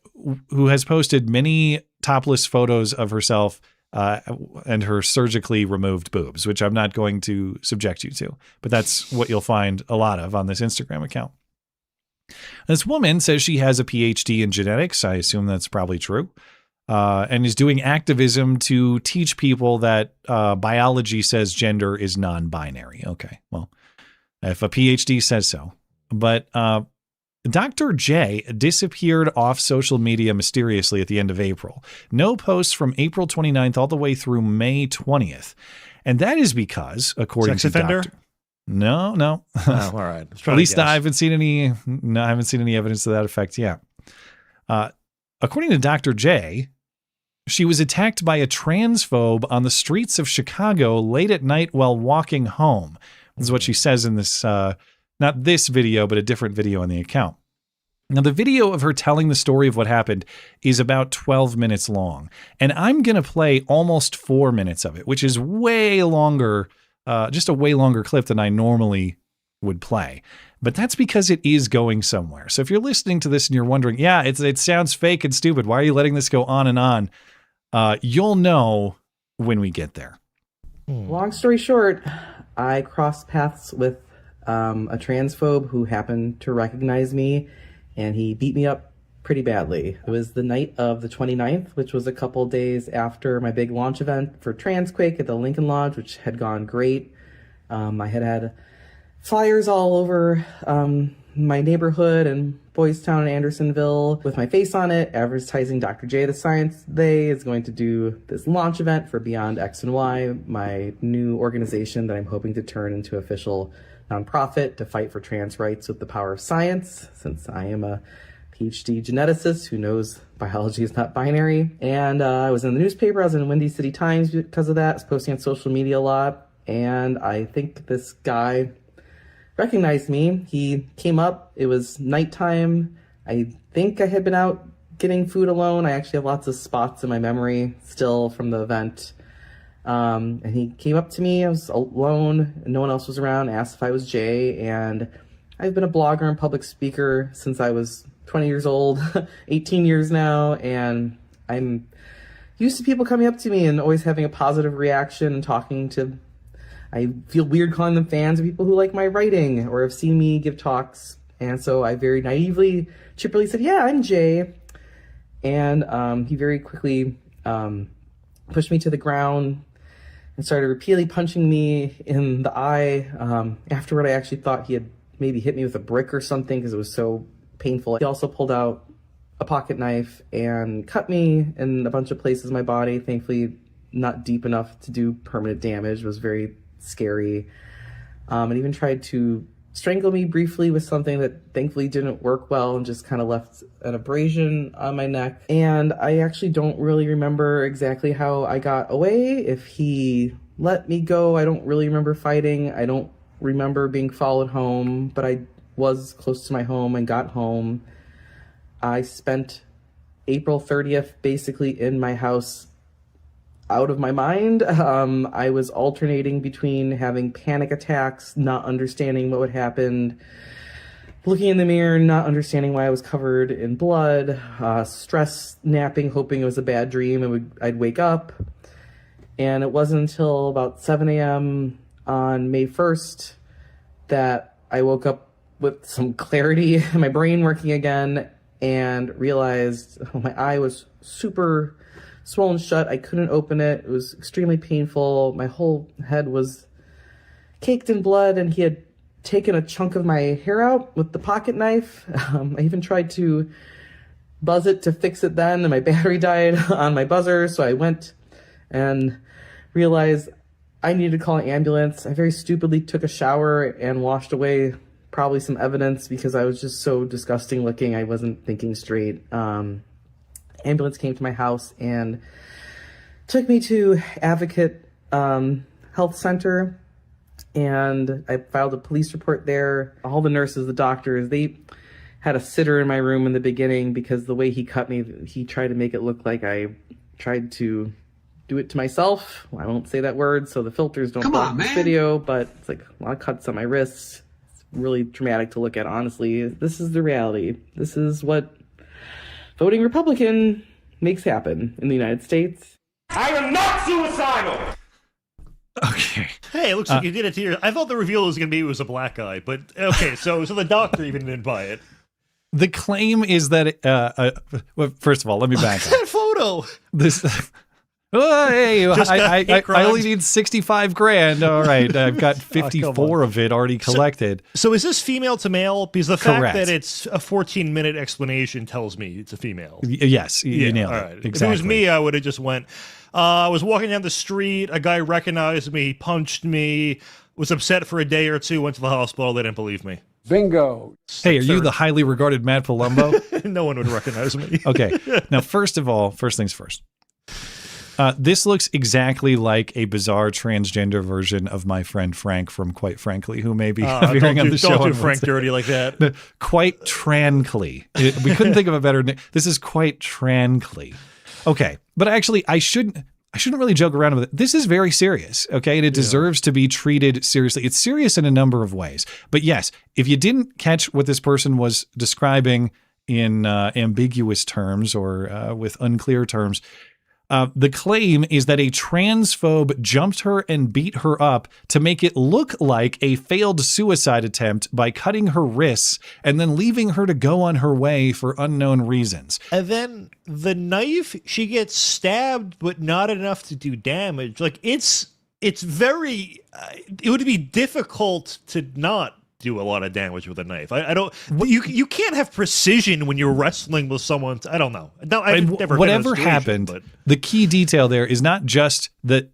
who has posted many topless photos of herself and her surgically removed boobs, which I'm not going to subject you to, but that's what you'll find a lot of on this Instagram account. This woman says she has a PhD in genetics. I assume that's probably true. And is doing activism to teach people that biology says gender is non-binary. Okay, well, if a PhD says so. But Dr. Jey disappeared off social media mysteriously at the end of April. No posts from April 29th all the way through May 20th. And that is because, according Sex to offender? No. Oh, all right. At least I haven't seen any evidence to that effect yet. According to Dr. Jey, she was attacked by a transphobe on the streets of Chicago late at night while walking home. This is what she says in this, not this video, but a different video on the account. Now, the video of her telling the story of what happened is about 12 minutes long, and I'm going to play almost 4 minutes of it, which is way longer, just a way longer clip than I normally would play. But that's because it is going somewhere. So if you're listening to this and you're wondering, yeah, it sounds fake and stupid, why are you letting this go on and on? You'll know when we get there. Long story short, I crossed paths with a transphobe who happened to recognize me, and he beat me up pretty badly. It was the night of the 29th, which was a couple days after my big launch event for Transquake at the Lincoln Lodge, which had gone great. I had flyers all over my neighborhood and Boys Town and Andersonville with my face on it, advertising Dr. Jey the Science They is going to do this launch event for Beyond X and Y, my new organization that I'm hoping to turn into official nonprofit to fight for trans rights with the power of science, since I am a PhD geneticist who knows biology is not binary. And I was in the newspaper, I was in Windy City Times because of that. I was posting on social media a lot. And I think this guy recognized me. He came up, it was nighttime. I think I had been out getting food alone. I actually have lots of spots in my memory still from the event. And he came up to me, I was alone, no one else was around, asked if I was Jey. And I've been a blogger and public speaker since I was 20 years old, 18 years now, and I'm used to people coming up to me and always having a positive reaction and talking to, I feel weird calling them fans of people who like my writing or have seen me give talks. And so I very naively, chipperly said, yeah, I'm Jey. And he very quickly pushed me to the ground and started repeatedly punching me in the eye. Afterward, I actually thought he had maybe hit me with a brick or something because it was so painful. He also pulled out a pocket knife and cut me in a bunch of places in my body. Thankfully, not deep enough to do permanent damage. It was very scary. And even tried to strangle me briefly with something that thankfully didn't work well and just kind of left an abrasion on my neck. And I actually don't really remember exactly how I got away. If he let me go, I don't really remember fighting. I don't remember being followed home, but I was close to my home and got home. I spent April 30th basically in my house out of my mind. I was alternating between having panic attacks, not understanding what had happened, looking in the mirror, not understanding why I was covered in blood, stress napping, hoping it was a bad dream and I'd wake up. And it wasn't until about 7 a.m. on May 1st that I woke up with some clarity, my brain working again, and realized my eye was super swollen shut. I couldn't open it. It was extremely painful. My whole head was caked in blood, and he had taken a chunk of my hair out with the pocket knife. I even tried to buzz it to fix it then, and my battery died on my buzzer, so I went and realized I needed to call an ambulance. I very stupidly took a shower and washed away probably some evidence because I was just so disgusting looking. I wasn't thinking straight. Ambulance came to my house and took me to Advocate Health Center, and I filed a police report there. All the nurses, the doctors, they had a sitter in my room in the beginning because the way he cut me, he tried to make it look like I tried to do it to myself. I won't say that word, so the filters don't block this video, but it's like a lot of cuts on my wrists. It's really traumatic to look at, honestly. This is the reality. This is what voting Republican makes happen in the United States. I am not suicidal! Okay. Hey, it looks like you did it to your... I thought the reveal was going to be it was a black guy, but okay, so the doctor even didn't buy it. The claim is that, well, first of all, let me back up. That photo! This... Oh, hey, I only need 65 grand. All right, I've got 54 of it already collected. So is this female to male? Because the fact Correct. that it's a 14-minute explanation tells me it's a female. Yes, you nailed all it. right. Exactly. If it was me, I would have just went, I was walking down the street, a guy recognized me, punched me, was upset for a day or two, went to the hospital, they didn't believe me. Bingo. Hey, are you the highly regarded Matt Palumbo? No one would recognize me. Okay. Now, first of all, first things first. This looks exactly like a bizarre transgender version of my friend Frank from Quite Frankly, who may be appearing on the show. Don't do Frank dirty like that. No, Quite Trankly. We couldn't think of a better name. This is Quite Trankly. Okay, but actually, I shouldn't really joke around with it. This is very serious, okay? And it deserves to be treated seriously. It's serious in a number of ways. But yes, if you didn't catch what this person was describing in ambiguous terms or with unclear terms, The claim is that a transphobe jumped her and beat her up to make it look like a failed suicide attempt by cutting her wrists and then leaving her to go on her way for unknown reasons. And then the knife, she gets stabbed, but not enough to do damage. Like, it's very, it would be difficult to not do a lot of damage with a knife. I don't, you can't have precision when you're wrestling with someone. I don't know. No, I've never whatever been in a situation, happened, but the key detail there is not just that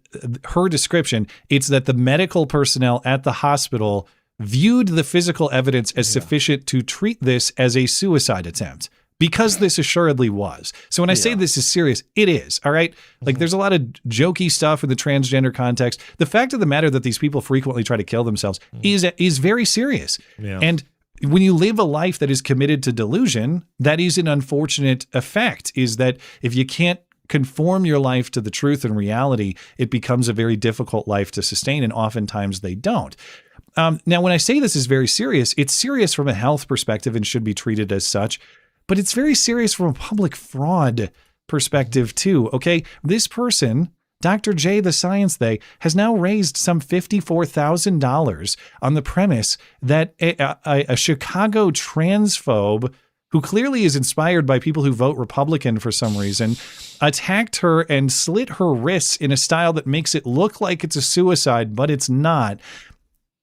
her description, it's that the medical personnel at the hospital viewed the physical evidence as sufficient to treat this as a suicide attempt. Because this assuredly was. So when I say this is serious, it is, all right? Like, there's a lot of jokey stuff in the transgender context. The fact of the matter that these people frequently try to kill themselves is very serious. Yeah. And when you live a life that is committed to delusion, that is an unfortunate effect, is that if you can't conform your life to the truth and reality, it becomes a very difficult life to sustain, and oftentimes they don't. Now, when I say this is very serious, it's serious from a health perspective and should be treated as such. But it's very serious from a public fraud perspective too, okay? This person, Dr. Jey the Science They, has now raised some $54,000 on the premise that a Chicago transphobe who clearly is inspired by people who vote Republican for some reason, attacked her and slit her wrists in a style that makes it look like it's a suicide, but it's not.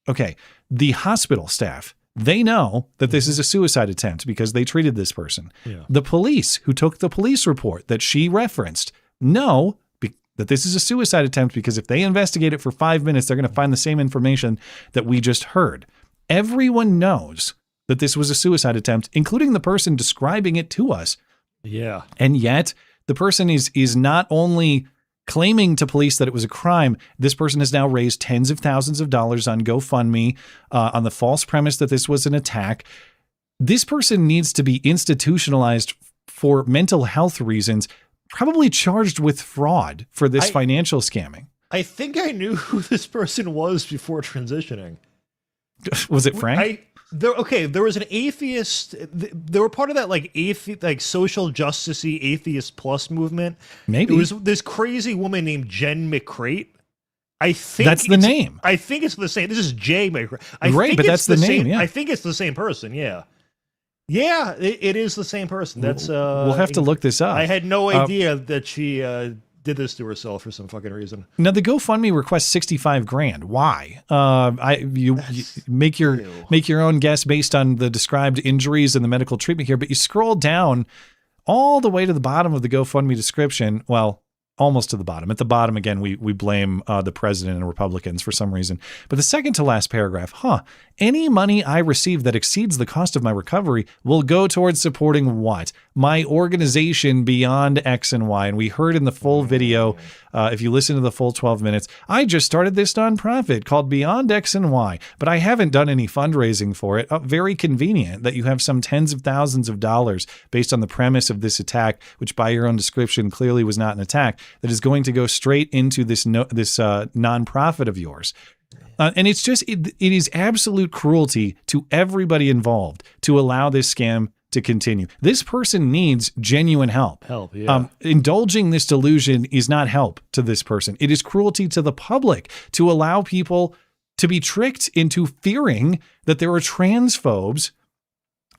Okay, the hospital staff, they know that this is a suicide attempt because they treated this person. Yeah. The police who took the police report that she referenced know that this is a suicide attempt because if they investigate it for 5 minutes, they're going to find the same information that we just heard. Everyone knows that this was a suicide attempt, including the person describing it to us. Yeah. And yet the person is not only claiming to police that it was a crime, this person has now raised tens of thousands of dollars on GoFundMe on the false premise that this was an attack. This person needs to be institutionalized for mental health reasons, probably charged with fraud for this financial scamming. I think I knew who this person was before transitioning. Was it Frank? There was an atheist. They were part of that like social justice-y Atheist Plus movement. Maybe it was this crazy woman named Jen McCrate. I think that's the name. I think it's the same. This is Jey McCrate. Right, but that's the name. Yeah, I think it's the same person. Yeah, it is the same person. That's we'll have to look this up. I had no idea that she did this to herself for some fucking reason. Now the GoFundMe requests $65,000. Why? You make your own guess based on the described injuries and the medical treatment here, but you scroll down all the way to the bottom of the GoFundMe description. Well, almost to the bottom. At the bottom, again, we blame the president and Republicans for some reason. But the second to last paragraph, any money I receive that exceeds the cost of my recovery will go towards supporting what? My organization Beyond X and Y. And we heard in the full video, if you listen to the full 12 minutes, I just started this nonprofit called Beyond X and Y, but I haven't done any fundraising for it. Very convenient that you have some tens of thousands of dollars based on the premise of this attack, which by your own description clearly was not an attack, that is going to go straight into this nonprofit of yours. And it's just, it is absolute cruelty to everybody involved to allow this scam to continue. This person needs genuine help. Indulging this delusion is not help to this person. It is cruelty to the public to allow people to be tricked into fearing that there are transphobes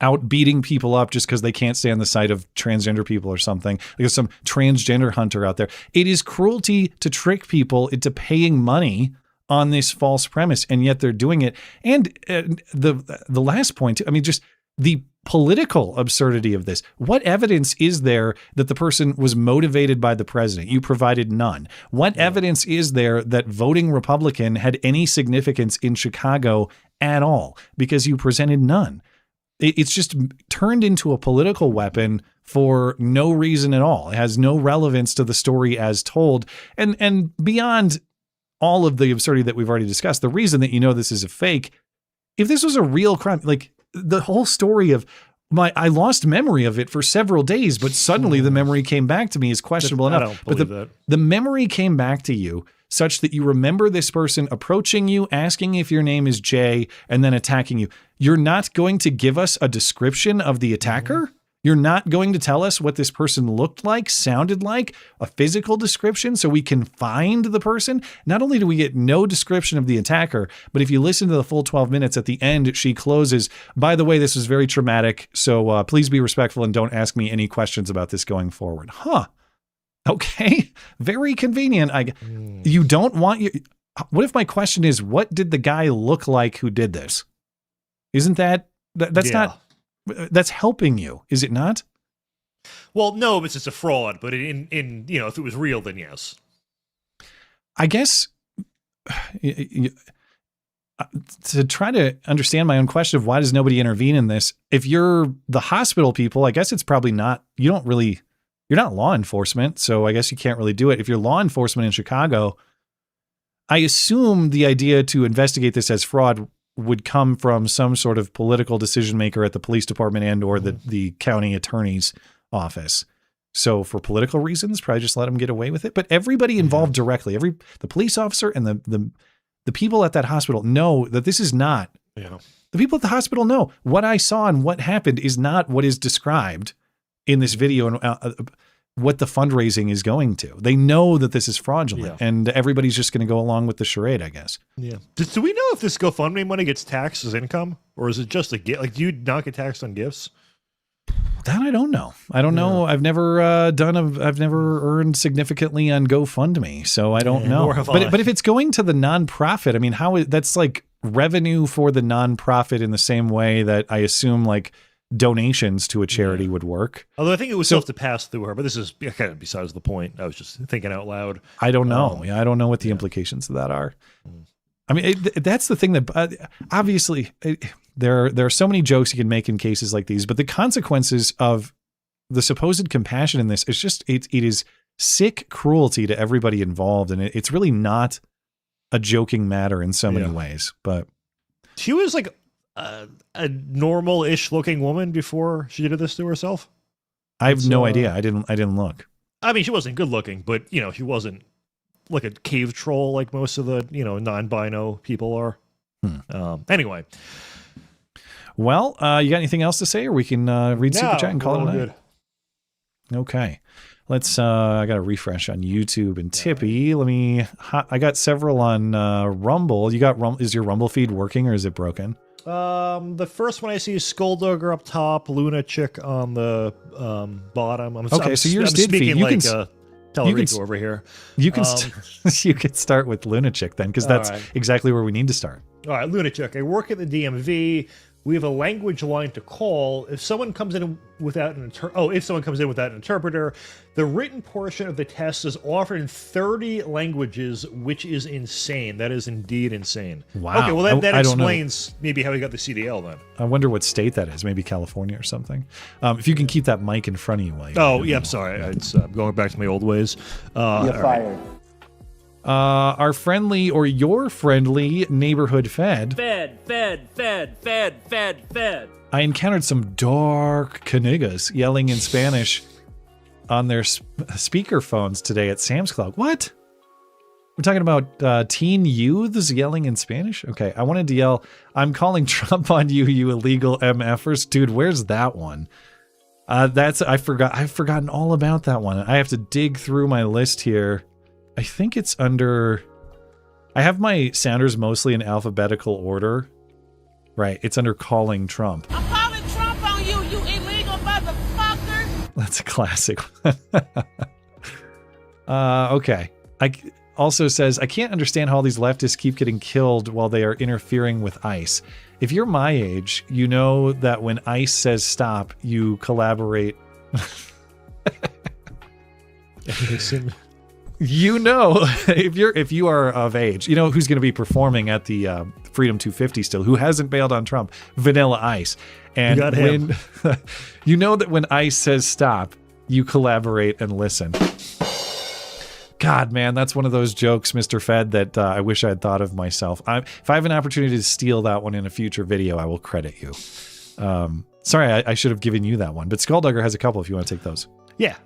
out beating people up just because they can't stand the sight of transgender people or something. There's some transgender hunter out there. It is cruelty to trick people into paying money on this false premise, and yet they're doing it. And the last point, I mean, just the political absurdity of this. What evidence is there that the person was motivated by the president? You provided none. What evidence is there that voting Republican had any significance in Chicago at all? Because you presented none. It's just turned into a political weapon for no reason at all. It has no relevance to the story as told. And beyond all of the absurdity that we've already discussed, the reason that you know this is a fake, if this was a real crime, like the whole story of I lost memory of it for several days, but suddenly the memory came back to me is questionable enough. But the memory came back to you such that you remember this person approaching you, asking if your name is Jey, and then attacking you. You're not going to give us a description of the attacker? You're not going to tell us what this person looked like, sounded like, a physical description so we can find the person. Not only do we get no description of the attacker, but if you listen to the full 12 minutes at the end, she closes, by the way, this was very traumatic, so please be respectful and don't ask me any questions about this going forward. Huh. Okay. Very convenient. You don't want you. What if my question is, what did the guy look like who did this? Isn't that's not, that's helping you, is it not? Well, no, it's just a fraud, but in if it was real, then yes. I guess to try to understand my own question of why does nobody intervene in this, if you're the hospital people, I guess it's probably not, you're not law enforcement, so I guess you can't really do it. If you're law enforcement in Chicago, I assume the idea to investigate this as fraud would come from some sort of political decision maker at the police department and or the county attorney's office. So for political reasons, probably just let them get away with it. But everybody involved directly, the police officer and the people at that hospital know that this is not. Yeah. The people at the hospital know what I saw and what happened is not what is described in this video and what the fundraising is going to. They know that this is fraudulent, and everybody's just going to go along with the charade, I guess. Yeah. Do we know if this GoFundMe money gets taxed as income, or is it just a gift? Like, do you not get taxed on gifts? That I don't know. I don't know. I've never I've never earned significantly on GoFundMe, so I don't know. But if it's going to the nonprofit, I mean, that's like revenue for the nonprofit in the same way that I assume like donations to a charity would work. Although I think it was supposed to pass through her, but this is kind of besides the point. I was just thinking out loud. I don't know. I don't know what the implications of that are. I mean, that's the thing that obviously there are so many jokes you can make in cases like these, but the consequences of the supposed compassion in this is just, it is sick cruelty to everybody involved. And it's really not a joking matter in so many ways, but she was like a normal-ish looking woman before she did this to herself. I have no idea. I didn't look. I mean, she wasn't good looking, but she wasn't like a cave troll like most of the non-bino people are. Anyway, well, you got anything else to say, or we can read Super Chat and call it a night? Good. Okay, let's. I got to refresh on YouTube and Tippy. I got several on Rumble. You got Is your Rumble feed working or is it broken? The first one I see is Skulldugger up top, Luna Chick on the bottom. So yours did feed. You can Talarico over here. You can you can start with Luna Chick then, because that's exactly where we need to start. All right, Luna Chick. I work at the DMV. We have a language line to call. If someone comes in without an interpreter, the written portion of the test is offered in 30 languages, which is insane. That is indeed insane. Wow. Okay, well that explains maybe how he got the CDL then. I wonder what state that is. Maybe California or something. If you can keep that mic in front of you. I'm sorry. It's going back to my old ways. You're fired. Our friendly or your friendly neighborhood Fed. I encountered some dark Kanigas yelling in Spanish on their speaker phones today at Sam's Club. What? We're talking about teen youths yelling in Spanish? Okay, I wanted to yell, I'm calling Trump on you, you illegal MFers. Dude, where's that one? I've forgotten all about that one. I have to dig through my list here. I think it's under... I have my sounders mostly in alphabetical order. Right, it's under calling Trump. I'm calling Trump on you, you illegal motherfucker! That's a classic. Okay. Also says, I can't understand how all these leftists keep getting killed while they are interfering with ICE. If you're my age, you know that when ICE says stop, you collaborate. You know, if you are of age, you know who's going to be performing at the Freedom 250 still, who hasn't bailed on Trump? Vanilla Ice. And when you know that when ICE says stop, you collaborate and listen. God, man, that's one of those jokes, Mr. Fed, that I wish I had thought of myself. If I have an opportunity to steal that one in a future video, I will credit you. Sorry, I should have given you that one, but Skulldugger has a couple if you want to take those. Yeah.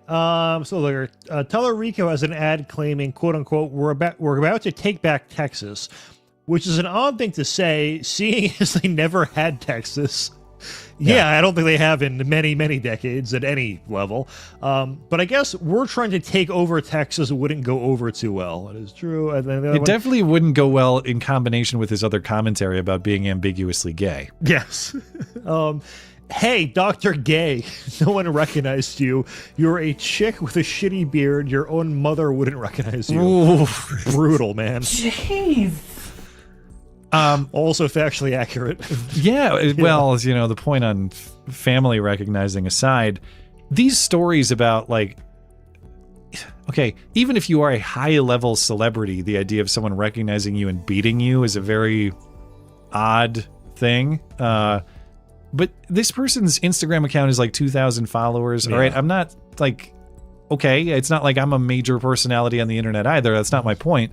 So look, Talarico has an ad claiming, quote unquote, we're about to take back Texas, which is an odd thing to say, seeing as they never had Texas. Yeah, I don't think they have in many, many decades at any level. But I guess we're trying to take over Texas. It wouldn't go over too well. It is true. And then It definitely wouldn't go well in combination with his other commentary about being ambiguously gay. Yes. Hey, Dr. Gay, no one recognized you. You're a chick with a shitty beard. Your own mother wouldn't recognize you. Ooh. Brutal, man. Jeez. Also factually accurate. Yeah, well, you know, the point on family recognizing aside, these stories about like, okay, even if you are a high-level celebrity, the idea of someone recognizing you and beating you is a very odd thing. But this person's Instagram account is like 2,000 followers. Yeah. All right, I'm not like, okay, it's not like I'm a major personality on the internet either. That's not my point.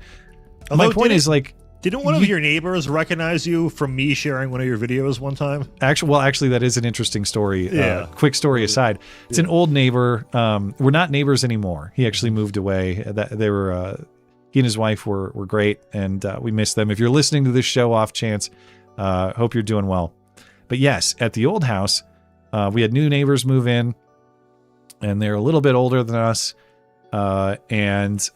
Although, my point is like, didn't one of your neighbors recognize you from me sharing one of your videos one time? Actually, that is an interesting story. Yeah. Quick story aside, it's an old neighbor. We're not neighbors anymore. He actually moved away. They were, he and his wife were great, and we miss them. If you're listening to this show off chance, hope you're doing well. But yes, at the old house, we had new neighbors move in, and they're a little bit older than us. And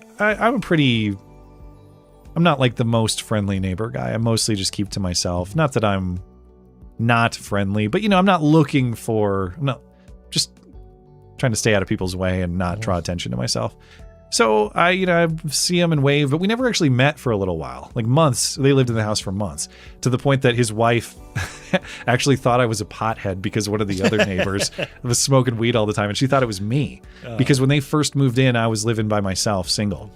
I'm not like the most friendly neighbor guy. I mostly just keep to myself. Not that I'm not friendly, but I'm not just trying to stay out of people's way and not draw attention to myself. So I see him and wave, but we never actually met for a little while, like months. They lived in the house for months, to the point that his wife actually thought I was a pothead because one of the other neighbors was smoking weed all the time, and she thought it was me because when they first moved in, I was living by myself, single.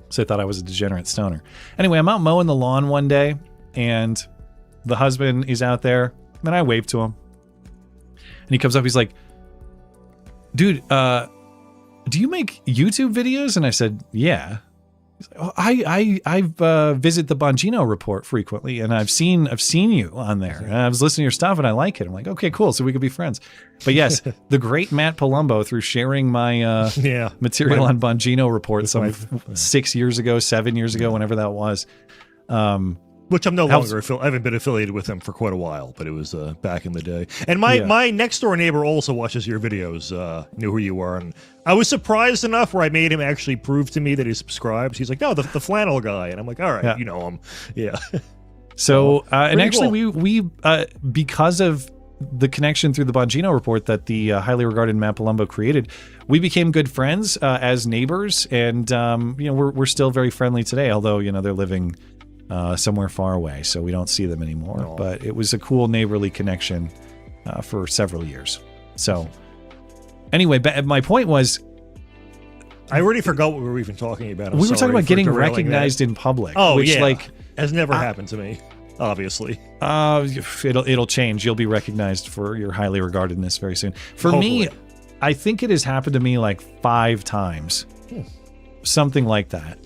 So I thought I was a degenerate stoner. Anyway, I'm out mowing the lawn one day, and the husband is out there, and I wave to him, and he comes up. He's like, "Dude, do you make YouTube videos?" And I said, "Yeah." He's like, "Oh, I visit the Bongino Report frequently, and I've seen you on there. And I was listening to your stuff, and I like it." I'm like, "Okay, cool. So we could be friends." But yes, the great Matt Palumbo, through sharing my material on Bongino Report some 6 years ago, 7 years ago, whenever that was. Which I'm no longer I haven't been affiliated with them for quite a while, but it was back in the day. And my next door neighbor also watches your videos, knew who you are, and I was surprised enough where I made him actually prove to me that he subscribes. He's like, "No, the flannel guy," and I'm like, "All right, you know him, yeah." So and actually, cool. we because of the connection through the Bongino Report that the highly regarded Matt Palumbo created, we became good friends as neighbors, and we're still very friendly today. Although they're living somewhere far away, so we don't see them anymore. No. But it was a cool neighborly connection for several years. So anyway, my point was, I already forgot what we were even talking about. We were talking about getting recognized in public. Oh, which, yeah. Has never happened to me, obviously. It'll change. You'll be recognized for your highly regardedness very soon. For me, I think it has happened to me like 5 times. Something like that.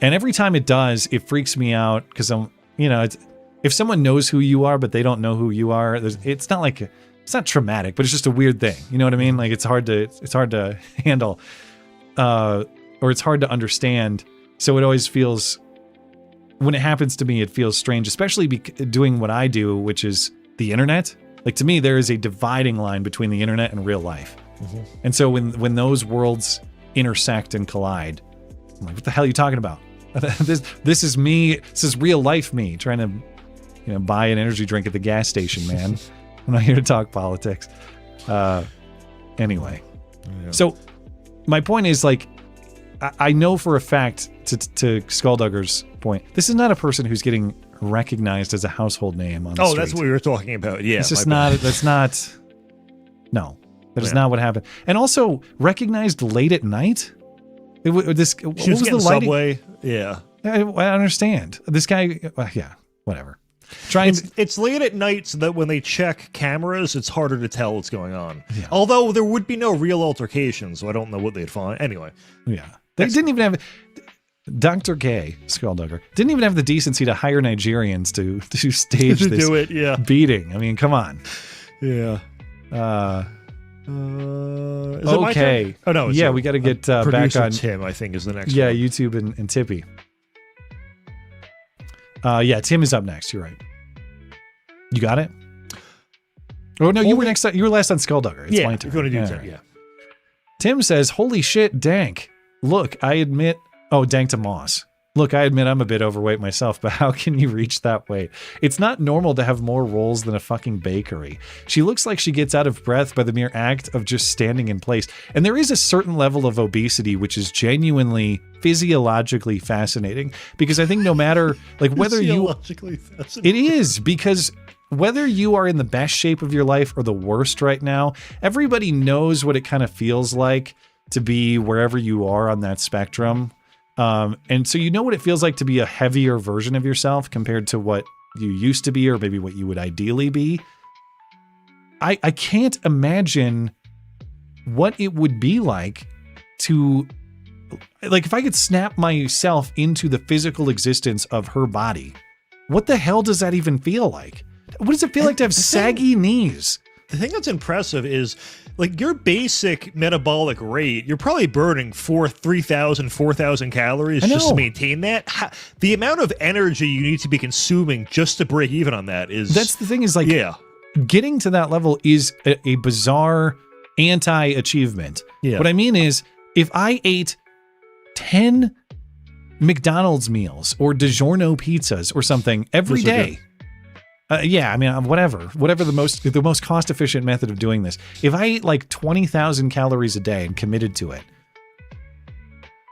And every time it does, it freaks me out because if someone knows who you are, but they don't know who you are, it's not traumatic, but it's just a weird thing. You know what I mean? Like it's hard to handle, or it's hard to understand. So it always feels, when it happens to me, it feels strange, especially doing what I do, which is the internet. Like to me, there is a dividing line between the internet and real life. Mm-hmm. And so when those worlds intersect and collide, I'm like, what the hell are you talking about? This is me. This is real life me trying to, buy an energy drink at the gas station, man. I'm not here to talk politics. Anyway, So my point is, like, I know for a fact, to Skulldugger's point, this is not a person who's getting recognized as a household name on the street. That's what we were talking about. Yeah, it's just not. That's not. No, that is not what happened. And also recognized late at night. She was getting the subway. Yeah, I understand. This guy. Whatever. It's late at night, so that when they check cameras, it's harder to tell what's going on. Yeah. Although there would be no real altercation, so I don't know what they'd find. Anyway. Yeah. They didn't even have... Dr. Gay, Skulldugger, didn't even have the decency to hire Nigerians to stage this do it, beating. I mean, come on. Yeah. Is it my turn? Oh, no. We got to get back on... Tim, I think, is the next one. Yeah, YouTube and Tippy. Tim is up next. You're right. You got it? Oh no, you were next. You were last on Skulldugger. It's my turn. You're going to do that. Yeah. Tim says, "Holy shit, Dank! Look, I admit." Oh, Dank Demoss. Look, I admit I'm a bit overweight myself, but how can you reach that weight? It's not normal to have more rolls than a fucking bakery. She looks like she gets out of breath by the mere act of just standing in place. And there is a certain level of obesity which is genuinely physiologically fascinating, because I think no matter like whether you it is, because whether you are in the best shape of your life or the worst right now, everybody knows what it kind of feels like to be wherever you are on that spectrum. And so you know what it feels like to be a heavier version of yourself compared to what you used to be, or maybe what you would ideally be. I can't imagine what it would be like to, like, if I could snap myself into the physical existence of her body, what the hell does that even feel like? What does it feel like to have saggy knees? The thing that's impressive is, like, your basic metabolic rate, you're probably burning 3,000, 4,000 calories just to maintain that. The amount of energy you need to be consuming just to break even on that is... That's the thing is, like, getting to that level is a bizarre anti-achievement. Yeah. What I mean is, if I ate 10 McDonald's meals or DiGiorno pizzas or something every day... yeah, I mean, whatever the most cost efficient method of doing this. If I ate like 20,000 calories a day and committed to it,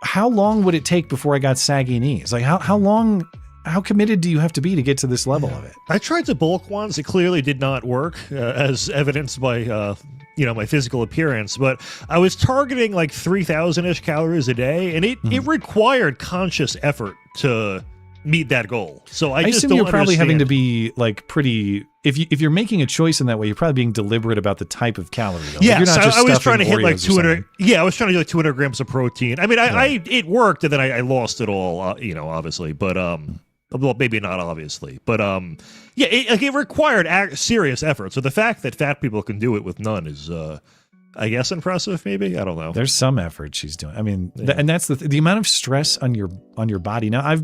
how long would it take before I got saggy knees? Like how committed do you have to be to get to this level of it? I tried to bulk once. It clearly did not work, as evidenced by, my physical appearance. But I was targeting like 3,000-ish calories a day, and it required conscious effort to meet that goal. So I just assume don't you're probably having to understand. be like pretty. If you're making a choice in that way, you're probably being deliberate about the type of calorie. Though. Yeah, you're not just I was stuffing trying to hit like Oreos or 200. something. Yeah, I was trying to do like 200 grams of protein. I mean, it worked, and then I lost it all. Obviously, but well, maybe not obviously, but yeah, it required serious effort. So the fact that fat people can do it with none is, I guess, impressive. Maybe, I don't know. There's some effort she's doing. I mean, and that's the amount of stress on your body. Now,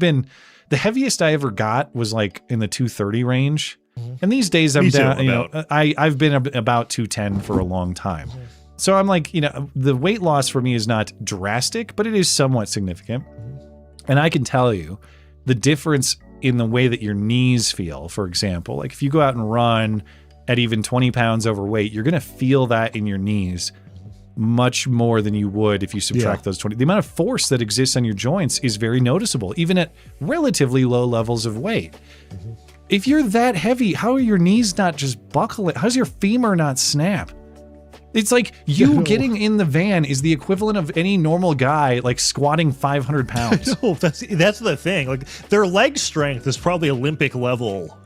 the heaviest I ever got was like in the 230 range. And these days I'm down, I've been about 210 for a long time. So I'm like, the weight loss for me is not drastic, but it is somewhat significant. And I can tell you the difference in the way that your knees feel, for example, like if you go out and run at even 20 pounds overweight, you're going to feel that in your knees much more than you would if you subtract those 20. The amount of force that exists on your joints is very noticeable, even at relatively low levels of weight. If you're that heavy, how are your knees not just buckling? How's your femur not snap? It's like you getting in the van is the equivalent of any normal guy like squatting 500 pounds. No, that's the thing. Like their leg strength is probably Olympic level,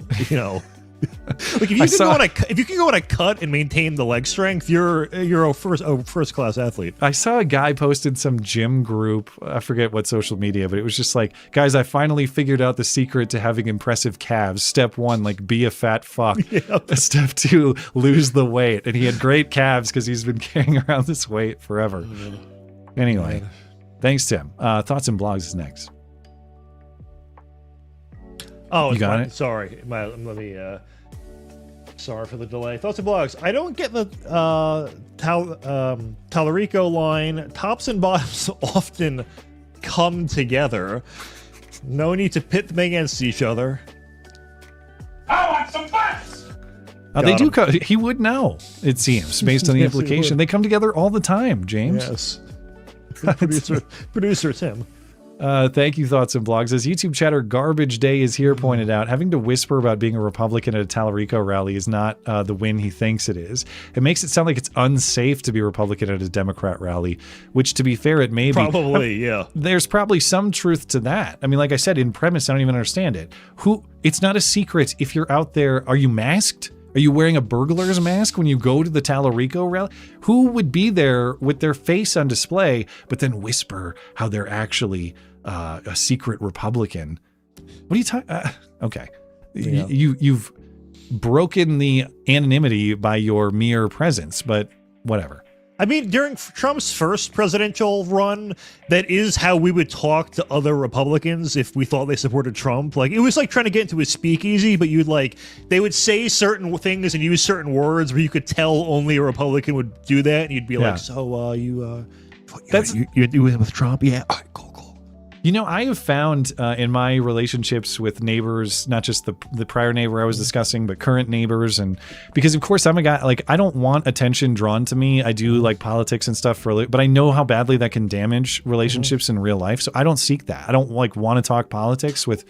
Like if you can go on a cut and maintain the leg strength, you're a first class athlete. I saw a guy posted some gym group. I forget what social media, but it was just like, guys, I finally figured out the secret to having impressive calves. Step 1, like be a fat fuck. Yep. Step 2, lose the weight. And he had great calves because he's been carrying around this weight forever. Anyway, thanks, Tim. Thoughts and blogs is next. Oh, you got it. Sorry, let me. Sorry for the delay. Thoughts and blogs. I don't get the Talarico line. Tops and bottoms often come together. No need to pit them against each other. I want some butts! They do. He would know, it seems, based on the implication. They come together all the time, James. Yes. Producer Tim. Thank you, Thoughts and Blogs. As YouTube chatter Garbage Day is here pointed out, having to whisper about being a Republican at a Talarico rally is not the win he thinks it is. It makes it sound like it's unsafe to be a Republican at a Democrat rally, which, to be fair, it may be. Probably, yeah. There's probably some truth to that. I mean, like I said, in premise, I don't even understand it. It's not a secret if you're out there. Are you masked? Are you wearing a burglar's mask when you go to the Talarico rally? Who would be there with their face on display, but then whisper how they're actually a secret Republican? What are you talking? Okay, yeah. You've broken the anonymity by your mere presence, but whatever. I mean, during Trump's first presidential run, that is how we would talk to other Republicans if we thought they supported Trump. Like, it was like trying to get into a speakeasy, but they would say certain things and use certain words where you could tell only a Republican would do that, and you'd be like, so, you're with Trump? Yeah, all right, cool. You know, I have found in my relationships with neighbors, not just the prior neighbor I was discussing, but current neighbors, and because of course I'm a guy, like, I don't want attention drawn to me. I do like politics and stuff but I know how badly that can damage relationships in real life. So I don't seek that. I don't like want to talk politics with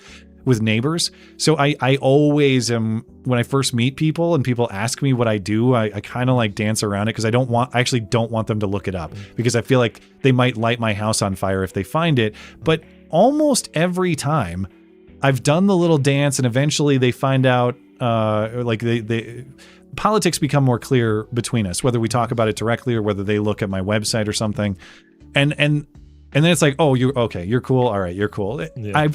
neighbors. So I always am, when I first meet people and people ask me what I do, I kind of like dance around it because I actually don't want them to look it up because I feel like they might light my house on fire if they find it. But almost every time I've done the little dance and eventually they find out, like they politics become more clear between us, whether we talk about it directly or whether they look at my website or something. And then it's like, oh, you're okay. You're cool. All right, you're cool. Yeah.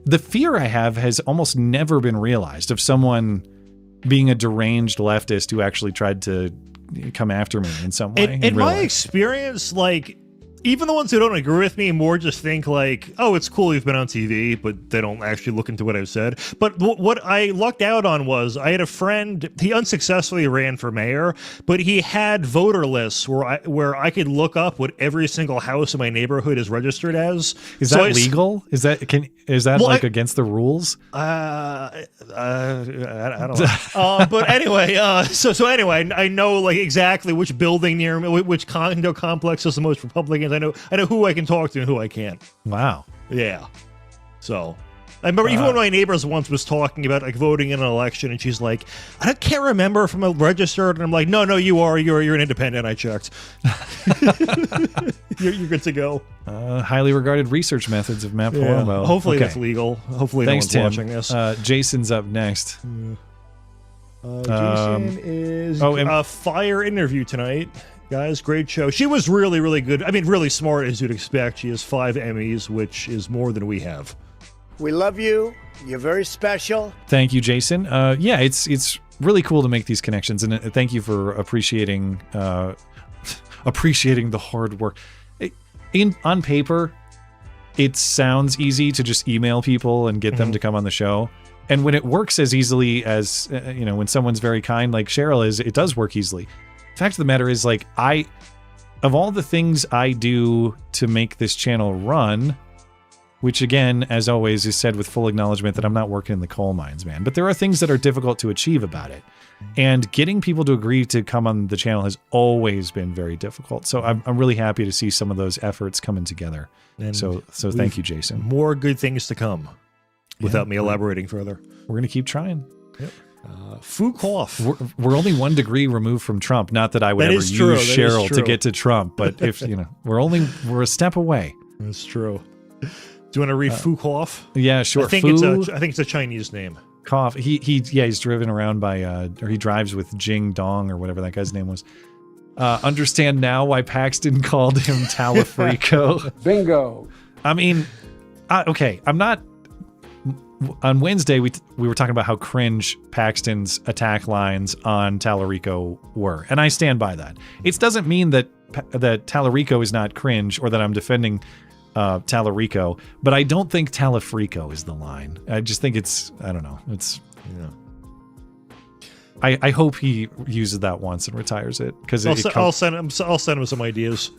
The fear I have has almost never been realized of someone being a deranged leftist who actually tried to come after me in some way. In my experience, like, even the ones who don't agree with me more just think like, oh, it's cool you've been on TV, but they don't actually look into what I've said. But what I lucked out on was I had a friend, he unsuccessfully ran for mayor, but he had voter lists where I could look up what every single house in my neighborhood is registered as. Is that legal? Is that against the rules? I don't know. But anyway, so anyway, I know like exactly which building near me, which condo complex is the most Republicans. I know who I can talk to and who I can't. Wow. Yeah. So I remember even one of my neighbors once was talking about like voting in an election, and she's like, I can't remember if I'm registered, and I'm like, no, you're an independent. I checked. you're good to go. Highly regarded research methods of Matt Palumbo. Yeah. Hopefully that's legal. Hopefully Thanks, no one's Tim. watching this. Jason's up next. Jason is a fire interview tonight. Guys, great show. She was really, really good. I mean, really smart, as you'd expect. She has 5 Emmys, which is more than we have. We love you. You're very special. Thank you, Jason. Yeah, it's really cool to make these connections, and thank you for appreciating the hard work. On paper, it sounds easy to just email people and get them to come on the show. And when it works as easily as, when someone's very kind like Sharyl is, it does work easily. Fact of the matter is, like, of all the things I do to make this channel run, which again, as always, is said with full acknowledgement that I'm not working in the coal mines, man. But there are things that are difficult to achieve about it. And getting people to agree to come on the channel has always been very difficult. So I'm really happy to see some of those efforts coming together. And so thank you, Jason. More good things to come without me elaborating further. We're going to keep trying. Yep. Fukoff. We're only 1 degree removed from Trump. Not that I would ever use Sharyl to get to Trump, but if we're a step away. That's true. Do you want to read Fukoff? Yeah, sure. I think it's a Chinese name. Cough. He's driven around by or he drives with Jing Dong or whatever that guy's name was. Understand now why Paxton called him Talarico. Bingo. I mean, okay. I'm not. On Wednesday, we were talking about how cringe Paxton's attack lines on Talarico were, and I stand by that. It doesn't mean that Talarico is not cringe or that I'm defending Talarico, but I don't think Talafrico is the line. I just think I don't know. I hope he uses that once and retires it because I'll send him some ideas.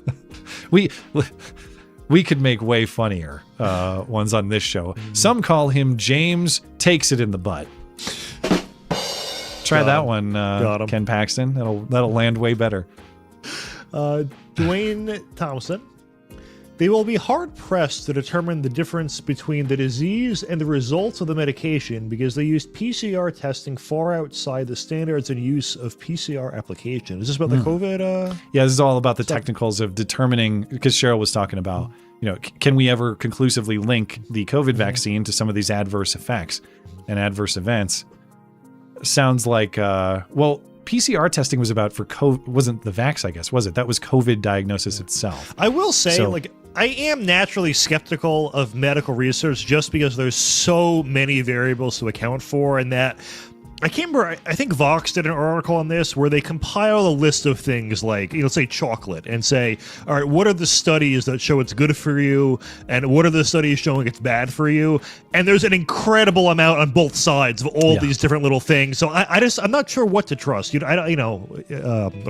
We could make way funnier ones on this show. Some call him James Takes It in the Butt. Try that one, Ken Paxton. That'll land way better. Dwayne Thompson. They will be hard-pressed to determine the difference between the disease and the results of the medication because they used PCR testing far outside the standards and use of PCR application. Is this about the COVID? Yeah, this is all about the technicals of determining, because Sharyl was talking about, can we ever conclusively link the COVID vaccine to some of these adverse effects and adverse events? Sounds like, PCR testing was about for COVID, wasn't the vax, I guess, was it? That was COVID diagnosis itself. I will say, I am naturally skeptical of medical research just because there's so many variables to account for, and that I can't remember, I think Vox did an article on this where they compile a list of things like, let's say chocolate, and say, all right, what are the studies that show it's good for you, and what are the studies showing it's bad for you? And there's an incredible amount on both sides of all these different little things. So I'm not sure what to trust. Or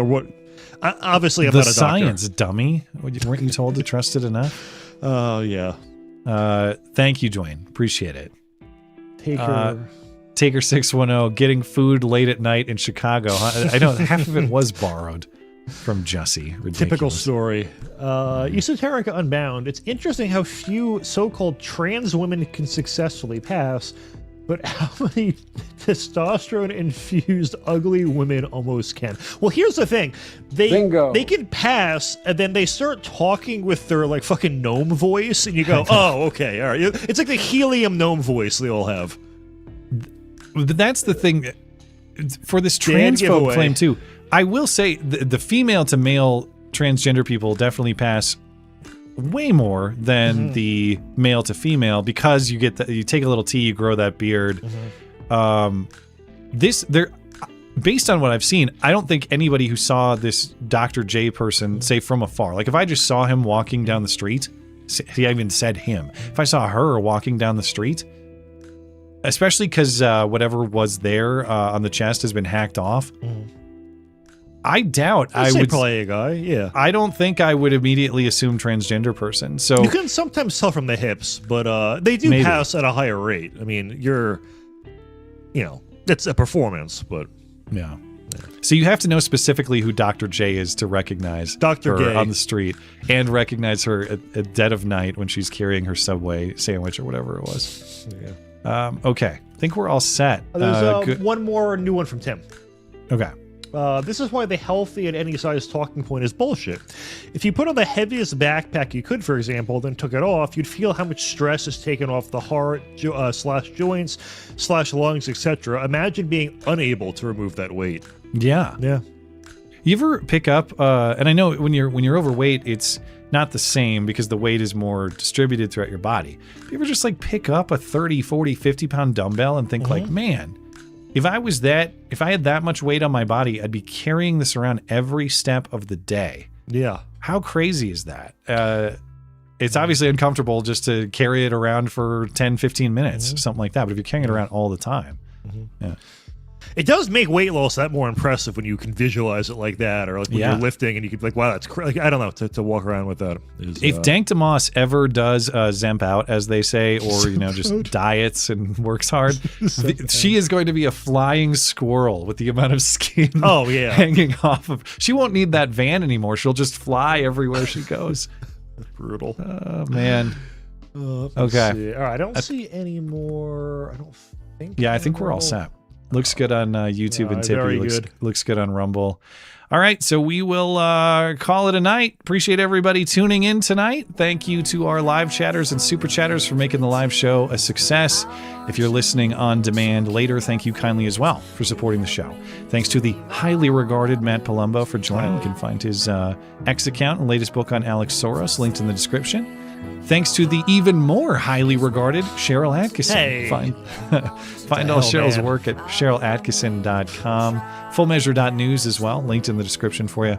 what? Obviously, I'm not a doctor. The science, dummy. Weren't you told to trust it enough? Oh, yeah. Thank you, Dwayne. Appreciate it. Taker 610, getting food late at night in Chicago. I know half of it was borrowed from Jussie. Ridiculous. Typical story. Esoterica Unbound. It's interesting how few so-called trans women can successfully pass, but how many testosterone-infused ugly women almost can. Well, here's the thing. They can pass, and then they start talking with their like fucking gnome voice, and you go, oh, okay, all right. It's like the helium gnome voice they all have. But that's the thing for this transphobe claim too. I will say the female to male transgender people definitely pass way more than the male to female because you get you take a little tea, you grow that beard. Based on what I've seen, I don't think anybody who saw this Dr. J person, say from afar, like if I just saw him walking down the street, he even said him. If I saw her walking down the street, especially because whatever was there on the chest has been hacked off. I doubt I would play a guy. Yeah, I don't think I would immediately assume transgender person. So you can sometimes tell from the hips, but they do pass at a higher rate. I mean, it's a performance, but yeah. So you have to know specifically who Dr. J is to recognize Dr. her Gay on the street and recognize her at dead of night when she's carrying her Subway sandwich or whatever it was. Yeah. Okay, I think we're all set. There's one more new one from Tim. Okay. This is why the healthy at any size talking point is bullshit. If you put on the heaviest backpack you could, for example, then took it off, you'd feel how much stress is taken off the heart, /joints, /lungs, etc. Imagine being unable to remove that weight. Yeah. Yeah. You ever pick up, and I know when you're overweight, it's not the same because the weight is more distributed throughout your body. But you ever just like pick up a 30, 40, 50 pound dumbbell and think like, man, if I had that much weight on my body, I'd be carrying this around every step of the day. Yeah. How crazy is that? It's obviously uncomfortable just to carry it around for 10, 15 minutes, something like that. But if you're carrying it around all the time, yeah. It does make weight loss that more impressive when you can visualize it like that, or like when you're lifting and you can be like, wow, that's crazy. Like, I don't know, to walk around with that. If Dank Demoss ever does zemp out, as they say, or just diets and works hard, she is going to be a flying squirrel with the amount of skin hanging off of. She won't need that van anymore. She'll just fly everywhere she goes. Brutal. Oh, man. Okay. See. All right, I don't see any more. I don't think. Yeah, I think we're all set. Looks good on YouTube and Tippy. Looks good on Rumble. All right, so we will call it a night. Appreciate everybody tuning in tonight. Thank you to our live chatters and super chatters for making the live show a success. If you're listening on demand later, thank you kindly as well for supporting the show. Thanks to the highly regarded Matt Palumbo for joining. You can find his X account and latest book on Alex Soros linked in the description. Thanks to the even more highly regarded Sharyl Attkisson. Hey. Find all Sheryl's work at SharylAttkisson.com. Fullmeasure.news as well, linked in the description for you.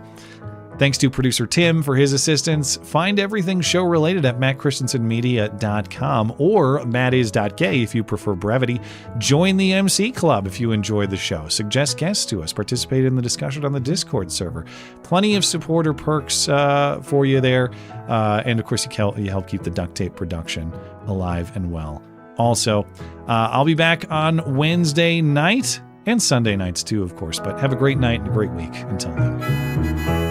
Thanks to producer Tim for his assistance. Find everything show-related at mattchristiansenmedia.com or mattis.gay if you prefer brevity. Join the MC Club if you enjoy the show. Suggest guests to us. Participate in the discussion on the Discord server. Plenty of supporter perks for you there. And, of course, you help keep the duct tape production alive and well. Also, I'll be back on Wednesday night and Sunday nights, too, of course. But have a great night and a great week. Until then.